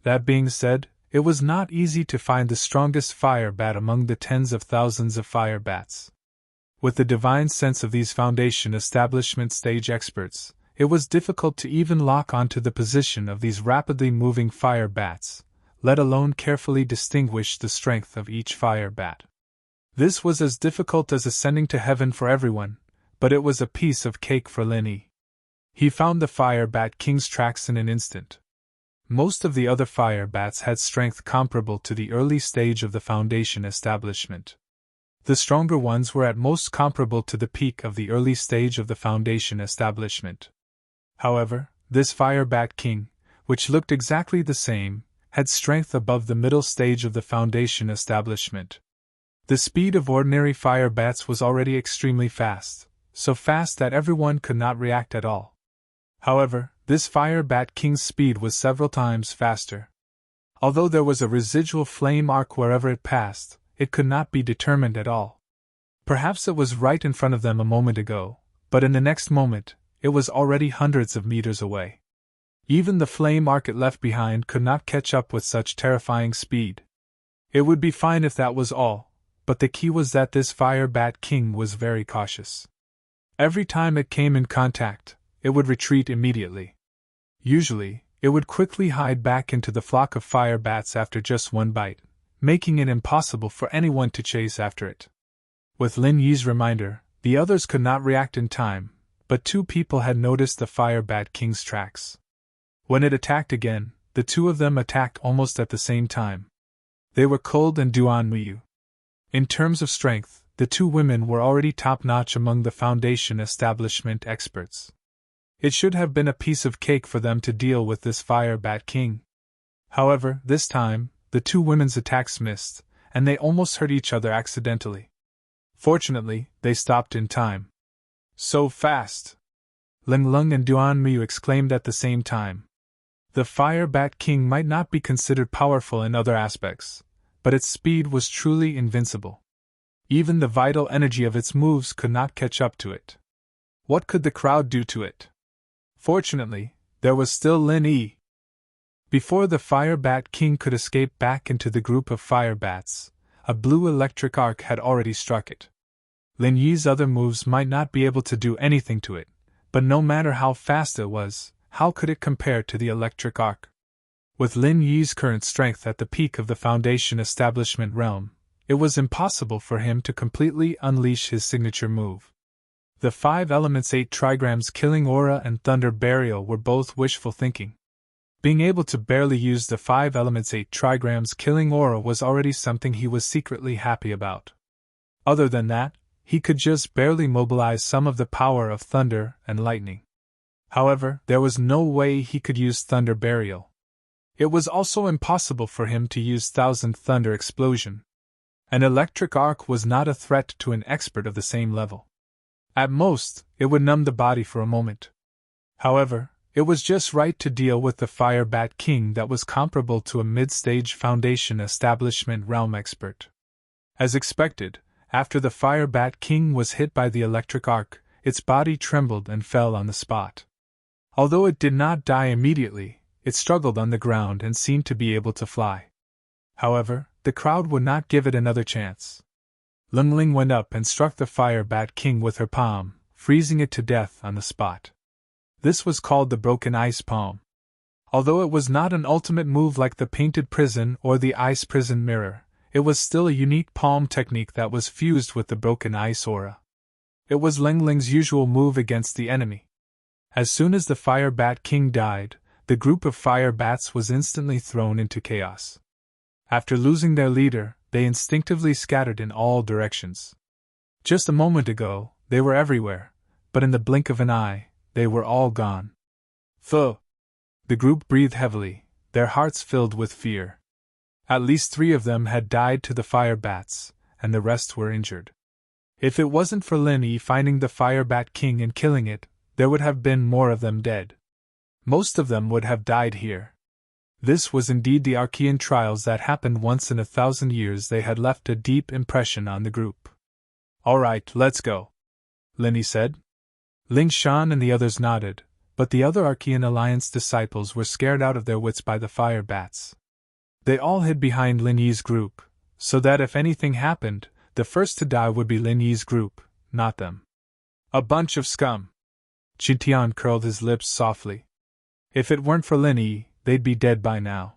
That being said, it was not easy to find the strongest fire bat among the tens of thousands of fire bats. With the divine sense of these Foundation establishment stage experts, it was difficult to even lock onto the position of these rapidly moving fire bats, let alone carefully distinguish the strength of each fire bat. This was as difficult as ascending to heaven for everyone, but it was a piece of cake for Lin Yi. He found the Fire Bat King's tracks in an instant. Most of the other fire bats had strength comparable to the early stage of the Foundation establishment. The stronger ones were at most comparable to the peak of the early stage of the Foundation establishment. However, this Fire Bat King, which looked exactly the same, had strength above the middle stage of the Foundation establishment. The speed of ordinary fire bats was already extremely fast, so fast that everyone could not react at all. However, this Fire Bat King's speed was several times faster. Although there was a residual flame arc wherever it passed, it could not be determined at all. Perhaps it was right in front of them a moment ago, but in the next moment, it was already hundreds of meters away. Even the flame arc it left behind could not catch up with such terrifying speed. It would be fine if that was all, but the key was that this Fire Bat King was very cautious. Every time it came in contact, it would retreat immediately. Usually, it would quickly hide back into the flock of fire bats after just one bite, making it impossible for anyone to chase after it. With Lin Yi's reminder, the others could not react in time, but two people had noticed the Fire Bat King's tracks. When it attacked again, the two of them attacked almost at the same time. They were Cold and Duan Muyu. In terms of strength, the two women were already top-notch among the Foundation establishment experts. It should have been a piece of cake for them to deal with this Fire Bat King. However, this time, the two women's attacks missed, and they almost hurt each other accidentally. Fortunately, they stopped in time. So fast! Ling Lung and Duan Muyu exclaimed at the same time. The Fire Bat King might not be considered powerful in other aspects, but its speed was truly invincible. Even the vital energy of its moves could not catch up to it. What could the crowd do to it? Fortunately, there was still Lin Yi. Before the Fire Bat King could escape back into the group of fire bats, a blue electric arc had already struck it. Lin Yi's other moves might not be able to do anything to it, but no matter how fast it was, how could it compare to the electric arc? With Lin Yi's current strength at the peak of the Foundation establishment realm, it was impossible for him to completely unleash his signature move. The 5 elements 8 trigrams killing aura and thunder burial were both wishful thinking. Being able to barely use the 5 elements 8 trigrams killing aura was already something he was secretly happy about. Other than that, he could just barely mobilize some of the power of thunder and lightning. However, there was no way he could use thunder burial. It was also impossible for him to use Thousand Thunder Explosion. An electric arc was not a threat to an expert of the same level. At most, it would numb the body for a moment. However, it was just right to deal with the Fire Bat King that was comparable to a mid-stage Foundation establishment realm expert. As expected, after the Fire Bat King was hit by the electric arc, its body trembled and fell on the spot. Although it did not die immediately, it struggled on the ground and seemed to be able to fly. However, the crowd would not give it another chance. Lung Ling went up and struck the Fire Bat King with her palm, freezing it to death on the spot. This was called the Broken Ice Palm. Although it was not an ultimate move like the Painted Prison or the Ice Prison Mirror, it was still a unique palm technique that was fused with the Broken Ice Aura. It was Ling Ling's usual move against the enemy. As soon as the Fire Bat King died, the group of fire bats was instantly thrown into chaos. After losing their leader, they instinctively scattered in all directions. Just a moment ago, they were everywhere, but in the blink of an eye, they were all gone. Pho! The group breathed heavily, their hearts filled with fear. At least 3 of them had died to the fire bats, and the rest were injured. If it wasn't for Lin Yi finding the Fire Bat King and killing it, there would have been more of them dead. Most of them would have died here. This was indeed the Archean trials that happened once in 1,000 years. They had left a deep impression on the group. All right, let's go, Lin Yi said. Ling Shan and the others nodded, but the other Archean Alliance disciples were scared out of their wits by the fire bats. They all hid behind Lin Yi's group, so that if anything happened, the first to die would be Lin Yi's group, not them. A bunch of scum. Qin Tian curled his lips softly. If it weren't for Lin Yi, they'd be dead by now.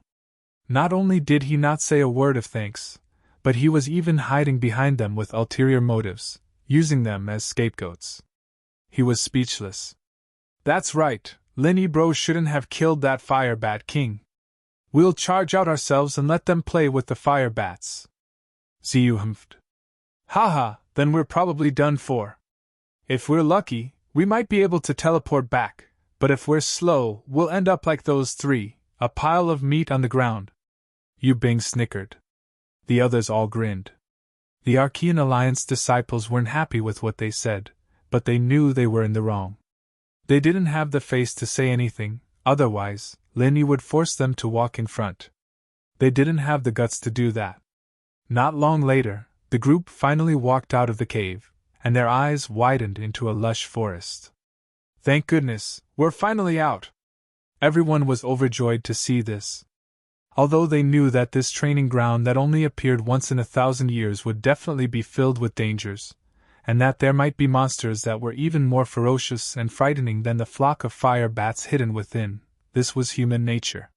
Not only did he not say a word of thanks, but he was even hiding behind them with ulterior motives, using them as scapegoats. He was speechless. That's right, Lin Yi bro shouldn't have killed that Fire Bat King. We'll charge out ourselves and let them play with the fire bats. Ziyu humphed. Haha, then we're probably done for. If we're lucky, we might be able to teleport back, but if we're slow, we'll end up like those three, a pile of meat on the ground. Yu Bing snickered. The others all grinned. The Archean Alliance disciples weren't happy with what they said, but they knew they were in the wrong. They didn't have the face to say anything, otherwise, Lin Yi would force them to walk in front. They didn't have the guts to do that. Not long later, the group finally walked out of the cave, and their eyes widened into a lush forest. Thank goodness, we're finally out! Everyone was overjoyed to see this. Although they knew that this training ground that only appeared once in 1,000 years would definitely be filled with dangers, and that there might be monsters that were even more ferocious and frightening than the flock of fire bats hidden within, this was human nature.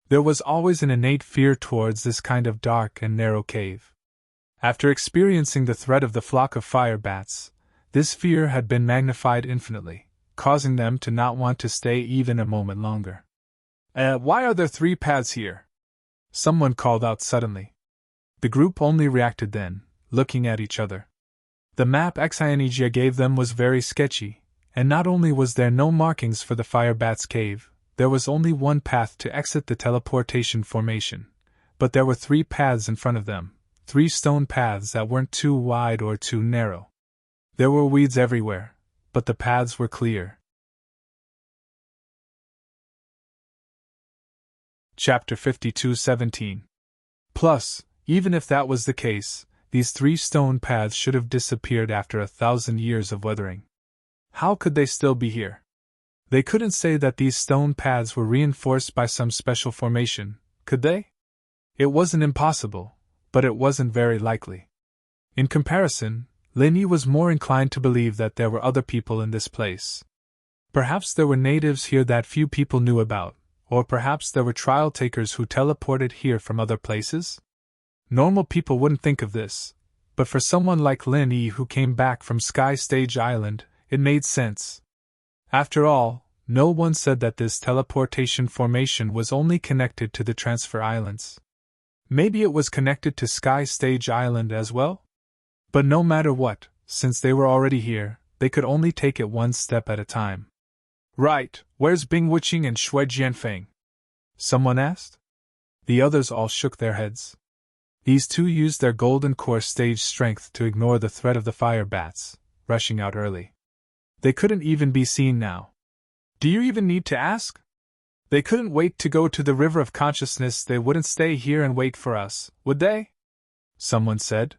There was always an innate fear towards this kind of dark and narrow cave. After experiencing the threat of the flock of fire bats, this fear had been magnified infinitely, causing them to not want to stay even a moment longer. Why are there 3 paths here? Someone called out suddenly. The group only reacted then, looking at each other. The map Xianijia gave them was very sketchy, and not only was there no markings for the fire bat's cave, there was only one path to exit the teleportation formation, but there were 3 paths in front of them, 3 stone paths that weren't too wide or too narrow. There were weeds everywhere, but the paths were clear. Chapter 52:17. Plus, even if that was the case, these 3 stone paths should have disappeared after 1,000 years of weathering. How could they still be here? They couldn't say that these stone paths were reinforced by some special formation, could they? It wasn't impossible, but it wasn't very likely. In comparison, Lin Yi was more inclined to believe that there were other people in this place. Perhaps there were natives here that few people knew about, or perhaps there were trial takers who teleported here from other places? Normal people wouldn't think of this, but for someone like Lin Yi who came back from Sky Stage Island, it made sense. After all, no one said that this teleportation formation was only connected to the transfer islands. Maybe it was connected to Sky Stage Island as well? But no matter what, since they were already here, they could only take it one step at a time. Right, where's Bing Wuqing and Shui Jianfeng? Someone asked. The others all shook their heads. These 2 used their golden core stage strength to ignore the threat of the fire bats, rushing out early. They couldn't even be seen now. Do you even need to ask? They couldn't wait to go to the River of Consciousness. They wouldn't stay here and wait for us, would they? Someone said.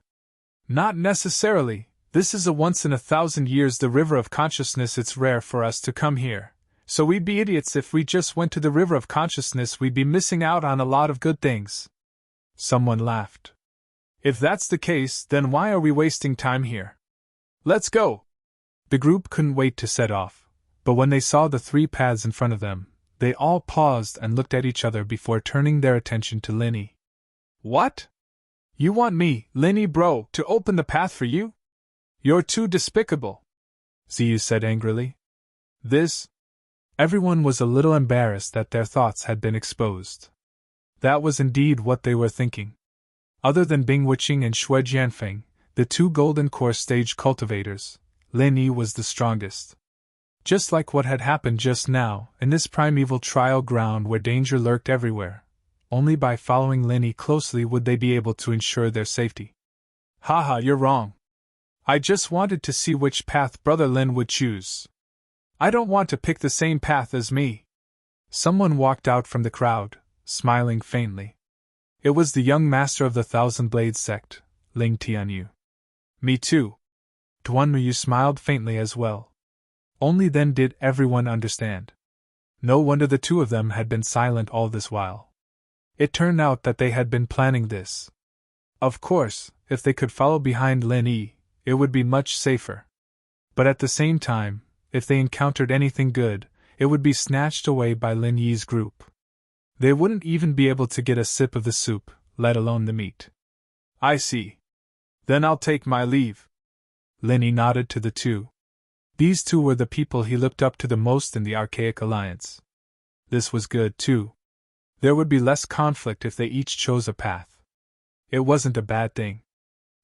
Not necessarily. This is a once in 1,000 years the River of Consciousness. It's rare for us to come here, so we'd be idiots if we just went to the River of Consciousness. We'd be missing out on a lot of good things. Someone laughed. If that's the case, then why are we wasting time here? Let's go! The group couldn't wait to set off, but when they saw the 3 paths in front of them, they all paused and looked at each other before turning their attention to Lin Yi. What? You want me, Lin Yi bro, to open the path for you? You're too despicable, Ziyu said angrily. Everyone was a little embarrassed that their thoughts had been exposed. That was indeed what they were thinking. Other than Bing Wuqing and Shui Jianfeng, the 2 golden core stage cultivators, Lin Yi was the strongest. Just like what had happened just now, in this primeval trial ground where danger lurked everywhere, only by following Lin Yi closely would they be able to ensure their safety. Haha, you're wrong. I just wanted to see which path Brother Lin would choose. I don't want to pick the same path as me. Someone walked out from the crowd, smiling faintly. It was the young master of the Thousand Blades sect, Ling Tianyu. Me too. Duanmu smiled faintly as well. Only then did everyone understand. No wonder the 2 of them had been silent all this while. It turned out that they had been planning this. Of course, if they could follow behind Lin Yi, it would be much safer. But at the same time, if they encountered anything good, it would be snatched away by Lin Yi's group. They wouldn't even be able to get a sip of the soup, let alone the meat. I see. Then I'll take my leave. Lin Yi nodded to the 2. These 2 were the people he looked up to the most in the Archaic Alliance. This was good, too. There would be less conflict if they each chose a path. It wasn't a bad thing.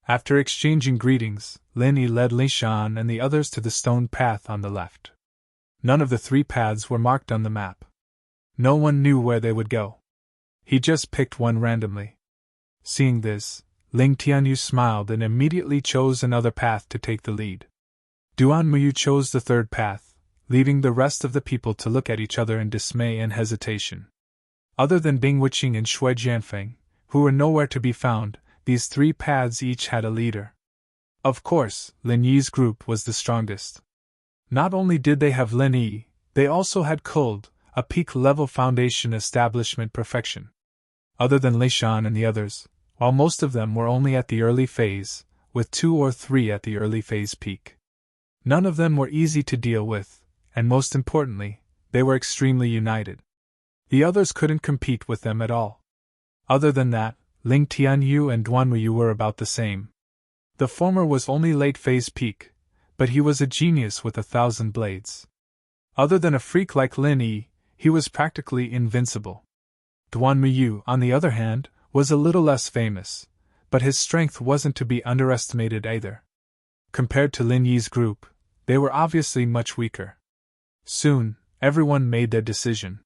After exchanging greetings, Lin Yi led Li Shan and the others to the stone path on the left. None of the three paths were marked on the map. No one knew where they would go. He just picked one randomly. Seeing this, Ling Tianyu smiled and immediately chose another path to take the lead. Duan Muyu chose the third path, leaving the rest of the people to look at each other in dismay and hesitation. Other than Bing Wuqing and Shui Jianfeng, who were nowhere to be found, these three paths each had a leader. Of course, Lin Yi's group was the strongest. Not only did they have Lin Yi, they also had Cold, a peak-level foundation establishment perfection. Other than Li Shan and the others, while most of them were only at the early phase, with 2 or 3 at the early phase peak. None of them were easy to deal with, and most importantly, they were extremely united. The others couldn't compete with them at all. Other than that, Ling Tianyu and Duan Muyu were about the same. The former was only late phase peak, but he was a genius with 1,000 blades. Other than a freak like Lin Yi, he was practically invincible. Duan Muyu, on the other hand, was a little less famous, but his strength wasn't to be underestimated either. Compared to Lin Yi's group, they were obviously much weaker. Soon, everyone made their decision.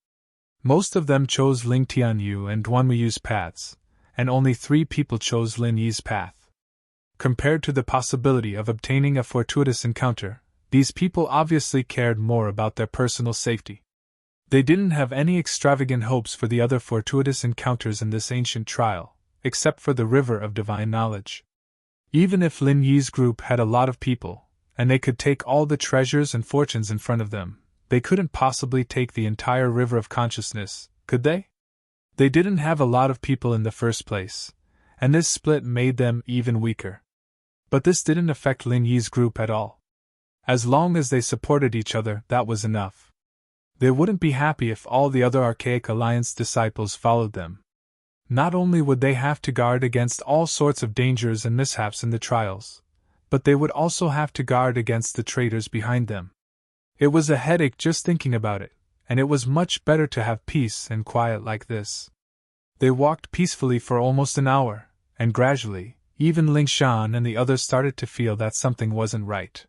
Most of them chose Ling Tianyu and Duan Muyu's paths, and only 3 people chose Lin Yi's path. Compared to the possibility of obtaining a fortuitous encounter, these people obviously cared more about their personal safety. They didn't have any extravagant hopes for the other fortuitous encounters in this ancient trial, except for the river of divine knowledge. Even if Lin Yi's group had a lot of people, and they could take all the treasures and fortunes in front of them, they couldn't possibly take the entire river of consciousness, could they? They didn't have a lot of people in the first place, and this split made them even weaker. But this didn't affect Lin Yi's group at all. As long as they supported each other, that was enough. They wouldn't be happy if all the other Archaic Alliance disciples followed them. Not only would they have to guard against all sorts of dangers and mishaps in the trials, but they would also have to guard against the traitors behind them. It was a headache just thinking about it, and it was much better to have peace and quiet like this. They walked peacefully for almost an hour, and gradually, even Ling Shan and the others started to feel that something wasn't right.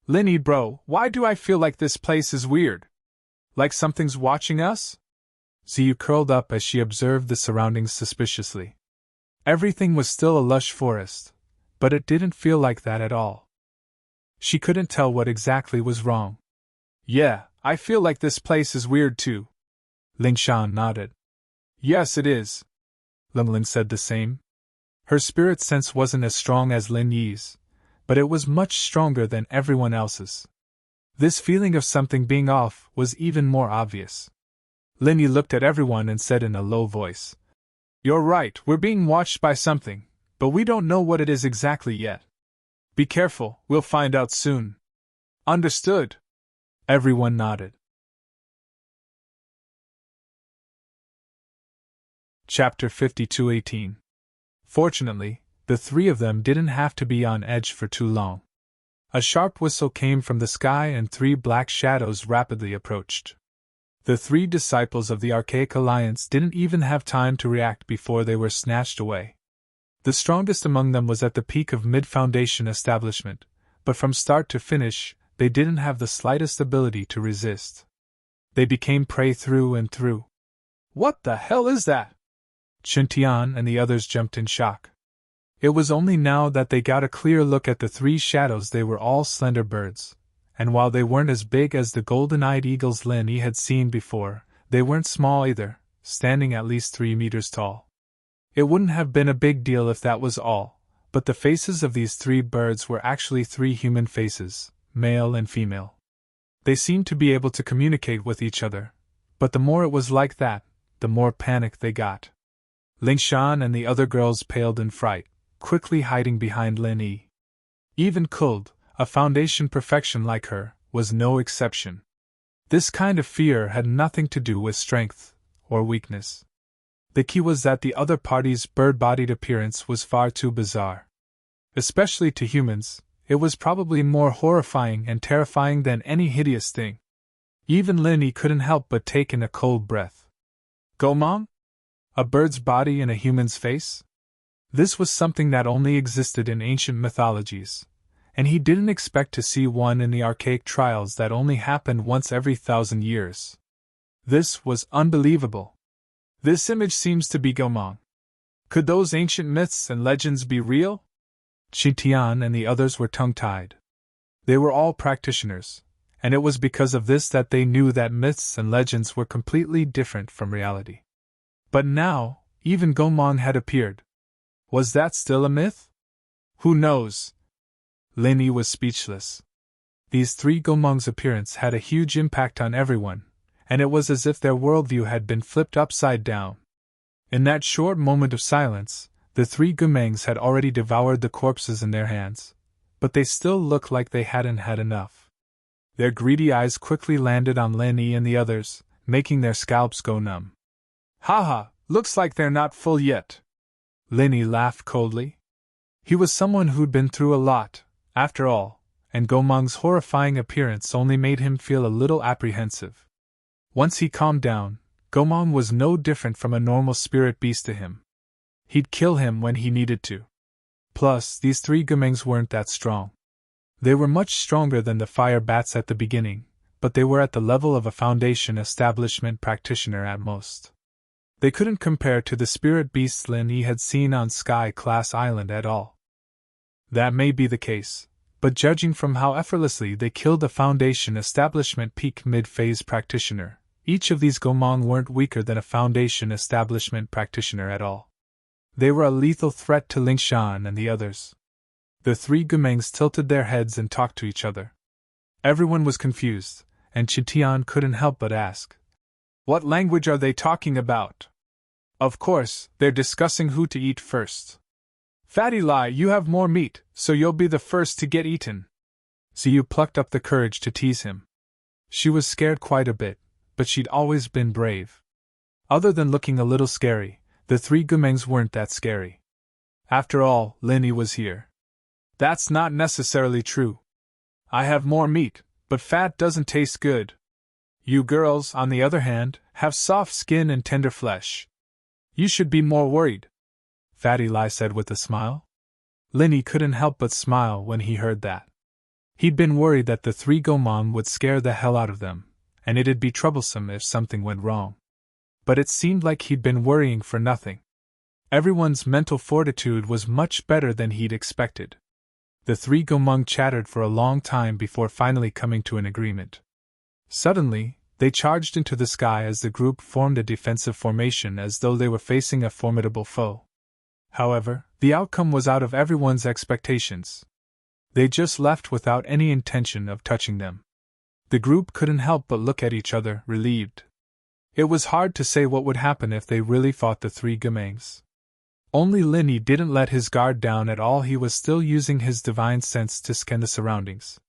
Lin Yi bro, why do I feel like this place is weird? Like something's watching us? Ziyu curled up as she observed the surroundings suspiciously. Everything was still a lush forest, but it didn't feel like that at all. She couldn't tell what exactly was wrong. Yeah, I feel like this place is weird too. Ling Shan nodded. Yes, it is. Ling said the same. Her spirit sense wasn't as strong as Lin Yi's, but it was much stronger than everyone else's. This feeling of something being off was even more obvious. Lin Yi looked at everyone and said in a low voice, You're right, we're being watched by something, but we don't know what it is exactly yet. Be careful, we'll find out soon. Understood. Everyone nodded. Chapter 52:18. Fortunately, the 3 of them didn't have to be on edge for too long. A sharp whistle came from the sky and 3 black shadows rapidly approached. The 3 disciples of the Archaic Alliance didn't even have time to react before they were snatched away. The strongest among them was at the peak of mid-foundation establishment, but from start to finish, they didn't have the slightest ability to resist. They became prey through and through. What the hell is that? Qintian and the others jumped in shock. It was only now that they got a clear look at the 3 shadows. They were all slender birds, and while they weren't as big as the golden-eyed eagles Lin Yi had seen before, they weren't small either, standing at least 3 meters tall. It wouldn't have been a big deal if that was all, but the faces of these 3 birds were actually 3 human faces, male and female. They seemed to be able to communicate with each other, but the more it was like that, the more panic they got. Ling Shan and the other girls paled in fright, quickly hiding behind Lin Yi. Even Cold, a foundation perfection like her, was no exception. This kind of fear had nothing to do with strength or weakness. The key was that the other party's bird-bodied appearance was far too bizarre. Especially to humans, it was probably more horrifying and terrifying than any hideous thing. Even Lin Yi couldn't help but take in a cold breath. Gomong? A bird's body in a human's face? This was something that only existed in ancient mythologies, and he didn't expect to see one in the archaic trials that only happened once every 1,000 years. This was unbelievable. This image seems to be Gomang. Could those ancient myths and legends be real? Qitian and the others were tongue-tied. They were all practitioners, and it was because of this that they knew that myths and legends were completely different from reality. But now, even Gomang had appeared. Was that still a myth? Who knows? Lin Yi was speechless. These three Gomang's appearance had a huge impact on everyone, and it was as if their worldview had been flipped upside down. In that short moment of silence, the three Gomangs had already devoured the corpses in their hands, but they still looked like they hadn't had enough. Their greedy eyes quickly landed on Lin Yi and the others, making their scalps go numb. "Haha, looks like they're not full yet." Lin Yi laughed coldly. He was someone who'd been through a lot, after all, and Gomang's horrifying appearance only made him feel a little apprehensive. Once he calmed down, Gomang was no different from a normal spirit beast to him. He'd kill him when he needed to. Plus, these three Gomangs weren't that strong. They were much stronger than the fire bats at the beginning, but they were at the level of a Foundation establishment practitioner at most. They couldn't compare to the spirit beasts Lin Yi had seen on Sky Class Island at all. That may be the case, but judging from how effortlessly they killed the Foundation establishment peak mid-phase practitioner, each of these Gomang weren't weaker than a Foundation establishment practitioner at all. They were a lethal threat to Lingshan and the others. The three Gomangs tilted their heads and talked to each other. Everyone was confused, and Qitian couldn't help but ask, "What language are they talking about?" "Of course, they're discussing who to eat first." "Fatty Lai, you have more meat, so you'll be the first to get eaten." Ziyu plucked up the courage to tease him. She was scared quite a bit, but she'd always been brave. Other than looking a little scary, the three Gomangs weren't that scary. After all, Lin Yi was here. "That's not necessarily true. I have more meat, but fat doesn't taste good. You girls, on the other hand, have soft skin and tender flesh. You should be more worried," Fatty Lai said with a smile. Lin Yi couldn't help but smile when he heard that. He'd been worried that the three Gomang would scare the hell out of them, and it'd be troublesome if something went wrong. But it seemed like he'd been worrying for nothing. Everyone's mental fortitude was much better than he'd expected. The three Gomang chattered for a long time before finally coming to an agreement. Suddenly, they charged into the sky as the group formed a defensive formation as though they were facing a formidable foe. However, the outcome was out of everyone's expectations. They just left without any intention of touching them. The group couldn't help but look at each other, relieved. It was hard to say what would happen if they really fought the three Gomangs. Only Lin Yi didn't let his guard down at all. He was still using his divine sense to scan the surroundings.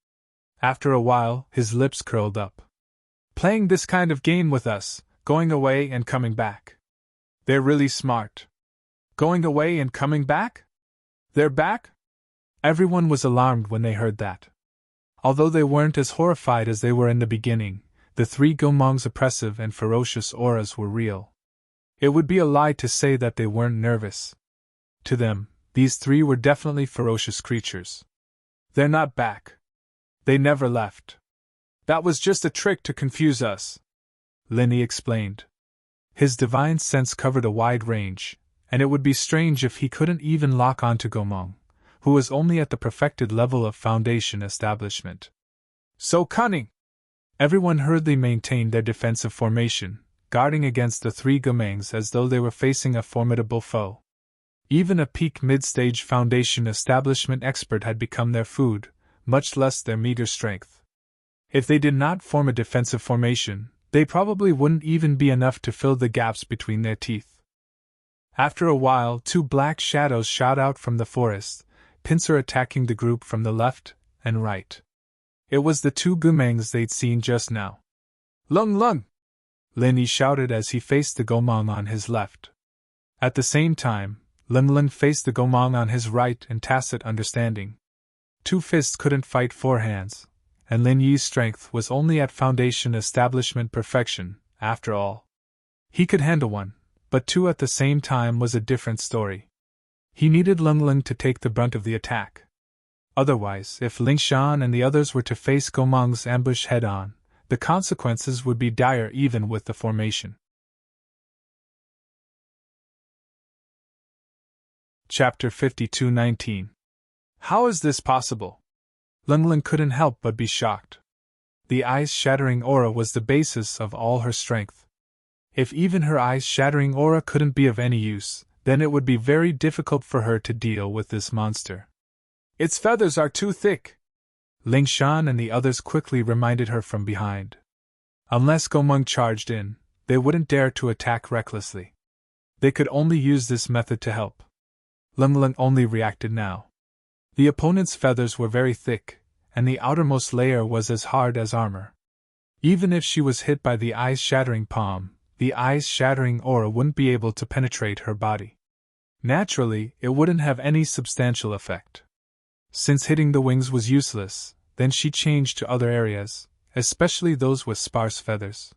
After a while, his lips curled up. "Playing this kind of game with us, going away and coming back. They're really smart. Going away and coming back? They're back?" Everyone was alarmed when they heard that. Although they weren't as horrified as they were in the beginning, the three Gomang's oppressive and ferocious auras were real. It would be a lie to say that they weren't nervous. To them, these three were definitely ferocious creatures. "They're not back. They never left. That was just a trick to confuse us," Lin Yi explained. His divine sense covered a wide range, and it would be strange if he couldn't even lock onto Gomang, who was only at the perfected level of Foundation establishment. "So cunning!" Everyone hurriedly maintained their defensive formation, guarding against the three Gomangs as though they were facing a formidable foe. Even a peak mid-stage Foundation establishment expert had become their food, much less their meager strength. If they did not form a defensive formation, they probably wouldn't even be enough to fill the gaps between their teeth. After a while, two black shadows shot out from the forest, pincer attacking the group from the left and right. It was the two Gomangs they'd seen just now. "Lung Lung!" Lin Yi shouted as he faced the Gomang on his left. At the same time, Lung Lung faced the Gomang on his right in tacit understanding. Two fists couldn't fight four hands, and Lin Yi's strength was only at Foundation establishment perfection, after all. He could handle one, but two at the same time was a different story. He needed Lung Lung to take the brunt of the attack. Otherwise, if Ling Shan and the others were to face Gomang's ambush head-on, the consequences would be dire even with the formation. Chapter 52-19. How is this possible? Lung Lung couldn't help but be shocked. The eyes-shattering aura was the basis of all her strength. If even her eyes-shattering aura couldn't be of any use, then it would be very difficult for her to deal with this monster. Its feathers are too thick. Ling Shan and the others quickly reminded her from behind. Unless Gomang charged in, they wouldn't dare to attack recklessly. They could only use this method to help. Lung Lung only reacted now. The opponent's feathers were very thick, and the outermost layer was as hard as armor. Even if she was hit by the eyes-shattering palm, the eyes-shattering aura wouldn't be able to penetrate her body. Naturally, it wouldn't have any substantial effect. Since hitting the wings was useless, then she changed to other areas, especially those with sparse feathers.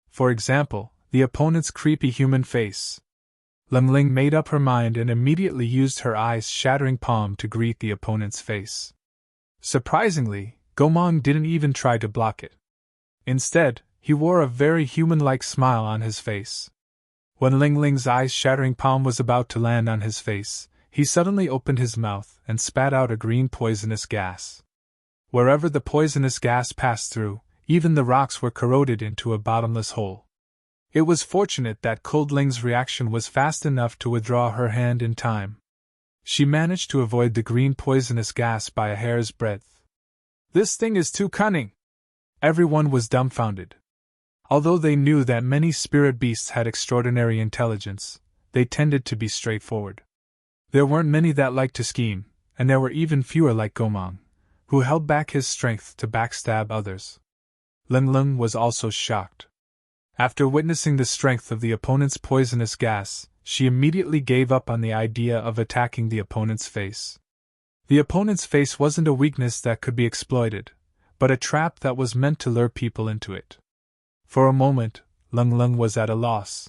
For example, the opponent's creepy human face. Lung Ling made up her mind and immediately used her eyes-shattering palm to greet the opponent's face. Surprisingly, Gomang didn't even try to block it. Instead, he wore a very human-like smile on his face. When Ling Ling's eyes-shattering palm was about to land on his face, he suddenly opened his mouth and spat out a green poisonous gas. Wherever the poisonous gas passed through, even the rocks were corroded into a bottomless hole. It was fortunate that Cold Ling's reaction was fast enough to withdraw her hand in time. She managed to avoid the green poisonous gas by a hair's breadth. This thing is too cunning! Everyone was dumbfounded. Although they knew that many spirit beasts had extraordinary intelligence, they tended to be straightforward. There weren't many that liked to scheme, and there were even fewer like Gomang, who held back his strength to backstab others. Lung Lung was also shocked. After witnessing the strength of the opponent's poisonous gas, she immediately gave up on the idea of attacking the opponent's face. The opponent's face wasn't a weakness that could be exploited, but a trap that was meant to lure people into it. For a moment, Lung Lung was at a loss.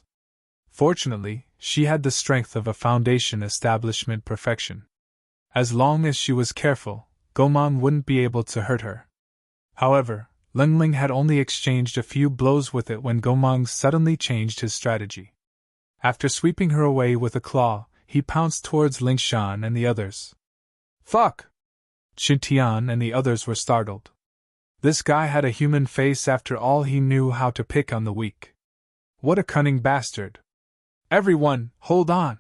Fortunately, she had the strength of a foundation establishment perfection. As long as she was careful, Gomang wouldn't be able to hurt her. However, Lung Ling had only exchanged a few blows with it when Gomang suddenly changed his strategy. After sweeping her away with a claw, he pounced towards Ling Shan and the others. Fuck! Qin Tian and the others were startled. This guy had a human face after all. He knew how to pick on the weak. What a cunning bastard! Everyone, hold on!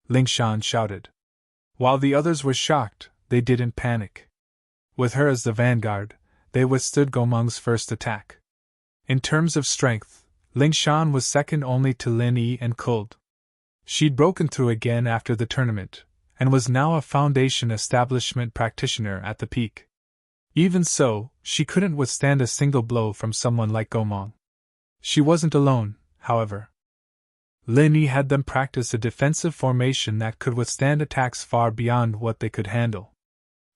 Ling Shan shouted. While the others were shocked, they didn't panic. With her as the vanguard, they withstood Gomang's first attack. In terms of strength, Ling Shan was second only to Lin Yi and Cold. She'd broken through again after the tournament, and was now a foundation establishment practitioner at the peak. Even so, she couldn't withstand a single blow from someone like Gomang. She wasn't alone, however. Lin Yi had them practice a defensive formation that could withstand attacks far beyond what they could handle.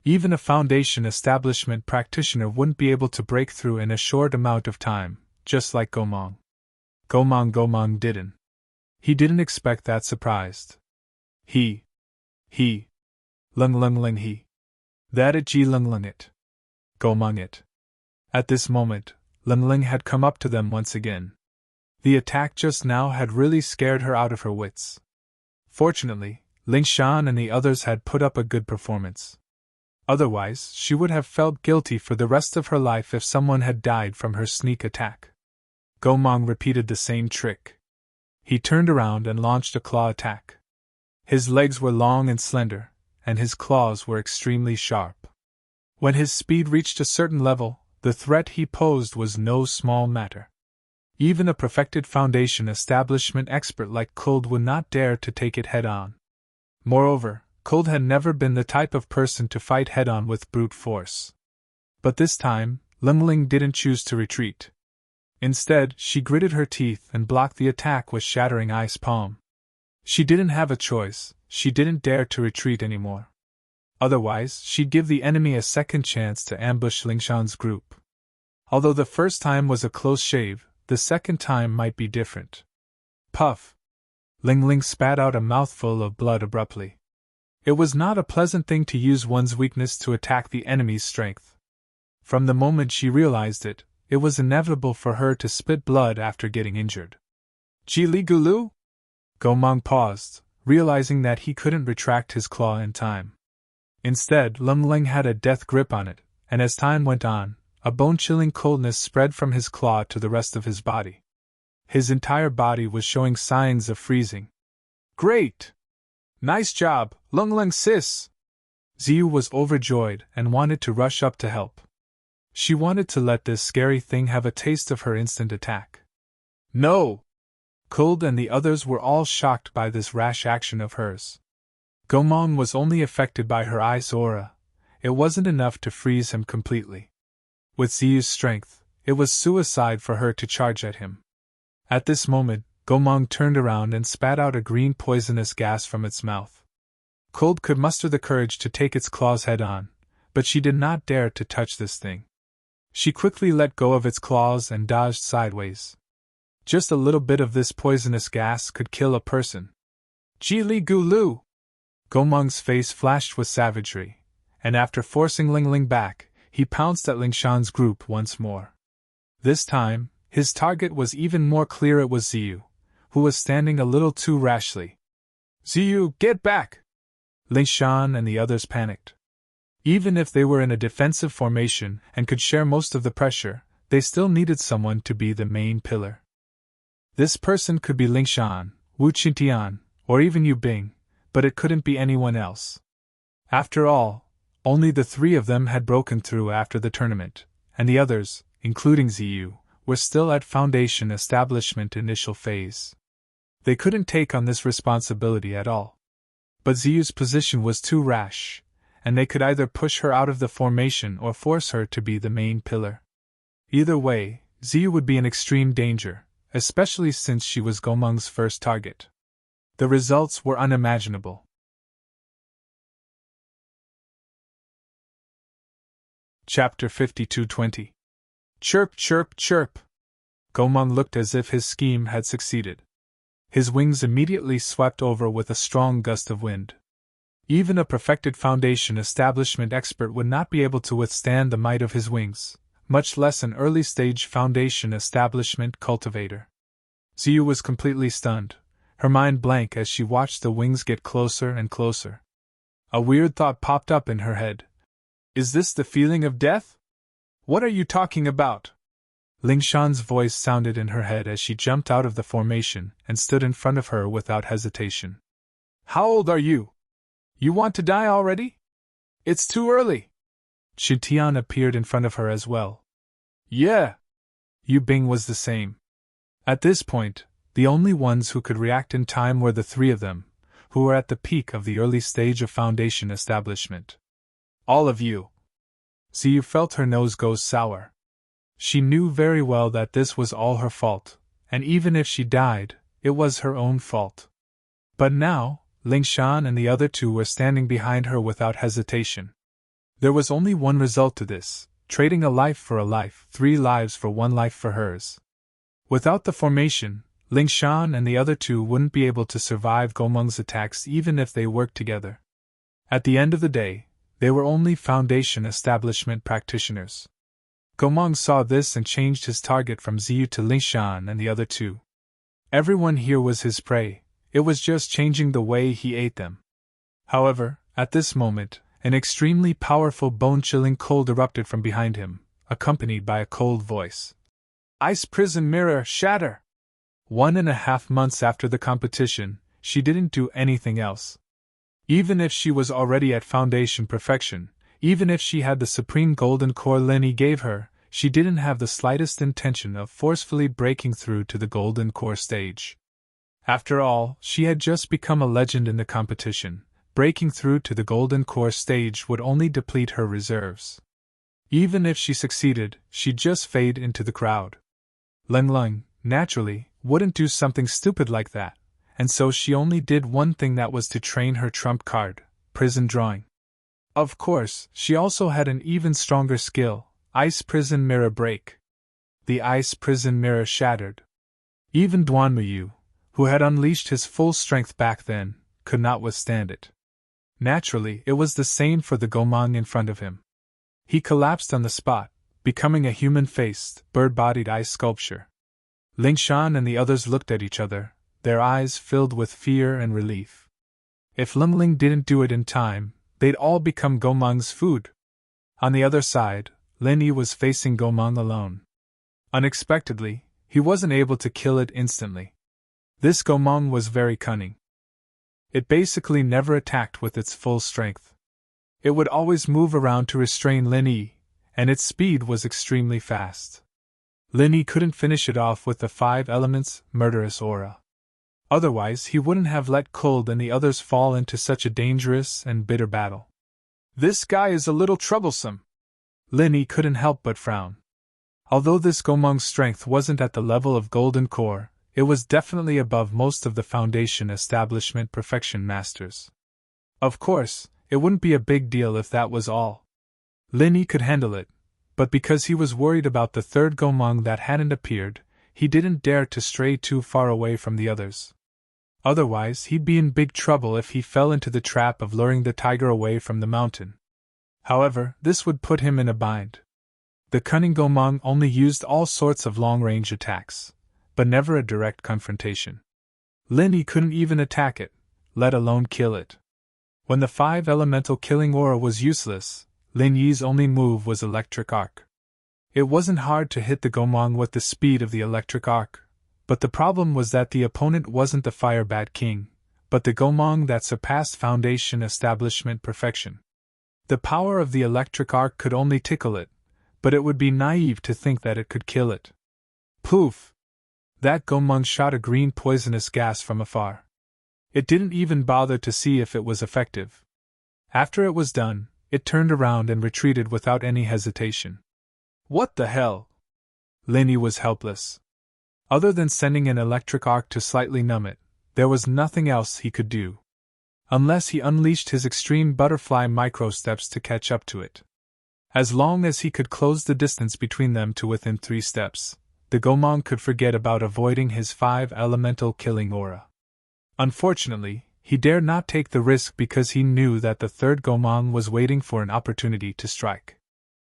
Even a foundation establishment practitioner wouldn't be able to break through in a short amount of time, just like Gomang. Gomang didn't. He didn't expect that surprised. He. Lung Ling he. That it Ji Lung Lung it. Gomang it. At this moment, Lung Ling had come up to them once again. The attack just now had really scared her out of her wits. Fortunately, Ling Shan and the others had put up a good performance. Otherwise, she would have felt guilty for the rest of her life if someone had died from her sneak attack. Gomang repeated the same trick. He turned around and launched a claw attack. His legs were long and slender, and his claws were extremely sharp. When his speed reached a certain level, the threat he posed was no small matter. Even a perfected foundation establishment expert like Cold would not dare to take it head-on. Moreover, Cold had never been the type of person to fight head-on with brute force. But this time, Lung Ling didn't choose to retreat. Instead, she gritted her teeth and blocked the attack with shattering ice palm. She didn't have a choice. She didn't dare to retreat anymore. Otherwise, she'd give the enemy a second chance to ambush Ling Shan's group. Although the first time was a close shave, the second time might be different. Puff! Ling Ling spat out a mouthful of blood abruptly. It was not a pleasant thing to use one's weakness to attack the enemy's strength. From the moment she realized it, it was inevitable for her to spit blood after getting injured. Jili Gulu? Gomang paused, realizing that he couldn't retract his claw in time. Instead, Lung Ling had a death grip on it, and as time went on, a bone-chilling coldness spread from his claw to the rest of his body. His entire body was showing signs of freezing. Great! Nice job, Lung Ling sis! Ziyu was overjoyed and wanted to rush up to help. She wanted to let this scary thing have a taste of her instant attack. No! Cold and the others were all shocked by this rash action of hers. Gomang was only affected by her ice aura. It wasn't enough to freeze him completely. With Ziyu's strength, it was suicide for her to charge at him. At this moment, Gomang turned around and spat out a green poisonous gas from its mouth. Cold could muster the courage to take its claws head-on, but she did not dare to touch this thing. She quickly let go of its claws and dodged sideways. Just a little bit of this poisonous gas could kill a person. Jili Gulu! Gomang's face flashed with savagery, and after forcing Ling Ling back, he pounced at Lingshan's group once more. This time, his target was even more clear. It was Ziyu, who was standing a little too rashly. Ziyu, get back! Lingshan and the others panicked. Even if they were in a defensive formation and could share most of the pressure, they still needed someone to be the main pillar. This person could be Lingshan, Wu Qintian, or even Yu Bing, but it couldn't be anyone else. After all, only the three of them had broken through after the tournament, and the others, including Ziyu, were still at Foundation establishment initial phase. They couldn't take on this responsibility at all. But Ziyu's position was too rash, and they could either push her out of the formation or force her to be the main pillar. Either way, Ziyu would be in extreme danger, especially since she was Gomang's first target. The results were unimaginable. Chapter 52:20. Chirp, chirp, chirp! Gomang looked as if his scheme had succeeded. His wings immediately swept over with a strong gust of wind. Even a perfected Foundation establishment expert would not be able to withstand the might of his wings, much less an early-stage Foundation establishment cultivator. Ziyu was completely stunned, her mind blank as she watched the wings get closer and closer. A weird thought popped up in her head. Is this the feeling of death? What are you talking about? Lingshan's voice sounded in her head as she jumped out of the formation and stood in front of her without hesitation. How old are you? You want to die already? It's too early. Qintian appeared in front of her as well. Yeah. Yu Bing was the same. At this point, the only ones who could react in time were the three of them, who were at the peak of the early stage of Foundation establishment. All of you. Ziyu felt her nose go sour. She knew very well that this was all her fault, and even if she died, it was her own fault. But now, Lingshan and the other two were standing behind her without hesitation. There was only one result to this, trading a life for a life, 3 lives for 1 life for hers. Without the formation, Lingshan and the other two wouldn't be able to survive Gomang's attacks even if they worked together. At the end of the day, they were only Foundation establishment practitioners. Gomang saw this and changed his target from Ziyu to Lingshan and the other two. Everyone here was his prey, it was just changing the way he ate them. However, at this moment, an extremely powerful bone-chilling cold erupted from behind him, accompanied by a cold voice. Ice prison mirror, shatter! 1.5 months after the competition, she didn't do anything else. Even if she was already at Foundation perfection, even if she had the supreme golden core Lenny gave her, she didn't have the slightest intention of forcefully breaking through to the golden core stage. After all, she had just become a legend in the competition. Breaking through to the golden core stage would only deplete her reserves. Even if she succeeded, she'd just fade into the crowd. Leng Leng, naturally, wouldn't do something stupid like that, and so she only did one thing, that was to train her trump card, prison drawing. Of course, she also had an even stronger skill, ice prison mirror break. The ice prison mirror shattered. Even Duan Muyu, who had unleashed his full strength back then, could not withstand it. Naturally, it was the same for the Gomang in front of him. He collapsed on the spot, becoming a human-faced, bird-bodied ice sculpture. Ling Shan and the others looked at each other, their eyes filled with fear and relief. If Ling Ling didn't do it in time, they'd all become Gomang's food. On the other side, Lin Yi was facing Gomang alone. Unexpectedly, he wasn't able to kill it instantly. This Gomang was very cunning. It basically never attacked with its full strength. It would always move around to restrain Lin Yi, and its speed was extremely fast. Lin Yi couldn't finish it off with the 5 elements' murderous aura. Otherwise, he wouldn't have let Cold and the others fall into such a dangerous and bitter battle. This guy is a little troublesome. Lin Yi couldn't help but frown. Although this Gomang's strength wasn't at the level of Golden Core, it was definitely above most of the Foundation Establishment Perfection Masters. Of course, it wouldn't be a big deal if that was all. Lin Yi could handle it, but because he was worried about the third Gomang that hadn't appeared, he didn't dare to stray too far away from the others. Otherwise, he'd be in big trouble if he fell into the trap of luring the tiger away from the mountain. However, this would put him in a bind. The cunning Gomang only used all sorts of long-range attacks, but never a direct confrontation. Lin Yi couldn't even attack it, let alone kill it. When the 5 elemental killing aura was useless, Lin Yi's only move was electric arc. It wasn't hard to hit the Gomang with the speed of the electric arc, but the problem was that the opponent wasn't the Fire Bat King, but the Gomang that surpassed Foundation Establishment Perfection. The power of the electric arc could only tickle it, but it would be naive to think that it could kill it. Poof! That Gomang shot a green poisonous gas from afar. It didn't even bother to see if it was effective. After it was done, it turned around and retreated without any hesitation. What the hell? Lin Yi was helpless. Other than sending an electric arc to slightly numb it, there was nothing else he could do. Unless he unleashed his extreme butterfly micro-steps to catch up to it. As long as he could close the distance between them to within 3 steps, the Gomang could forget about avoiding his 5 elemental killing aura. Unfortunately, he dared not take the risk because he knew that the third Gomang was waiting for an opportunity to strike.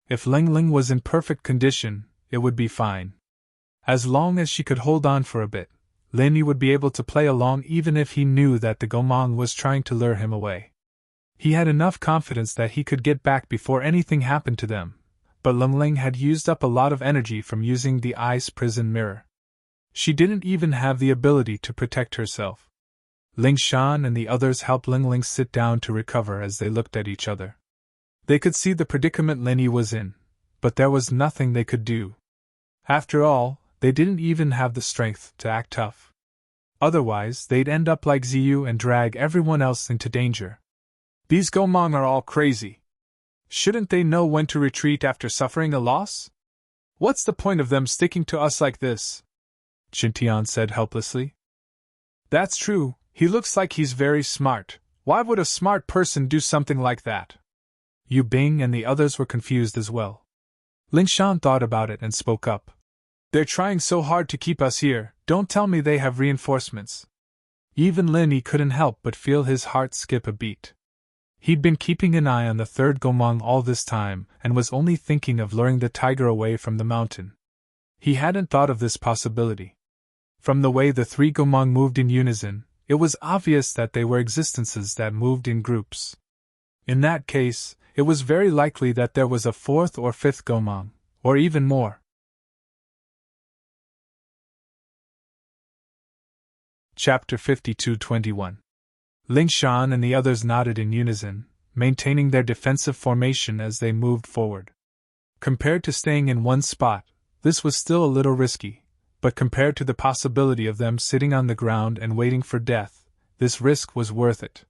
If Ling Ling was in perfect condition, it would be fine. As long as she could hold on for a bit, Lin Yi would be able to play along even if he knew that the Gomang was trying to lure him away. He had enough confidence that he could get back before anything happened to them, but Ling Ling had used up a lot of energy from using the ice prison mirror. She didn't even have the ability to protect herself. Ling Shan and the others helped Ling Ling sit down to recover as they looked at each other. They could see the predicament Lin Yi was in, but there was nothing they could do. After all, they didn't even have the strength to act tough. Otherwise, they'd end up like Ziyu and drag everyone else into danger. These Gomang are all crazy. Shouldn't they know when to retreat after suffering a loss? What's the point of them sticking to us like this? Xintian said helplessly. That's true, he looks like he's very smart. Why would a smart person do something like that? Yu Bing and the others were confused as well. Ling Shan thought about it and spoke up. They're trying so hard to keep us here, don't tell me they have reinforcements. Even Lin Yi couldn't help but feel his heart skip a beat. He'd been keeping an eye on the third Gomang all this time and was only thinking of luring the tiger away from the mountain. He hadn't thought of this possibility. From the way the 3 Gomang moved in unison, it was obvious that they were existences that moved in groups. In that case, it was very likely that there was a 4th or 5th Gomang, or even more. Chapter 52-21. Ling Shan and the others nodded in unison, maintaining their defensive formation as they moved forward. Compared to staying in one spot, this was still a little risky, but compared to the possibility of them sitting on the ground and waiting for death, this risk was worth it.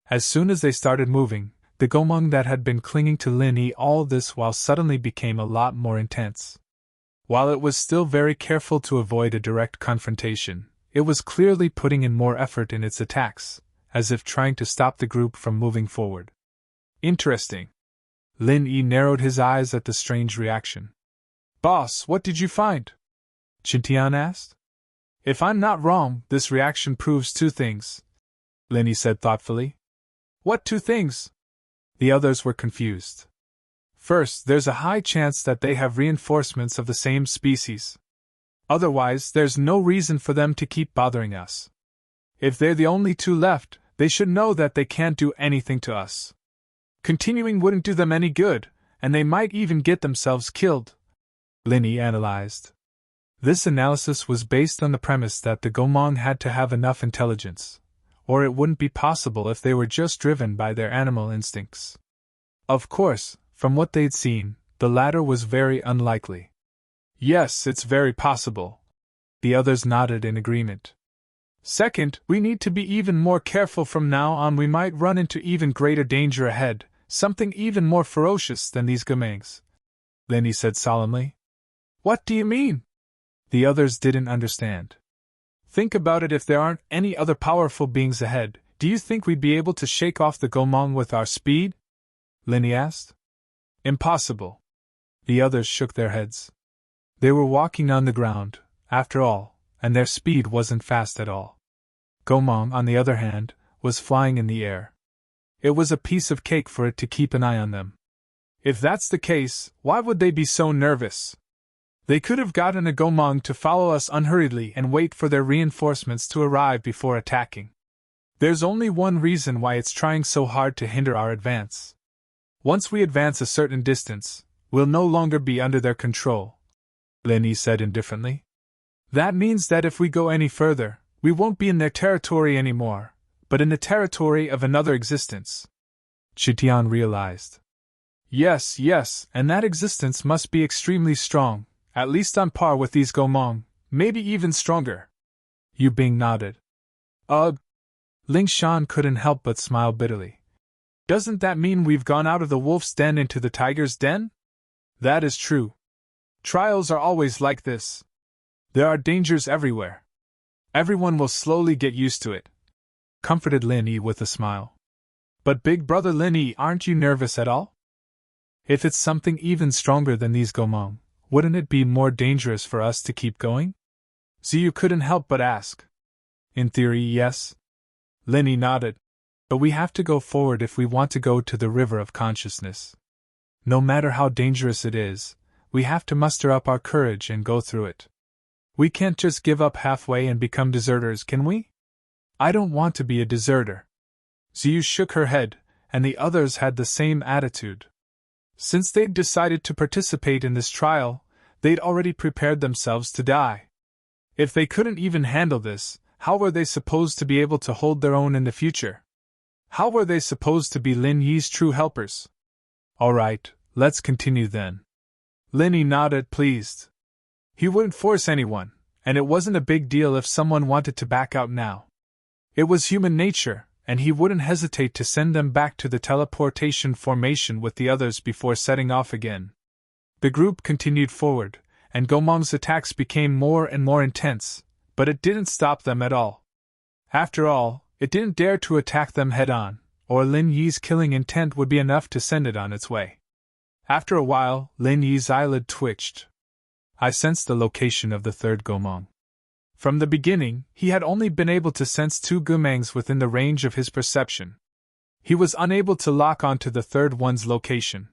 As soon as they started moving, the Gomang that had been clinging to Lin Yi all this while suddenly became a lot more intense. While it was still very careful to avoid a direct confrontation, it was clearly putting in more effort in its attacks, as if trying to stop the group from moving forward. Interesting. Lin Yi narrowed his eyes at the strange reaction. Boss, what did you find? Xintian asked. If I'm not wrong, this reaction proves 2 things, Lin Yi said thoughtfully. What two things? The others were confused. First, there's a high chance that they have reinforcements of the same species. Otherwise, there's no reason for them to keep bothering us. If they're the only two left, they should know that they can't do anything to us. Continuing wouldn't do them any good, and they might even get themselves killed, Linny analyzed. This analysis was based on the premise that the Gomong had to have enough intelligence, or it wouldn't be possible if they were just driven by their animal instincts. Of course, from what they'd seen, the latter was very unlikely. Yes, it's very possible. The others nodded in agreement. Second, we need to be even more careful from now on. We might run into even greater danger ahead, something even more ferocious than these Gomangs, Linny said solemnly. What do you mean? The others didn't understand. Think about it. If there aren't any other powerful beings ahead, do you think we'd be able to shake off the Gomong with our speed? Linny asked. Impossible. The others shook their heads. They were walking on the ground, after all, and their speed wasn't fast at all. Gomong, on the other hand, was flying in the air. It was a piece of cake for it to keep an eye on them. If that's the case, why would they be so nervous? They could have gotten a Gomong to follow us unhurriedly and wait for their reinforcements to arrive before attacking. There's only one reason why it's trying so hard to hinder our advance. Once we advance a certain distance, we'll no longer be under their control, Linny said indifferently. That means that if we go any further, we won't be in their territory anymore, but in the territory of another existence. Chitian realized. Yes, and that existence must be extremely strong, at least on par with these Gomong, maybe even stronger. Yu Bing nodded. Ling Shan couldn't help but smile bitterly. Doesn't that mean we've gone out of the wolf's den into the tiger's den? That is true. Trials are always like this. There are dangers everywhere. Everyone will slowly get used to it, comforted Lin Yi with a smile. But Big Brother Lin Yi, aren't you nervous at all? If it's something even stronger than these Gomong, wouldn't it be more dangerous for us to keep going? Ziyu couldn't help but ask. In theory, yes. Lin Yi nodded. But we have to go forward if we want to go to the river of consciousness. No matter how dangerous it is, we have to muster up our courage and go through it. We can't just give up halfway and become deserters, can we? I don't want to be a deserter. Ziyu shook her head, and the others had the same attitude. Since they'd decided to participate in this trial, they'd already prepared themselves to die. If they couldn't even handle this, how were they supposed to be able to hold their own in the future? How were they supposed to be Lin Yi's true helpers? All right, let's continue then. Lin Yi nodded, pleased. He wouldn't force anyone, and it wasn't a big deal if someone wanted to back out now. It was human nature, and he wouldn't hesitate to send them back to the teleportation formation with the others before setting off again. The group continued forward, and Gomong's attacks became more and more intense, but it didn't stop them at all. After all, it didn't dare to attack them head-on, or Lin Yi's killing intent would be enough to send it on its way. After a while, Lin Yi's eyelid twitched. I sensed the location of the third Gomong. From the beginning, he had only been able to sense two Gomangs within the range of his perception. He was unable to lock onto the third one's location.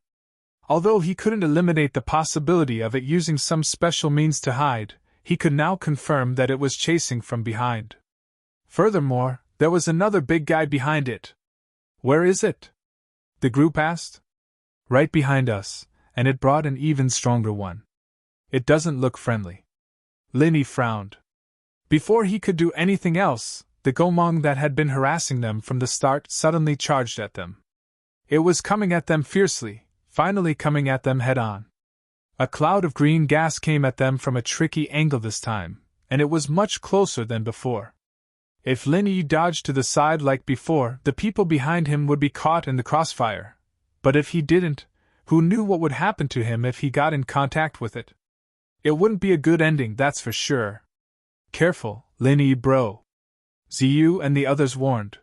Although he couldn't eliminate the possibility of it using some special means to hide, he could now confirm that it was chasing from behind. Furthermore, there was another big guy behind it. Where is it? The group asked. Right behind us, and it brought an even stronger one. It doesn't look friendly. Lin Yi frowned. Before he could do anything else, the Gomong that had been harassing them from the start suddenly charged at them. It was coming at them fiercely, finally coming at them head-on. A cloud of green gas came at them from a tricky angle this time, and it was much closer than before. If Lin Yi dodged to the side like before, the people behind him would be caught in the crossfire. But if he didn't, who knew what would happen to him if he got in contact with it? It wouldn't be a good ending, that's for sure. Careful, Lin Yi bro. Ziyu and the others warned.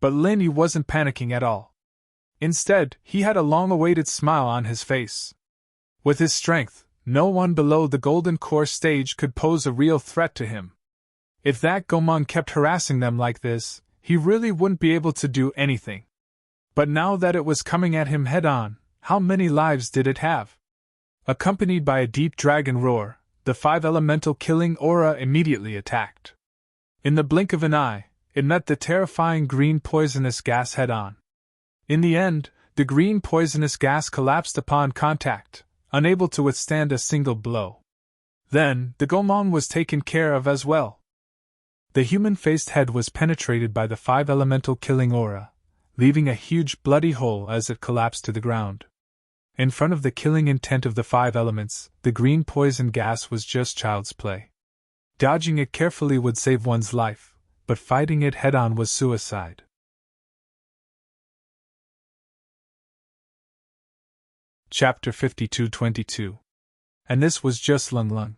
But Lin Yi wasn't panicking at all. Instead, he had a long-awaited smile on his face. With his strength, no one below the Golden Core stage could pose a real threat to him. If that Gomong kept harassing them like this, he really wouldn't be able to do anything. But now that it was coming at him head-on, how many lives did it have? Accompanied by a deep dragon roar, the five-elemental killing aura immediately attacked. In the blink of an eye, it met the terrifying green poisonous gas head-on. In the end, the green poisonous gas collapsed upon contact, unable to withstand a single blow. Then, the Gomang was taken care of as well. The human-faced head was penetrated by the five-elemental killing aura, leaving a huge bloody hole as it collapsed to the ground. In front of the killing intent of the five elements, the green poison gas was just child's play. Dodging it carefully would save one's life, but fighting it head-on was suicide. Chapter 52-22. And this was just Lung Lung.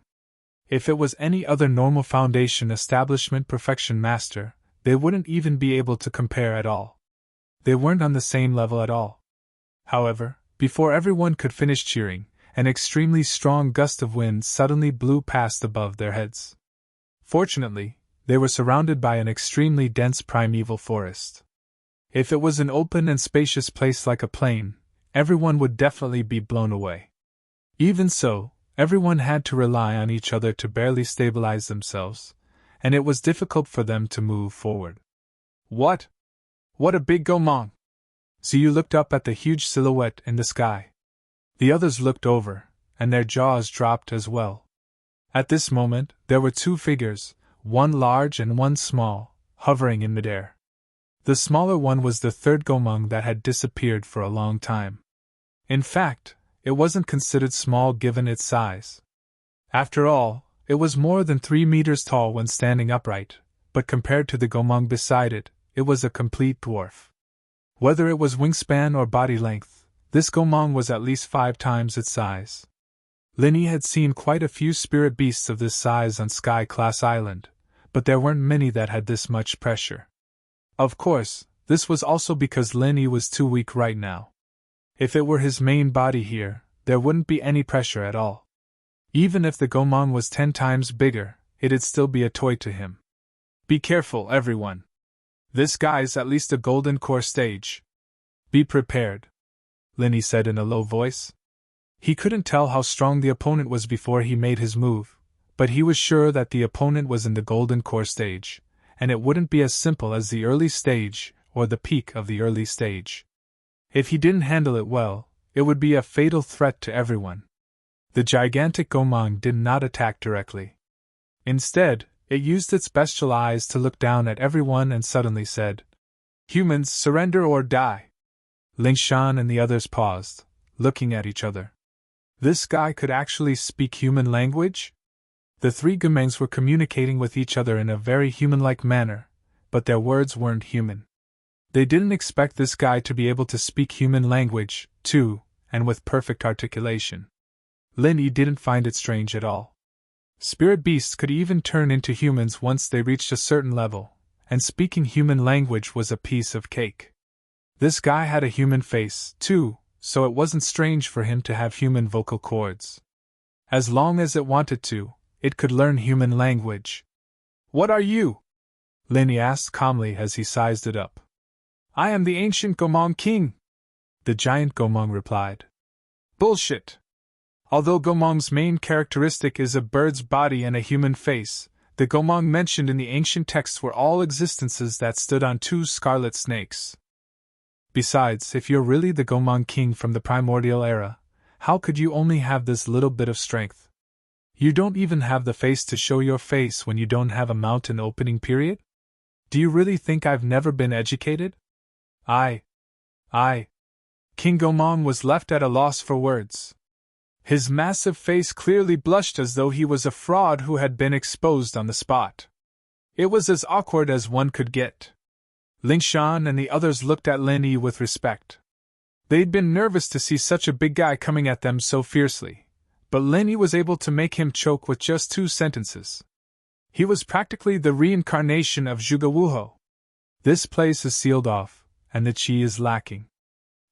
If it was any other normal Foundation establishment perfection master, they wouldn't even be able to compare at all. They weren't on the same level at all. However, before everyone could finish cheering, an extremely strong gust of wind suddenly blew past above their heads. Fortunately, they were surrounded by an extremely dense primeval forest. If it was an open and spacious place like a plain, everyone would definitely be blown away. Even so, everyone had to rely on each other to barely stabilize themselves, and it was difficult for them to move forward. What? What a big Gomang! Ziyu looked up at the huge silhouette in the sky. The others looked over, and their jaws dropped as well. At this moment, there were two figures, one large and one small, hovering in midair. The smaller one was the third Gomang that had disappeared for a long time. In fact, it wasn't considered small given its size. After all, it was more than 3 meters tall when standing upright, but compared to the Gomang beside it, it was a complete dwarf. Whether it was wingspan or body length, this Gomang was at least 5 times its size. Linny had seen quite a few spirit beasts of this size on Sky Class Island, but there weren't many that had this much pressure. Of course, this was also because Linny was too weak right now. If it were his main body here, there wouldn't be any pressure at all. Even if the Gomang was 10 times bigger, it'd still be a toy to him. Be careful, everyone. This guy's at least a golden core stage. Be prepared, Linny said in a low voice. He couldn't tell how strong the opponent was before he made his move, but he was sure that the opponent was in the golden core stage, and it wouldn't be as simple as the early stage or the peak of the early stage. If he didn't handle it well, it would be a fatal threat to everyone. The gigantic Gomang did not attack directly. Instead, it used its bestial eyes to look down at everyone and suddenly said, "Humans, surrender or die." Lingshan and the others paused, looking at each other. This guy could actually speak human language? The 3 Gomangs were communicating with each other in a very human-like manner, but their words weren't human. They didn't expect this guy to be able to speak human language, too, and with perfect articulation. Linny didn't find it strange at all. Spirit beasts could even turn into humans once they reached a certain level, and speaking human language was a piece of cake. This guy had a human face, too, so it wasn't strange for him to have human vocal cords. As long as it wanted to, it could learn human language. "What are you?" Linny asked calmly as he sized it up. "I am the ancient Gomang king," the giant Gomang replied. "Bullshit. Although Gomang's main characteristic is a bird's body and a human face, the Gomang mentioned in the ancient texts were all existences that stood on 2 scarlet snakes. Besides, if you're really the Gomang king from the primordial era, how could you only have this little bit of strength? You don't even have the face to show your face when you don't have a mouth in opening period? Do you really think I've never been educated?" I. King Gomang was left at a loss for words. His massive face clearly blushed as though he was a fraud who had been exposed on the spot. It was as awkward as one could get. Lingshan and the others looked at Lin Yi with respect. They'd been nervous to see such a big guy coming at them so fiercely, but Lin Yi was able to make him choke with just 2 sentences. He was practically the reincarnation of Zhuge Wuho. "This place is sealed off, and the qi is lacking.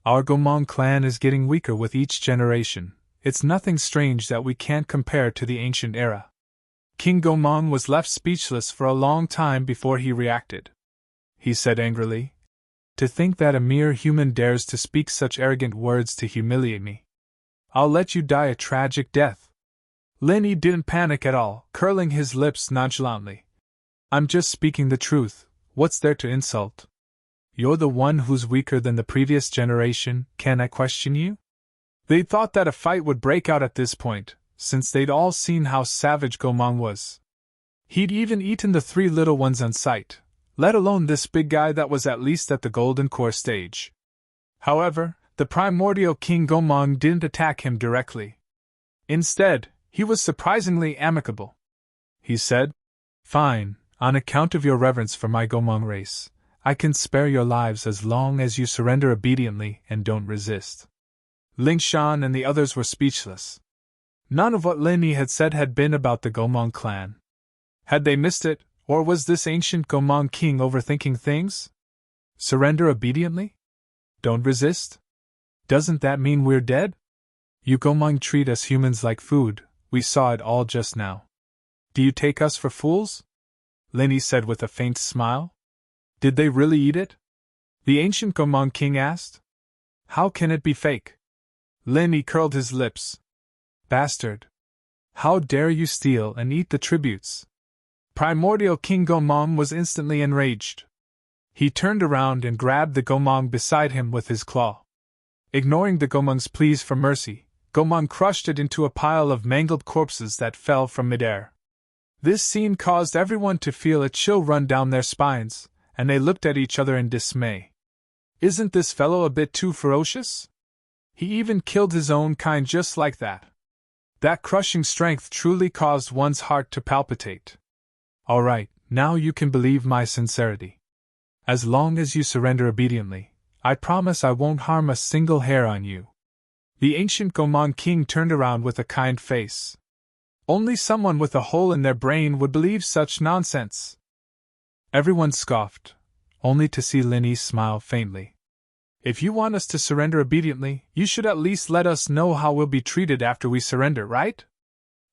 Our Gomang clan is getting weaker with each generation. It's nothing strange that we can't compare to the ancient era." King Gomang was left speechless for a long time before he reacted. He said angrily, To think that a mere human dares to speak such arrogant words to humiliate me. I'll let you die a tragic death. Lin Yi didn't panic at all, curling his lips nonchalantly. I'm just speaking the truth, what's there to insult? You're the one who's weaker than the previous generation, can I question you? They thought that a fight would break out at this point, since they'd all seen how savage Gomang was. He'd even eaten the 3 little ones on sight, let alone this big guy that was at least at the Golden Core stage. However, the primordial King Gomang didn't attack him directly. Instead, he was surprisingly amicable. He said, "Fine, on account of your reverence for my Gomang race, I can spare your lives as long as you surrender obediently and don't resist." Ling Shan and the others were speechless. None of what Lin Yi had said had been about the Gomang clan. Had they missed it, or was this ancient Gomang king overthinking things? Surrender obediently? Don't resist? Doesn't that mean we're dead? You Gomang treat us humans like food, we saw it all just now. Do you take us for fools? Lin Yi said with a faint smile. Did they really eat it? The ancient Gomang king asked. How can it be fake? Lin Yi curled his lips. Bastard! How dare you steal and eat the tributes? Primordial King Gomang was instantly enraged. He turned around and grabbed the Gomang beside him with his claw. Ignoring the Gomang's pleas for mercy, Gomang crushed it into a pile of mangled corpses that fell from midair. This scene caused everyone to feel a chill run down their spines, and they looked at each other in dismay. Isn't this fellow a bit too ferocious? He even killed his own kind just like that. That crushing strength truly caused one's heart to palpitate. All right, now you can believe my sincerity. As long as you surrender obediently, I promise I won't harm a single hair on you. The ancient Gomang king turned around with a kind face. Only someone with a hole in their brain would believe such nonsense. Everyone scoffed, only to see Lin Yi smile faintly. If you want us to surrender obediently, you should at least let us know how we'll be treated after we surrender, right?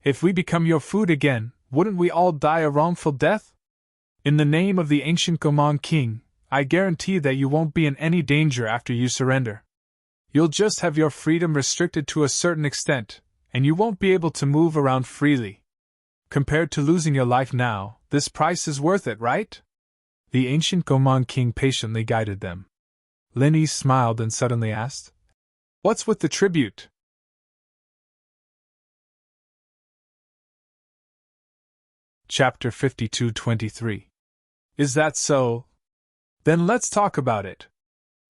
If we become your food again, wouldn't we all die a wrongful death? In the name of the ancient Gomang king, I guarantee that you won't be in any danger after you surrender. You'll just have your freedom restricted to a certain extent, and you won't be able to move around freely. Compared to losing your life now, this price is worth it, right? The ancient Gomang king patiently guided them. Lin Yi smiled and suddenly asked, What's with the tribute? Chapter 52-23. Is that so? Then let's talk about it,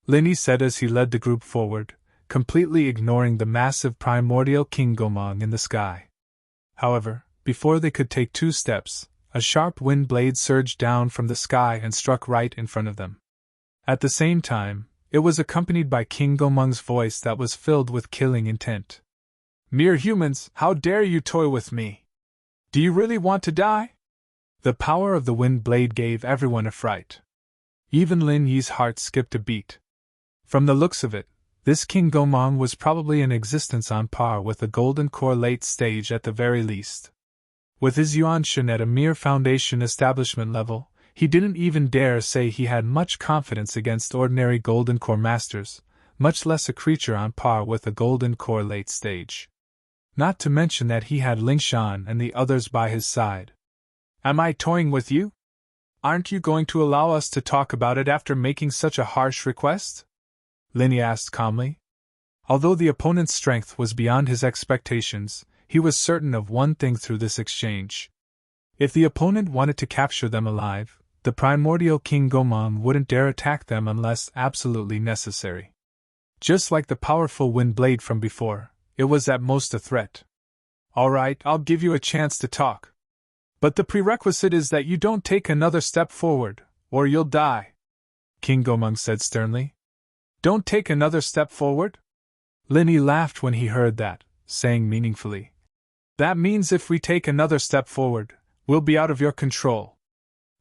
Lin Yi said as he led the group forward, completely ignoring the massive primordial King Gomang in the sky. However, before they could take 2 steps, a sharp wind blade surged down from the sky and struck right in front of them. At the same time, it was accompanied by King Gomang's voice that was filled with killing intent. Mere humans, how dare you toy with me? Do you really want to die? The power of the wind blade gave everyone a fright. Even Lin Yi's heart skipped a beat. From the looks of it, this King Gomang was probably in existence on par with the Golden Core late stage at the very least. With his Yuanshan at a mere foundation establishment level, he didn't even dare say he had much confidence against ordinary Golden Core masters, much less a creature on par with the Golden Core late stage. Not to mention that he had Lingshan and the others by his side. Am I toying with you? Aren't you going to allow us to talk about it after making such a harsh request? Lin Yi asked calmly. Although the opponent's strength was beyond his expectations, he was certain of one thing through this exchange. If the opponent wanted to capture them alive, the primordial King Gomang wouldn't dare attack them unless absolutely necessary. Just like the powerful wind blade from before, it was at most a threat. All right, I'll give you a chance to talk. But the prerequisite is that you don't take another step forward, or you'll die, King Gomang said sternly. Don't take another step forward? Lin Yi laughed when he heard that, saying meaningfully, That means if we take another step forward, we'll be out of your control.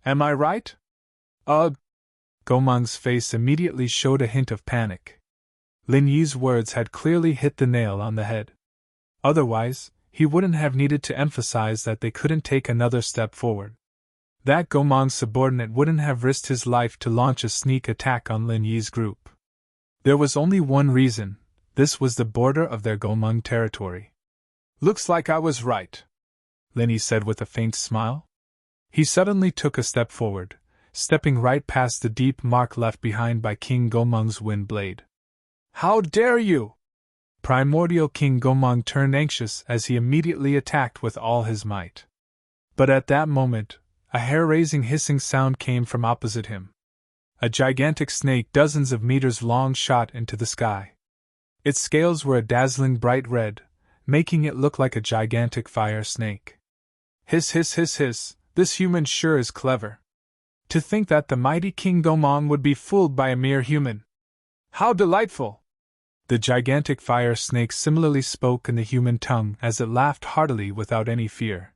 Am I right? Ugh! Gomang's face immediately showed a hint of panic. Lin Yi's words had clearly hit the nail on the head. Otherwise, he wouldn't have needed to emphasize that they couldn't take another step forward. That Gomang subordinate wouldn't have risked his life to launch a sneak attack on Lin Yi's group. There was only one reason: this was the border of their Gomang territory. "Looks like I was right," Lin Yi said with a faint smile. He suddenly took a step forward, stepping right past the deep mark left behind by King Gomang's wind blade. "How dare you!" Primordial King Gomang turned anxious as he immediately attacked with all his might. But at that moment, a hair-raising hissing sound came from opposite him. A gigantic snake dozens of meters long shot into the sky. Its scales were a dazzling bright red, making it look like a gigantic fire snake. "Hiss, hiss, hiss, hiss, this human sure is clever. To think that the mighty King Gomang would be fooled by a mere human. How delightful!" The gigantic fire snake similarly spoke in the human tongue as it laughed heartily without any fear.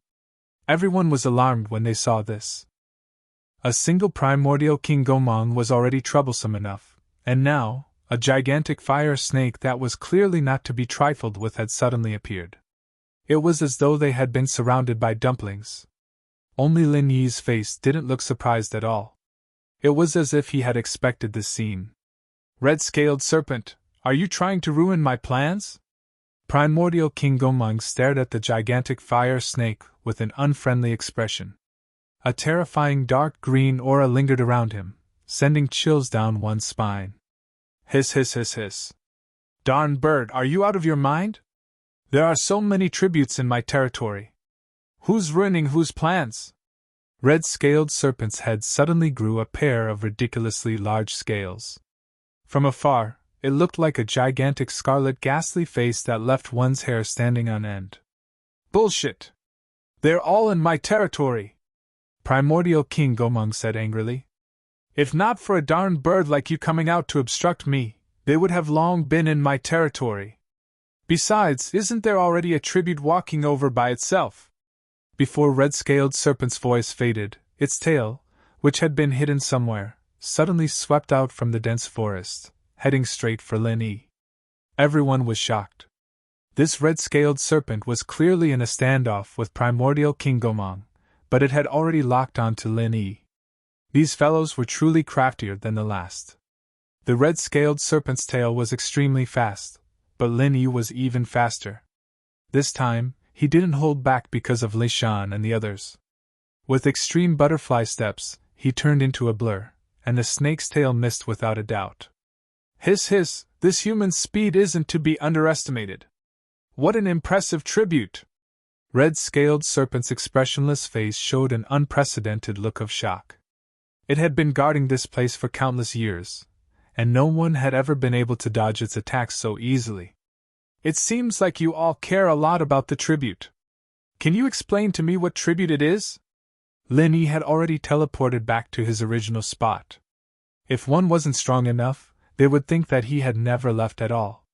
Everyone was alarmed when they saw this. A single primordial King Gomang was already troublesome enough, and now, a gigantic fire snake that was clearly not to be trifled with had suddenly appeared. It was as though they had been surrounded by dumplings. Only Lin Yi's face didn't look surprised at all. It was as if he had expected this scene. "Red-scaled serpent, are you trying to ruin my plans?" Primordial King Gomang stared at the gigantic fire snake with an unfriendly expression. A terrifying dark green aura lingered around him, sending chills down one's spine. "Hiss, hiss, hiss, hiss. Darn bird, are you out of your mind? There are so many tributes in my territory. Who's ruining whose plans?" Red-scaled serpent's head suddenly grew a pair of ridiculously large scales. From afar, it looked like a gigantic scarlet ghastly face that left one's hair standing on end. "Bullshit! They're all in my territory," Primordial King Gomang said angrily. "If not for a darn bird like you coming out to obstruct me, they would have long been in my territory. Besides, isn't there already a tribute walking over by itself?" Before red-scaled serpent's voice faded, its tail, which had been hidden somewhere, suddenly swept out from the dense forest, heading straight for Lin Yi. Everyone was shocked. This red-scaled serpent was clearly in a standoff with Primordial King Gomang, but it had already locked on to Lin Yi. These fellows were truly craftier than the last. The red-scaled serpent's tail was extremely fast, but Lin Yi was even faster. This time, he didn't hold back because of Li Shan and the others. With extreme butterfly steps, he turned into a blur, and the snake's tail missed without a doubt. "Hiss, hiss, this human's speed isn't to be underestimated. What an impressive tribute!" Red-scaled serpent's expressionless face showed an unprecedented look of shock. It had been guarding this place for countless years, and no one had ever been able to dodge its attacks so easily. "It seems like you all care a lot about the tribute. Can you explain to me what tribute it is?" Lin Yi had already teleported back to his original spot. If one wasn't strong enough, they would think that he had never left at all.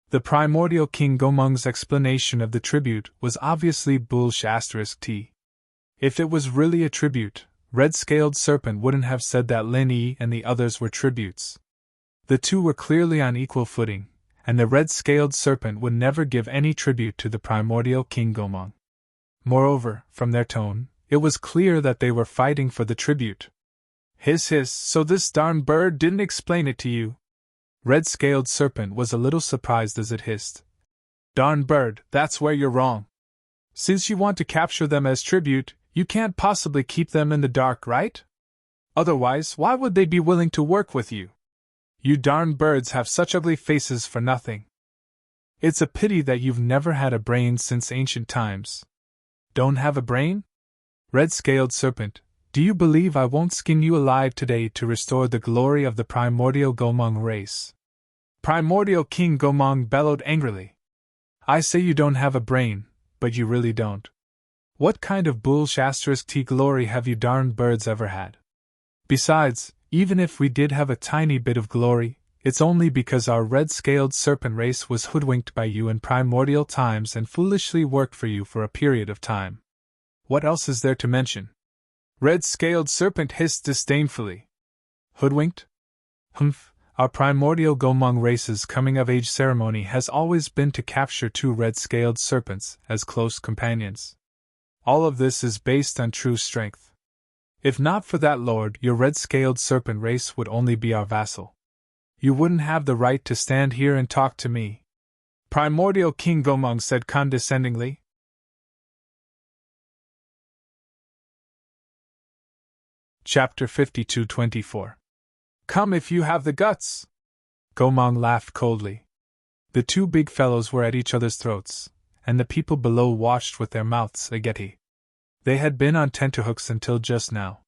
The primordial King Gomang's explanation of the tribute was obviously bullsh*t. If it was really a tribute, Red-Scaled Serpent wouldn't have said that Lin Yi and the others were tributes. The two were clearly on equal footing, and the Red-Scaled Serpent would never give any tribute to the primordial King Gomang. Moreover, from their tone, it was clear that they were fighting for the tribute. "Hiss hiss, so this darn bird didn't explain it to you?" Red-Scaled Serpent was a little surprised as it hissed. "Darn bird, that's where you're wrong. Since you want to capture them as tribute, you can't possibly keep them in the dark, right? Otherwise, why would they be willing to work with you? You darn birds have such ugly faces for nothing. It's a pity that you've never had a brain since ancient times." "Don't have a brain? Red-Scaled Serpent, do you believe I won't skin you alive today to restore the glory of the primordial Gomang race?" Primordial King Gomang bellowed angrily. "I say you don't have a brain, but you really don't. What kind of bullsh*t glory have you darn birds ever had? Besides, even if we did have a tiny bit of glory, it's only because our red-scaled serpent race was hoodwinked by you in primordial times and foolishly worked for you for a period of time. What else is there to mention?" Red-Scaled Serpent hissed disdainfully. "Hoodwinked? Humph, our primordial Gomang race's coming-of-age ceremony has always been to capture two red-scaled serpents as close companions. All of this is based on true strength. If not for that lord, your red-scaled serpent race would only be our vassal. You wouldn't have the right to stand here and talk to me. Primordial King Gomong said condescendingly. Chapter 52-24. Come if you have the guts! Gomong laughed coldly. The two big fellows were at each other's throats, and the people below watched with their mouths agape. They had been on tenterhooks until just now.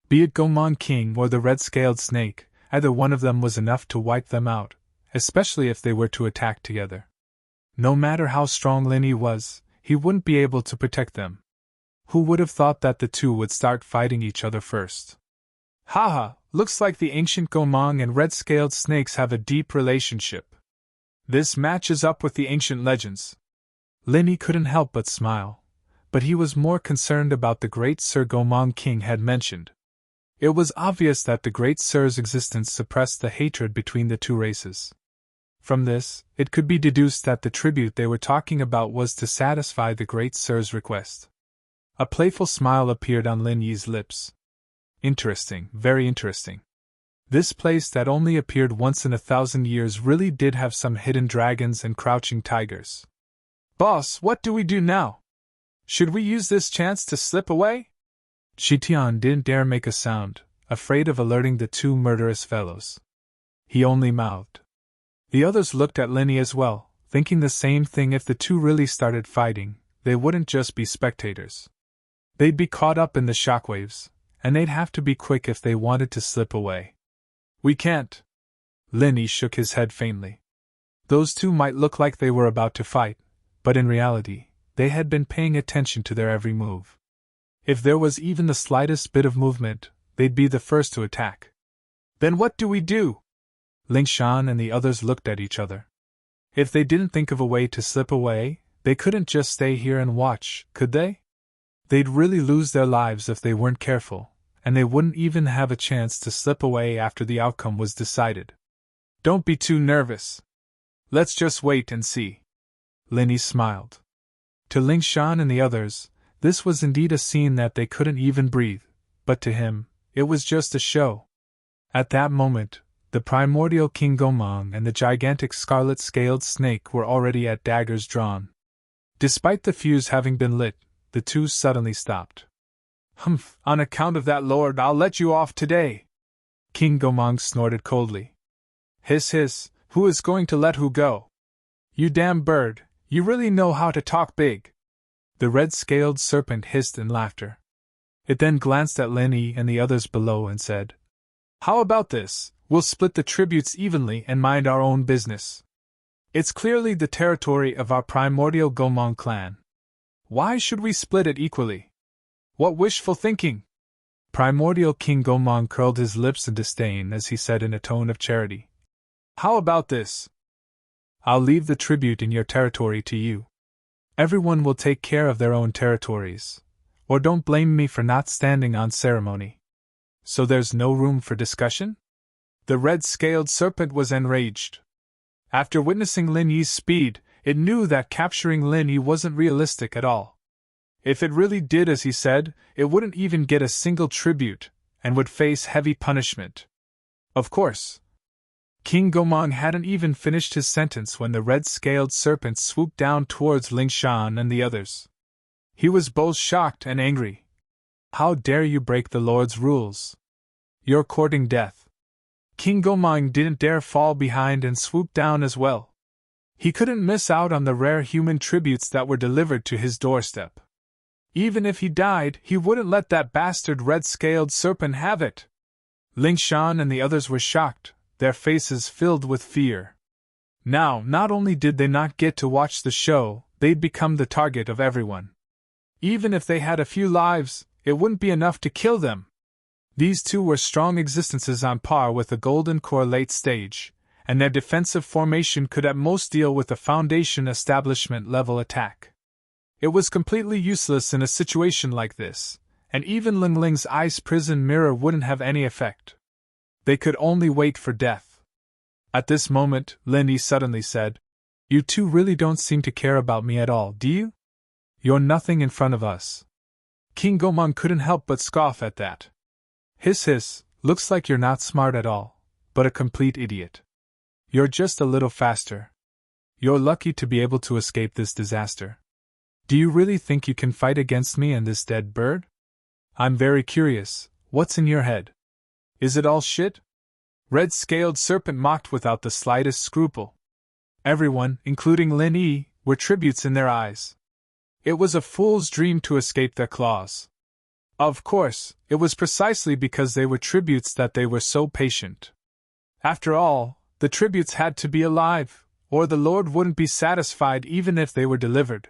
Be it Gomong King or the red-scaled snake, either one of them was enough to wipe them out, especially if they were to attack together. No matter how strong Linny was, he wouldn't be able to protect them. Who would have thought that the two would start fighting each other first? Haha, looks like the ancient Gomong and red-scaled snakes have a deep relationship. This matches up with the ancient legends. Linny couldn't help but smile, but he was more concerned about the great Sir Gomong King had mentioned. It was obvious that the great Sir's existence suppressed the hatred between the two races. From this, it could be deduced that the tribute they were talking about was to satisfy the great Sir's request. A playful smile appeared on Lin Yi's lips. Interesting, very interesting. This place that only appeared once in 1,000 years really did have some hidden dragons and crouching tigers. Boss, what do we do now? Should we use this chance to slip away? Shitian didn't dare make a sound, afraid of alerting the two murderous fellows. He only mouthed. The others looked at Linny as well, thinking the same thing. If the two really started fighting, they wouldn't just be spectators. They'd be caught up in the shockwaves, and they'd have to be quick if they wanted to slip away. We can't. Linny shook his head faintly. Those two might look like they were about to fight, but in reality, they had been paying attention to their every move. If there was even the slightest bit of movement, they'd be the first to attack. Then what do we do? Ling Shan and the others looked at each other. If they didn't think of a way to slip away, they couldn't just stay here and watch, could they? They'd really lose their lives if they weren't careful, and they wouldn't even have a chance to slip away after the outcome was decided. Don't be too nervous. Let's just wait and see. Linny smiled. To Ling Shan and the others, this was indeed a scene that they couldn't even breathe, but to him, it was just a show. At that moment, the primordial King Gomong and the gigantic scarlet-scaled snake were already at daggers drawn. Despite the fuse having been lit, the two suddenly stopped. Humph, on account of that lord, I'll let you off today. King Gomong snorted coldly. Hiss hiss, who is going to let who go? You damn bird, you really know how to talk big. The red-scaled serpent hissed in laughter. It then glanced at Linny and the others below and said, How about this? We'll split the tributes evenly and mind our own business. It's clearly the territory of our primordial Gomong clan. Why should we split it equally? What wishful thinking! Primordial King Gomong curled his lips in disdain as he said in a tone of charity. How about this? I'll leave the tribute in your territory to you. Everyone will take care of their own territories. Or don't blame me for not standing on ceremony. So there's no room for discussion? The red-scaled serpent was enraged. After witnessing Lin Yi's speed, it knew that capturing Lin Yi wasn't realistic at all. If it really did as he said, it wouldn't even get a single tribute, and would face heavy punishment. Of course. King Gomong hadn't even finished his sentence when the red-scaled serpent swooped down towards Ling Shan and the others. He was both shocked and angry. How dare you break the Lord's rules? You're courting death. King Gomong didn't dare fall behind and swoop down as well. He couldn't miss out on the rare human tributes that were delivered to his doorstep. Even if he died, he wouldn't let that bastard red-scaled serpent have it. Ling Shan and the others were shocked, their faces filled with fear. Now, not only did they not get to watch the show, they'd become the target of everyone. Even if they had a few lives, it wouldn't be enough to kill them. These two were strong existences on par with the Golden Core late stage, and their defensive formation could at most deal with a Foundation establishment level attack. It was completely useless in a situation like this, and even Ling Ling's ice prison mirror wouldn't have any effect. They could only wait for death. At this moment, Lin Yi suddenly said, You two really don't seem to care about me at all, do you? You're nothing in front of us. King Gomang couldn't help but scoff at that. Hiss, looks like you're not smart at all, but a complete idiot. You're just a little faster. You're lucky to be able to escape this disaster. Do you really think you can fight against me and this dead bird? I'm very curious, what's in your head? Is it all shit? Red-scaled serpent mocked without the slightest scruple. Everyone, including Lin Yi, were tributes in their eyes. It was a fool's dream to escape their claws. Of course, it was precisely because they were tributes that they were so patient. After all, the tributes had to be alive, or the Lord wouldn't be satisfied even if they were delivered.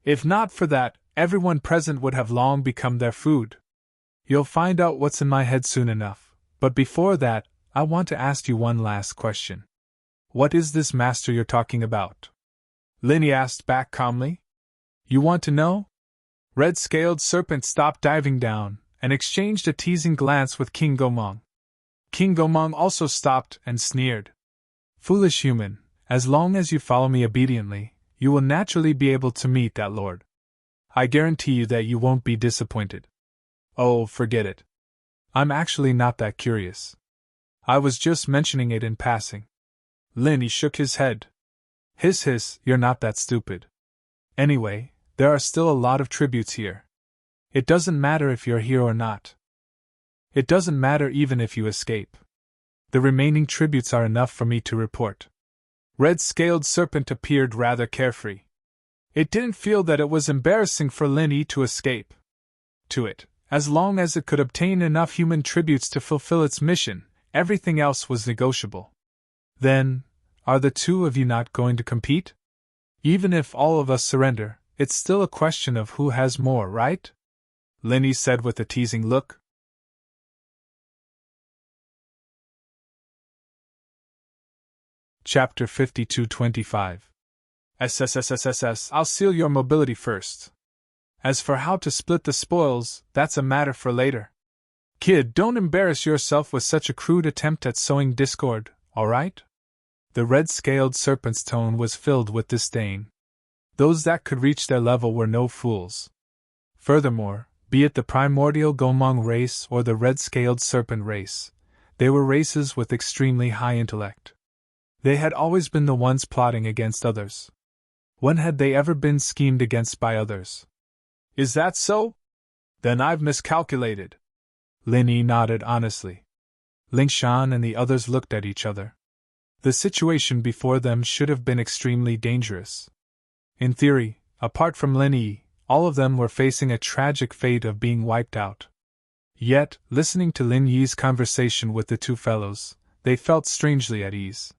If not for that, everyone present would have long become their food. You'll find out what's in my head soon enough, but before that, I want to ask you one last question. What is this master you're talking about? Lin Yi asked back calmly. You want to know? Red-scaled serpent stopped diving down, and exchanged a teasing glance with King Gomang. King Gomang also stopped and sneered. Foolish human, as long as you follow me obediently, you will naturally be able to meet that lord. I guarantee you that you won't be disappointed. Oh, forget it. I'm actually not that curious. I was just mentioning it in passing. Lin Yi shook his head. Hiss, you're not that stupid. Anyway, there are still a lot of tributes here. It doesn't matter if you're here or not. It doesn't matter even if you escape. The remaining tributes are enough for me to report. Red-scaled serpent appeared rather carefree. It didn't feel that it was embarrassing for Lin Yi to escape. To it, as long as it could obtain enough human tributes to fulfill its mission, everything else was negotiable. Then, are the two of you not going to compete? Even if all of us surrender, it's still a question of who has more, right? Lin Yi said with a teasing look. Chapter 52-25. SSSSSS, I'll seal your mobility first. As for how to split the spoils, that's a matter for later. Kid, don't embarrass yourself with such a crude attempt at sowing discord, alright? The red-scaled serpent's tone was filled with disdain. Those that could reach their level were no fools. Furthermore, be it the primordial Gomang race or the red-scaled serpent race, they were races with extremely high intellect. They had always been the ones plotting against others. When had they ever been schemed against by others? Is that so? Then I've miscalculated. Lin Yi nodded honestly. Ling Shan and the others looked at each other. The situation before them should have been extremely dangerous. In theory, apart from Lin Yi, all of them were facing a tragic fate of being wiped out. Yet, listening to Lin Yi's conversation with the two fellows, they felt strangely at ease.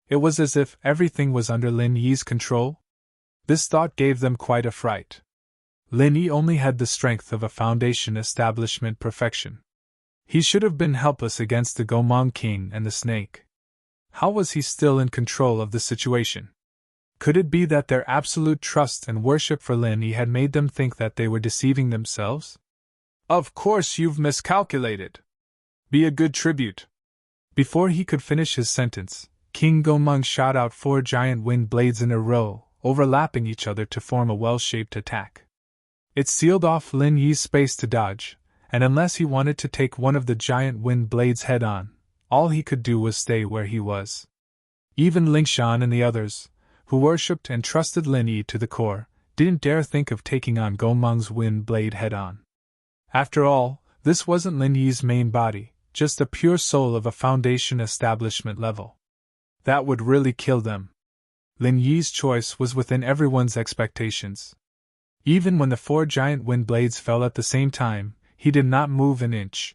It was as if everything was under Lin Yi's control. This thought gave them quite a fright. Lin Yi only had the strength of a Foundation establishment perfection. He should have been helpless against the Gomang King and the Snake. How was he still in control of the situation? Could it be that their absolute trust and worship for Lin Yi had made them think that they were deceiving themselves? Of course you've miscalculated. Be a good tribute. Before he could finish his sentence, King Gomang shot out 4 giant wind blades in a row, overlapping each other to form a well-shaped attack. It sealed off Lin Yi's space to dodge, and unless he wanted to take one of the giant wind blades head-on, all he could do was stay where he was. Even Ling Shan and the others, who worshipped and trusted Lin Yi to the core, didn't dare think of taking on Gomang's wind blade head-on. After all, this wasn't Lin Yi's main body, just a pure soul of a Foundation establishment level. That would really kill them. Lin Yi's choice was within everyone's expectations. Even when the 4 giant wind blades fell at the same time, he did not move an inch.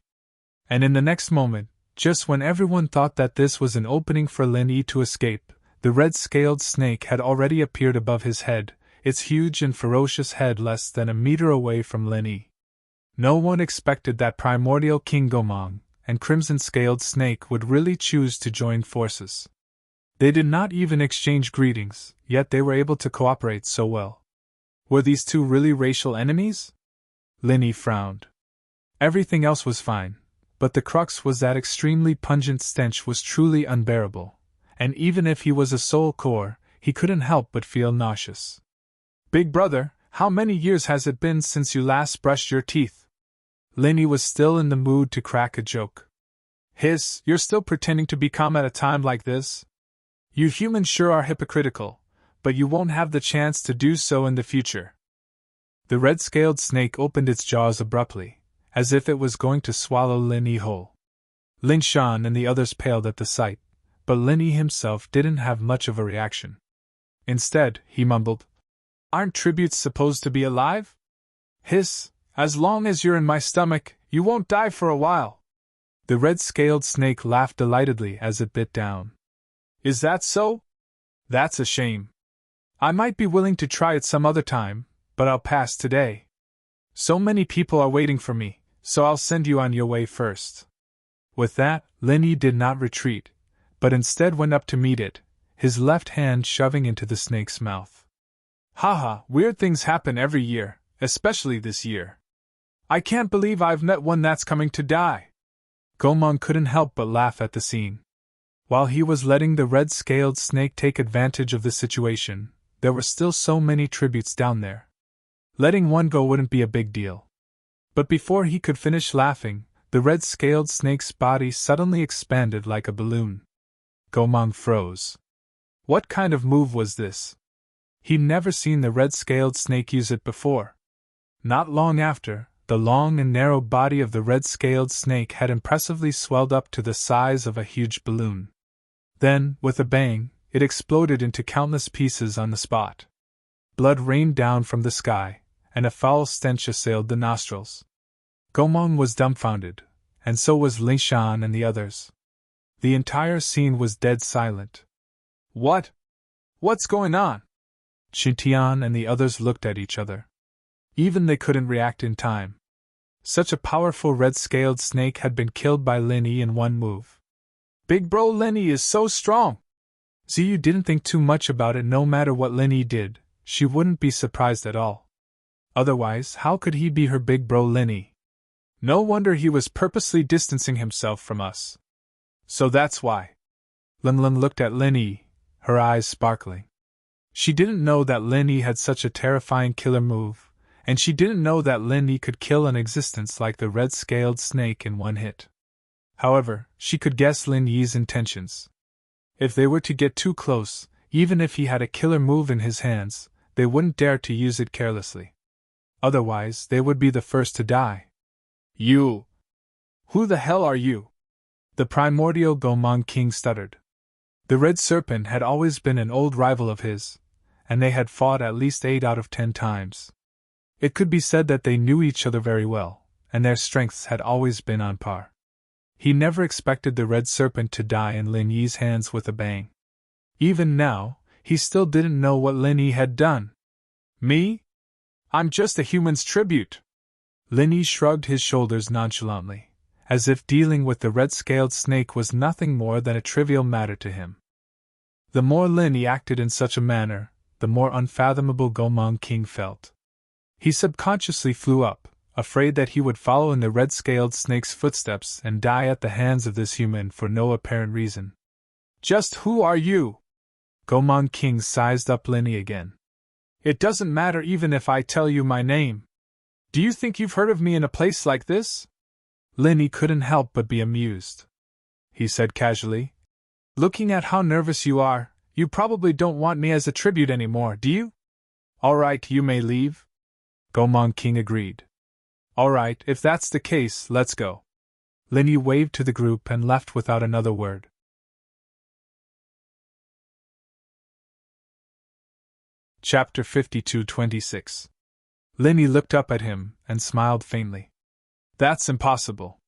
And in the next moment, just when everyone thought that this was an opening for Lin Yi to escape, the red-scaled snake had already appeared above his head, its huge and ferocious head less than a meter away from Lin Yi. No one expected that primordial King Gomang and crimson-scaled snake would really choose to join forces. They did not even exchange greetings, yet they were able to cooperate so well. Were these two really racial enemies? Lin Yi frowned. Everything else was fine, but the crux was that extremely pungent stench was truly unbearable, and even if he was a soul core, he couldn't help but feel nauseous. Big brother, How many years has it been since you last brushed your teeth? Linny was still in the mood to crack a joke. Hiss, you're still pretending to be calm at a time like this? You humans sure are hypocritical, but you won't have the chance to do so in the future. The red-scaled snake opened its jaws abruptly, as if it was going to swallow Linny whole. Lin Shan and the others paled at the sight, but Linny himself didn't have much of a reaction. Instead, he mumbled, "Aren't tributes supposed to be alive? Hiss, as long as you're in my stomach, you won't die for a while." The red-scaled snake laughed delightedly as it bit down. "Is that so? That's a shame. I might be willing to try it some other time, but I'll pass today. So many people are waiting for me, so I'll send you on your way first." With that, Linny did not retreat, but instead went up to meet it, his left hand shoving into the snake's mouth. "Haha, weird things happen every year, especially this year. I can't believe I've met one that's coming to die." Gomong couldn't help but laugh at the scene. While he was letting the red-scaled snake take advantage of the situation, there were still so many tributes down there. Letting one go wouldn't be a big deal. But before he could finish laughing, the red-scaled snake's body suddenly expanded like a balloon. Gomong froze. What kind of move was this? He'd never seen the red-scaled snake use it before. Not long after, the long and narrow body of the red-scaled snake had impressively swelled up to the size of a huge balloon. Then, with a bang, it exploded into countless pieces on the spot. Blood rained down from the sky, and a foul stench assailed the nostrils. Gomong was dumbfounded, and so was Lin Shan and the others. The entire scene was dead silent. What's going on?" Xintian and the others looked at each other. Even they couldn't react in time. Such a powerful red-scaled snake had been killed by Linny in one move. "Big bro Linny is so strong!" Ziyu didn't think too much about it. No matter what Linny did, she wouldn't be surprised at all. Otherwise, how could he be her big bro Linny? No wonder he was purposely distancing himself from us. So that's why. Lin looked at Linny, her eyes sparkling. She didn't know that Linny had such a terrifying killer move, and she didn't know that Linny could kill an existence like the red-scaled snake in one hit. However, she could guess Lin Yi's intentions. If they were to get too close, even if he had a killer move in his hands, they wouldn't dare to use it carelessly. Otherwise, they would be the first to die. "You! Who the hell are you?" the primordial Gomong King stuttered. The red serpent had always been an old rival of his, and they had fought at least 8 out of 10 times. It could be said that they knew each other very well, and their strengths had always been on par. He never expected the red serpent to die in Lin Yi's hands with a bang. Even now, he still didn't know what Lin Yi had done. "Me? I'm just a human's tribute." Lin Yi shrugged his shoulders nonchalantly, as if dealing with the red-scaled snake was nothing more than a trivial matter to him. The more Lin Yi acted in such a manner, the more unfathomable Gomong King felt. He subconsciously flew up, afraid that he would follow in the red-scaled snake's footsteps and die at the hands of this human for no apparent reason. "Just who are you?" Gomong King sized up Lin Yi again. "It doesn't matter even if I tell you my name. Do you think you've heard of me in a place like this?" Lin Yi couldn't help but be amused. He said casually, "Looking at how nervous you are, you probably don't want me as a tribute anymore, do you?" "All right, you may leave," Gomong King agreed. "All right, if that's the case, let's go." Lin Yi waved to the group and left without another word. Chapter 52-26. Lin Yi looked up at him and smiled faintly. "That's impossible.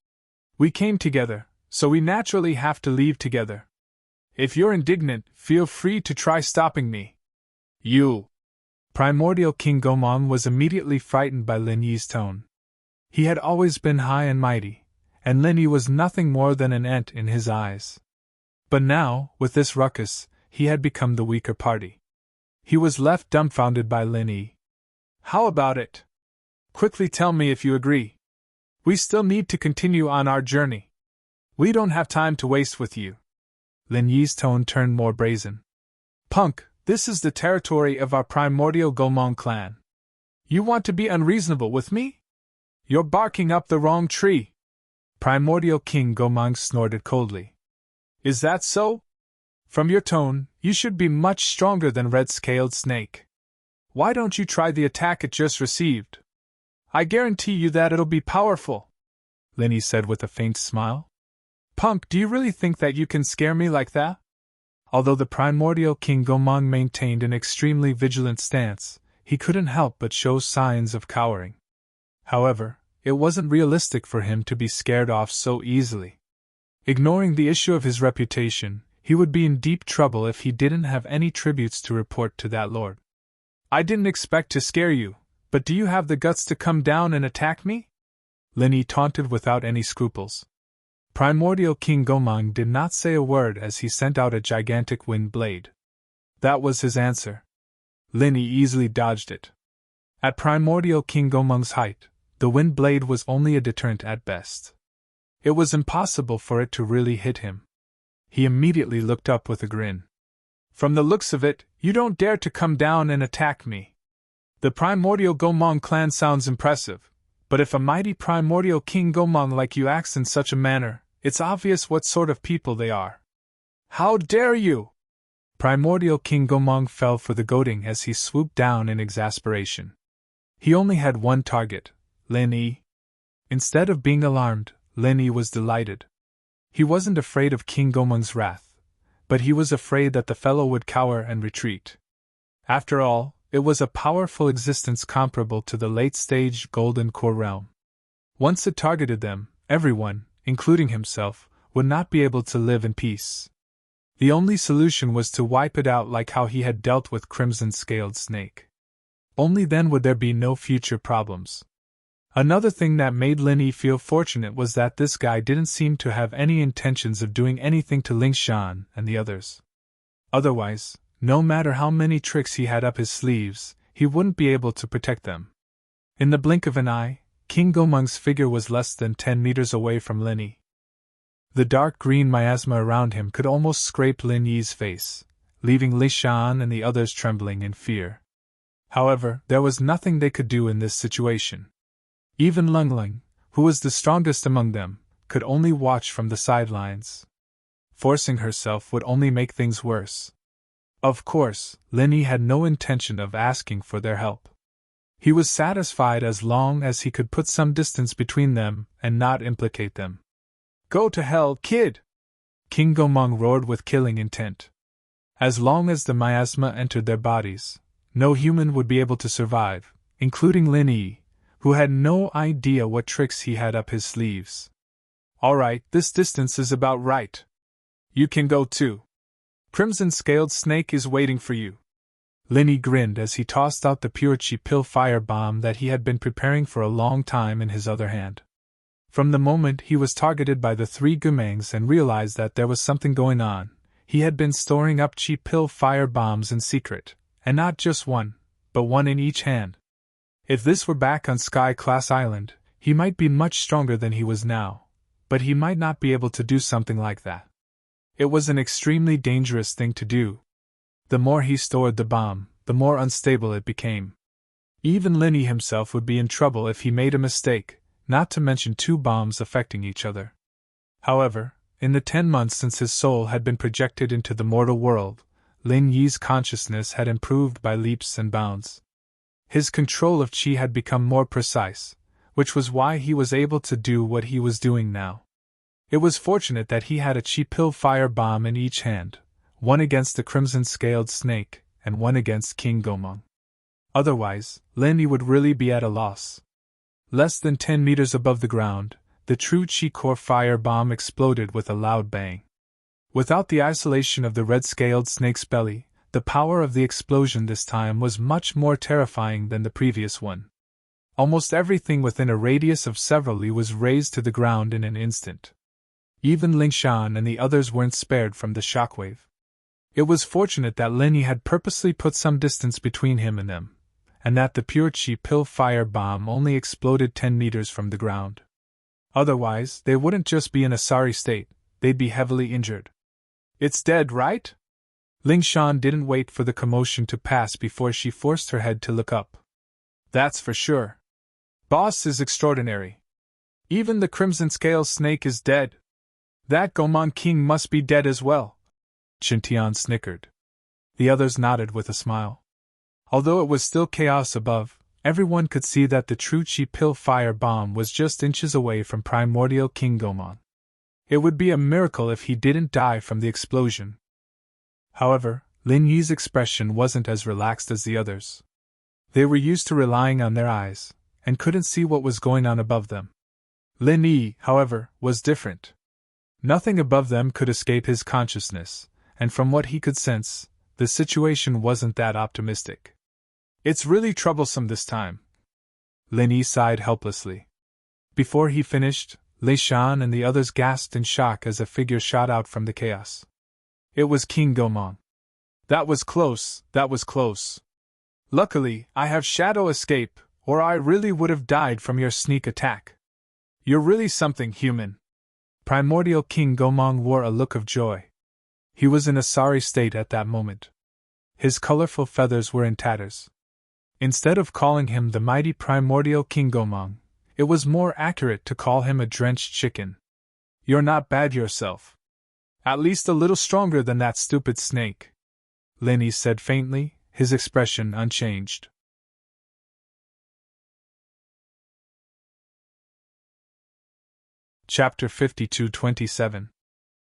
We came together, so we naturally have to leave together. If you're indignant, feel free to try stopping me." "You!" Primordial King Gomong was immediately frightened by Lin Yi's tone. He had always been high and mighty, and Lin Yi was nothing more than an ant in his eyes. But now, with this ruckus, he had become the weaker party. He was left dumbfounded by Lin Yi. "How about it? Quickly tell me if you agree. We still need to continue on our journey. We don't have time to waste with you." Lin Yi's tone turned more brazen. "Punk, this is the territory of our primordial Gomong clan. You want to be unreasonable with me? You're barking up the wrong tree. Primordial King Gomang snorted coldly. Is that so? From your tone, you should be much stronger than red-scaled snake. Why don't you try the attack it just received? I guarantee you that it'll be powerful, Linny said with a faint smile. Punk, do you really think that you can scare me like that? Although the primordial King Gomang maintained an extremely vigilant stance, he couldn't help but show signs of cowering. However, it wasn't realistic for him to be scared off so easily. Ignoring the issue of his reputation, he would be in deep trouble if he didn't have any tributes to report to that lord. I didn't expect to scare you, but do you have the guts to come down and attack me? Linny taunted without any scruples. Primordial King Gomang did not say a word as he sent out a gigantic wind blade. That was his answer. Linny easily dodged it. At Primordial King Gomang's height, the wind blade was only a deterrent at best. It was impossible for it to really hit him. He immediately looked up with a grin. From the looks of it, you don't dare to come down and attack me. The Primordial Gomang clan sounds impressive, but if a mighty Primordial King Gomang like you acts in such a manner, it's obvious what sort of people they are. How dare you! Primordial King Gomang fell for the goading as he swooped down in exasperation. He only had one target, Linny. Instead of being alarmed, Linny was delighted. He wasn't afraid of King Gomang's wrath, but he was afraid that the fellow would cower and retreat. After all, it was a powerful existence comparable to the late-stage Golden Core realm. Once it targeted them, everyone, including himself, would not be able to live in peace. The only solution was to wipe it out like how he had dealt with Crimson-Scaled Snake. Only then would there be no future problems. Another thing that made Linny feel fortunate was that this guy didn't seem to have any intentions of doing anything to Ling Shan and the others. Otherwise, no matter how many tricks he had up his sleeves, he wouldn't be able to protect them. In the blink of an eye, King Gomang's figure was less than 10 meters away from Linny. The dark green miasma around him could almost scrape Lin Yi's face, leaving Li Shan and the others trembling in fear. However, there was nothing they could do in this situation. Even Lung Ling, who was the strongest among them, could only watch from the sidelines. Forcing herself would only make things worse. Of course, Linny had no intention of asking for their help. He was satisfied as long as he could put some distance between them and not implicate them. Go to hell, kid! King Gomang roared with killing intent. As long as the miasma entered their bodies, no human would be able to survive, including Lin Yi, who had no idea what tricks he had up his sleeves. All right, this distance is about right. You can go too. Crimson-Scaled Snake is waiting for you. Linny grinned as he tossed out the pure chi pill fire bomb that he had been preparing for a long time in his other hand. From the moment he was targeted by the three Gomangs and realized that there was something going on, he had been storing up chi pill fire bombs in secret, and not just one, but one in each hand. If this were back on Sky Class Island, he might be much stronger than he was now, but he might not be able to do something like that. It was an extremely dangerous thing to do. The more he stored the bomb, the more unstable it became. Even Linny himself would be in trouble if he made a mistake, not to mention two bombs affecting each other. However, in the 10 months since his soul had been projected into the mortal world, Lin Yi's consciousness had improved by leaps and bounds. His control of chi had become more precise, which was why he was able to do what he was doing now. It was fortunate that he had a chi pill fire bomb in each hand, one against the Crimson-Scaled Snake, and one against King Gomang. Otherwise, Lin Yi would really be at a loss. Less than 10 meters above the ground, the true chi core fire bomb exploded with a loud bang. Without the isolation of the red-scaled snake's belly, the power of the explosion this time was much more terrifying than the previous one. Almost everything within a radius of several li was razed to the ground in an instant. Even Ling Shan and the others weren't spared from the shockwave. It was fortunate that Lin Yi had purposely put some distance between him and them, and that the pure chi pill fire bomb only exploded 10 meters from the ground. Otherwise, they wouldn't just be in a sorry state, they'd be heavily injured. It's dead, right? Ling Shan didn't wait for the commotion to pass before she forced her head to look up. That's for sure. Boss is extraordinary. Even the Crimson Scale Snake is dead. That Gomon King must be dead as well. Shintian snickered. The others nodded with a smile. Although it was still chaos above, everyone could see that the true Chi Pill fire bomb was just inches away from primordial King Gomon. It would be a miracle if he didn't die from the explosion. However, Lin Yi's expression wasn't as relaxed as the others. They were used to relying on their eyes, and couldn't see what was going on above them. Lin Yi, however, was different. Nothing above them could escape his consciousness, and from what he could sense, the situation wasn't that optimistic. It's really troublesome this time. Lin Yi sighed helplessly. Before he finished, Lei Shan and the others gasped in shock as a figure shot out from the chaos. It was King Gomon. That was close, that was close. Luckily, I have shadow escape, or I really would have died from your sneak attack. You're really something, human. Primordial King Gomon wore a look of joy. He was in a sorry state at that moment. His colorful feathers were in tatters. Instead of calling him the mighty primordial King Gomon, it was more accurate to call him a drenched chicken. You're not bad yourself. At least a little stronger than that stupid snake, Lin Yi said faintly, his expression unchanged. Chapter 52-27.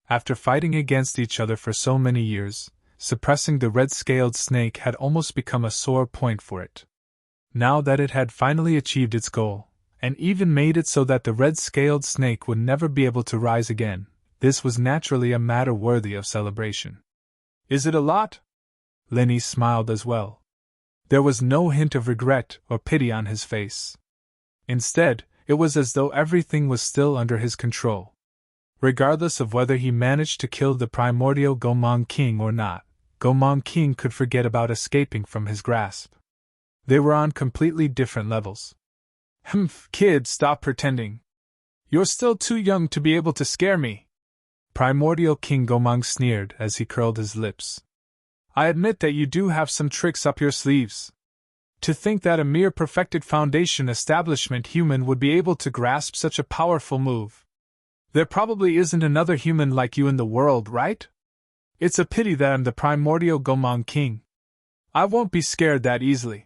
After fighting against each other for so many years, suppressing the red-scaled snake had almost become a sore point for it. Now that it had finally achieved its goal, and even made it so that the red-scaled snake would never be able to rise again, this was naturally a matter worthy of celebration. Is it a lot? Lin Yi smiled as well. There was no hint of regret or pity on his face. Instead, it was as though everything was still under his control. Regardless of whether he managed to kill the primordial Gomon King or not, Gomon King could forget about escaping from his grasp. They were on completely different levels. Kid, stop pretending. You're still too young to be able to scare me. Primordial King Gomon sneered as he curled his lips. I admit that you do have some tricks up your sleeves. To think that a mere perfected Foundation establishment human would be able to grasp such a powerful move. There probably isn't another human like you in the world, right? It's a pity that I'm the primordial Gomon King. I won't be scared that easily.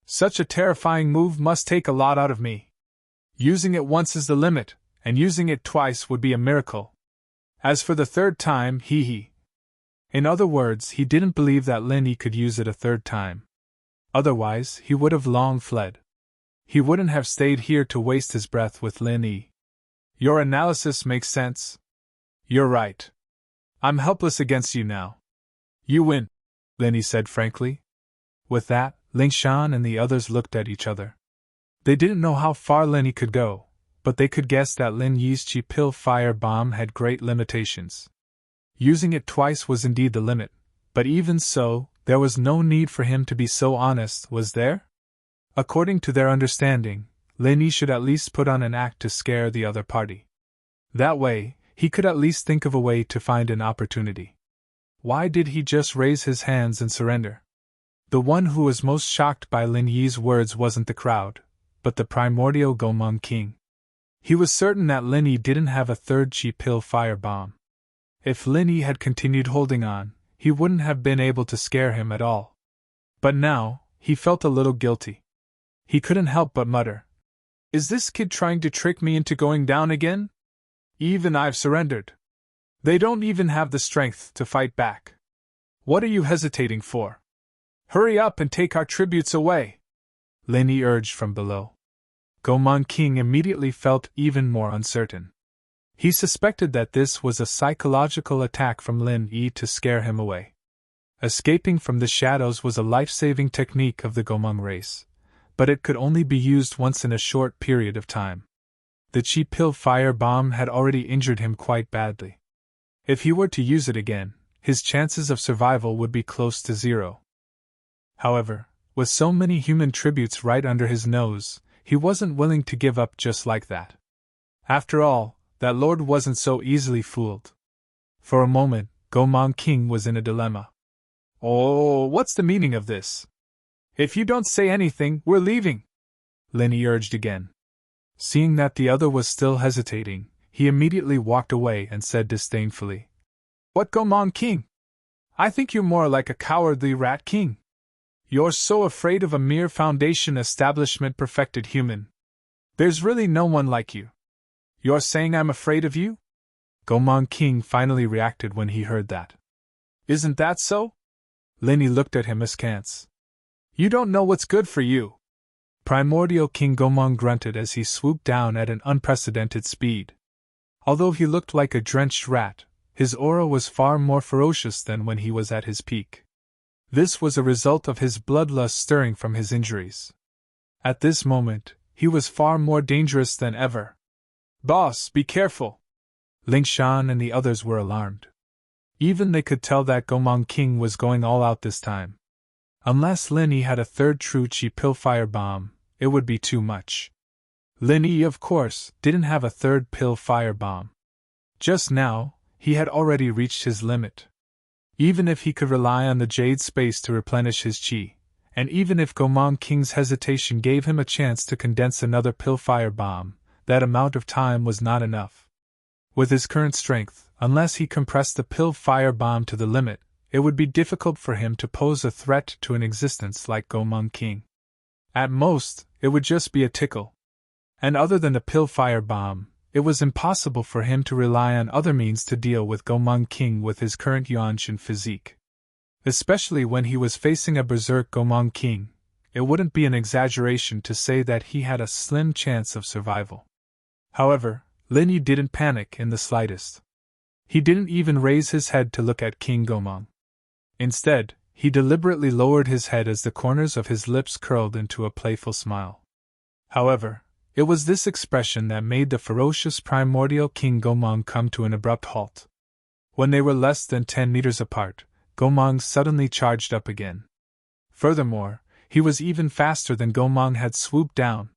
Such a terrifying move must take a lot out of me. Using it once is the limit, and using it twice would be a miracle. As for the third time, he. In other words, he didn't believe that Lin Yi could use it a third time. Otherwise, he would have long fled. He wouldn't have stayed here to waste his breath with Lin Yi. Your analysis makes sense. You're right. I'm helpless against you now. You win, Lin Yi said frankly. With that, Ling Shan and the others looked at each other. They didn't know how far Lin Yi could go, but they could guess that Lin Yi's Chi Pill fire bomb had great limitations. Using it twice was indeed the limit, but even so, there was no need for him to be so honest, was there? According to their understanding, Lin Yi should at least put on an act to scare the other party. That way, he could at least think of a way to find an opportunity. Why did he just raise his hands and surrender? The one who was most shocked by Lin Yi's words wasn't the crowd, but the primordial Gomon King. He was certain that Lin Yi didn't have a third Chi Pill fire bomb. If Lin Yi had continued holding on, he wouldn't have been able to scare him at all. But now, he felt a little guilty. He couldn't help but mutter, "Is this kid trying to trick me into going down again? Even I've surrendered. They don't even have the strength to fight back. What are you hesitating for? Hurry up and take our tributes away," Lin Yi urged from below. Gomon King immediately felt even more uncertain. He suspected that this was a psychological attack from Lin Yi to scare him away. Escaping from the shadows was a life-saving technique of the Gomon race, but it could only be used once in a short period of time. The Chi Pill fire bomb had already injured him quite badly. If he were to use it again, his chances of survival would be close to zero. However, with so many human tributes right under his nose, he wasn't willing to give up just like that. After all, that lord wasn't so easily fooled. For a moment, Gomon King was in a dilemma. Oh, what's the meaning of this? If you don't say anything, we're leaving, Linny urged again. Seeing that the other was still hesitating, he immediately walked away and said disdainfully, What Gomong King? I think you're more like a cowardly rat king. You're so afraid of a mere Foundation establishment perfected human. There's really no one like you. You're saying I'm afraid of you? Gomong King finally reacted when he heard that. Isn't that so? Linny looked at him askance. You don't know what's good for you. Primordial King Gomong grunted as he swooped down at an unprecedented speed. Although he looked like a drenched rat, his aura was far more ferocious than when he was at his peak. This was a result of his bloodlust stirring from his injuries. At this moment, he was far more dangerous than ever. Boss, be careful! Lingshan and the others were alarmed. Even they could tell that Gomong King was going all out this time. Unless Linny had a third true chi pill firebomb, it would be too much. Linny, of course, didn't have a third pill firebomb. Just now, he had already reached his limit. Even if he could rely on the jade space to replenish his chi, and even if Gomong King's hesitation gave him a chance to condense another pill firebomb, that amount of time was not enough. With his current strength, unless he compressed the pill firebomb to the limit, it would be difficult for him to pose a threat to an existence like Gomong King. At most, it would just be a tickle. And other than the pill firebomb, it was impossible for him to rely on other means to deal with Gomong King with his current Yuanshan physique. Especially when he was facing a berserk Gomong King, it wouldn't be an exaggeration to say that he had a slim chance of survival. However, Linny didn't panic in the slightest. He didn't even raise his head to look at King Gomong. Instead, he deliberately lowered his head as the corners of his lips curled into a playful smile. However, it was this expression that made the ferocious primordial King Gomong come to an abrupt halt. When they were less than 10 meters apart, Gomong suddenly charged up again. Furthermore, he was even faster than Gomong had swooped down.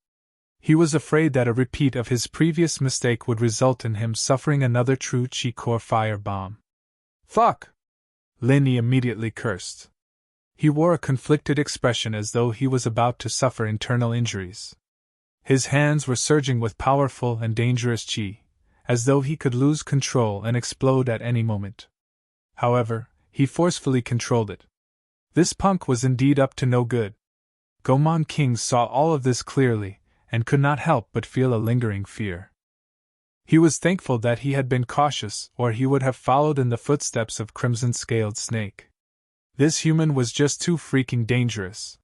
He was afraid that a repeat of his previous mistake would result in him suffering another true Chi Core fire bomb. Fuck! Linny immediately cursed. He wore a conflicted expression as though he was about to suffer internal injuries. His hands were surging with powerful and dangerous chi, as though he could lose control and explode at any moment. However, he forcefully controlled it. This punk was indeed up to no good. Gomong King saw all of this clearly, and could not help but feel a lingering fear. He was thankful that he had been cautious, or he would have followed in the footsteps of Crimson-Scaled Snake. This human was just too freaking dangerous.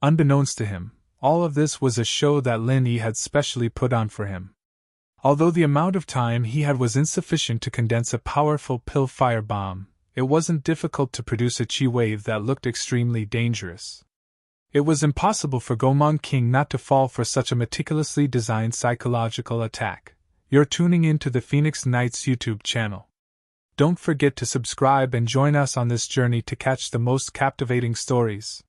Unbeknownst to him, all of this was a show that Linny had specially put on for him. Although the amount of time he had was insufficient to condense a powerful pill firebomb, it wasn't difficult to produce a chi wave that looked extremely dangerous. It was impossible for Gomong King not to fall for such a meticulously designed psychological attack. You're tuning in to the Phoenix Knights YouTube channel. Don't forget to subscribe and join us on this journey to catch the most captivating stories.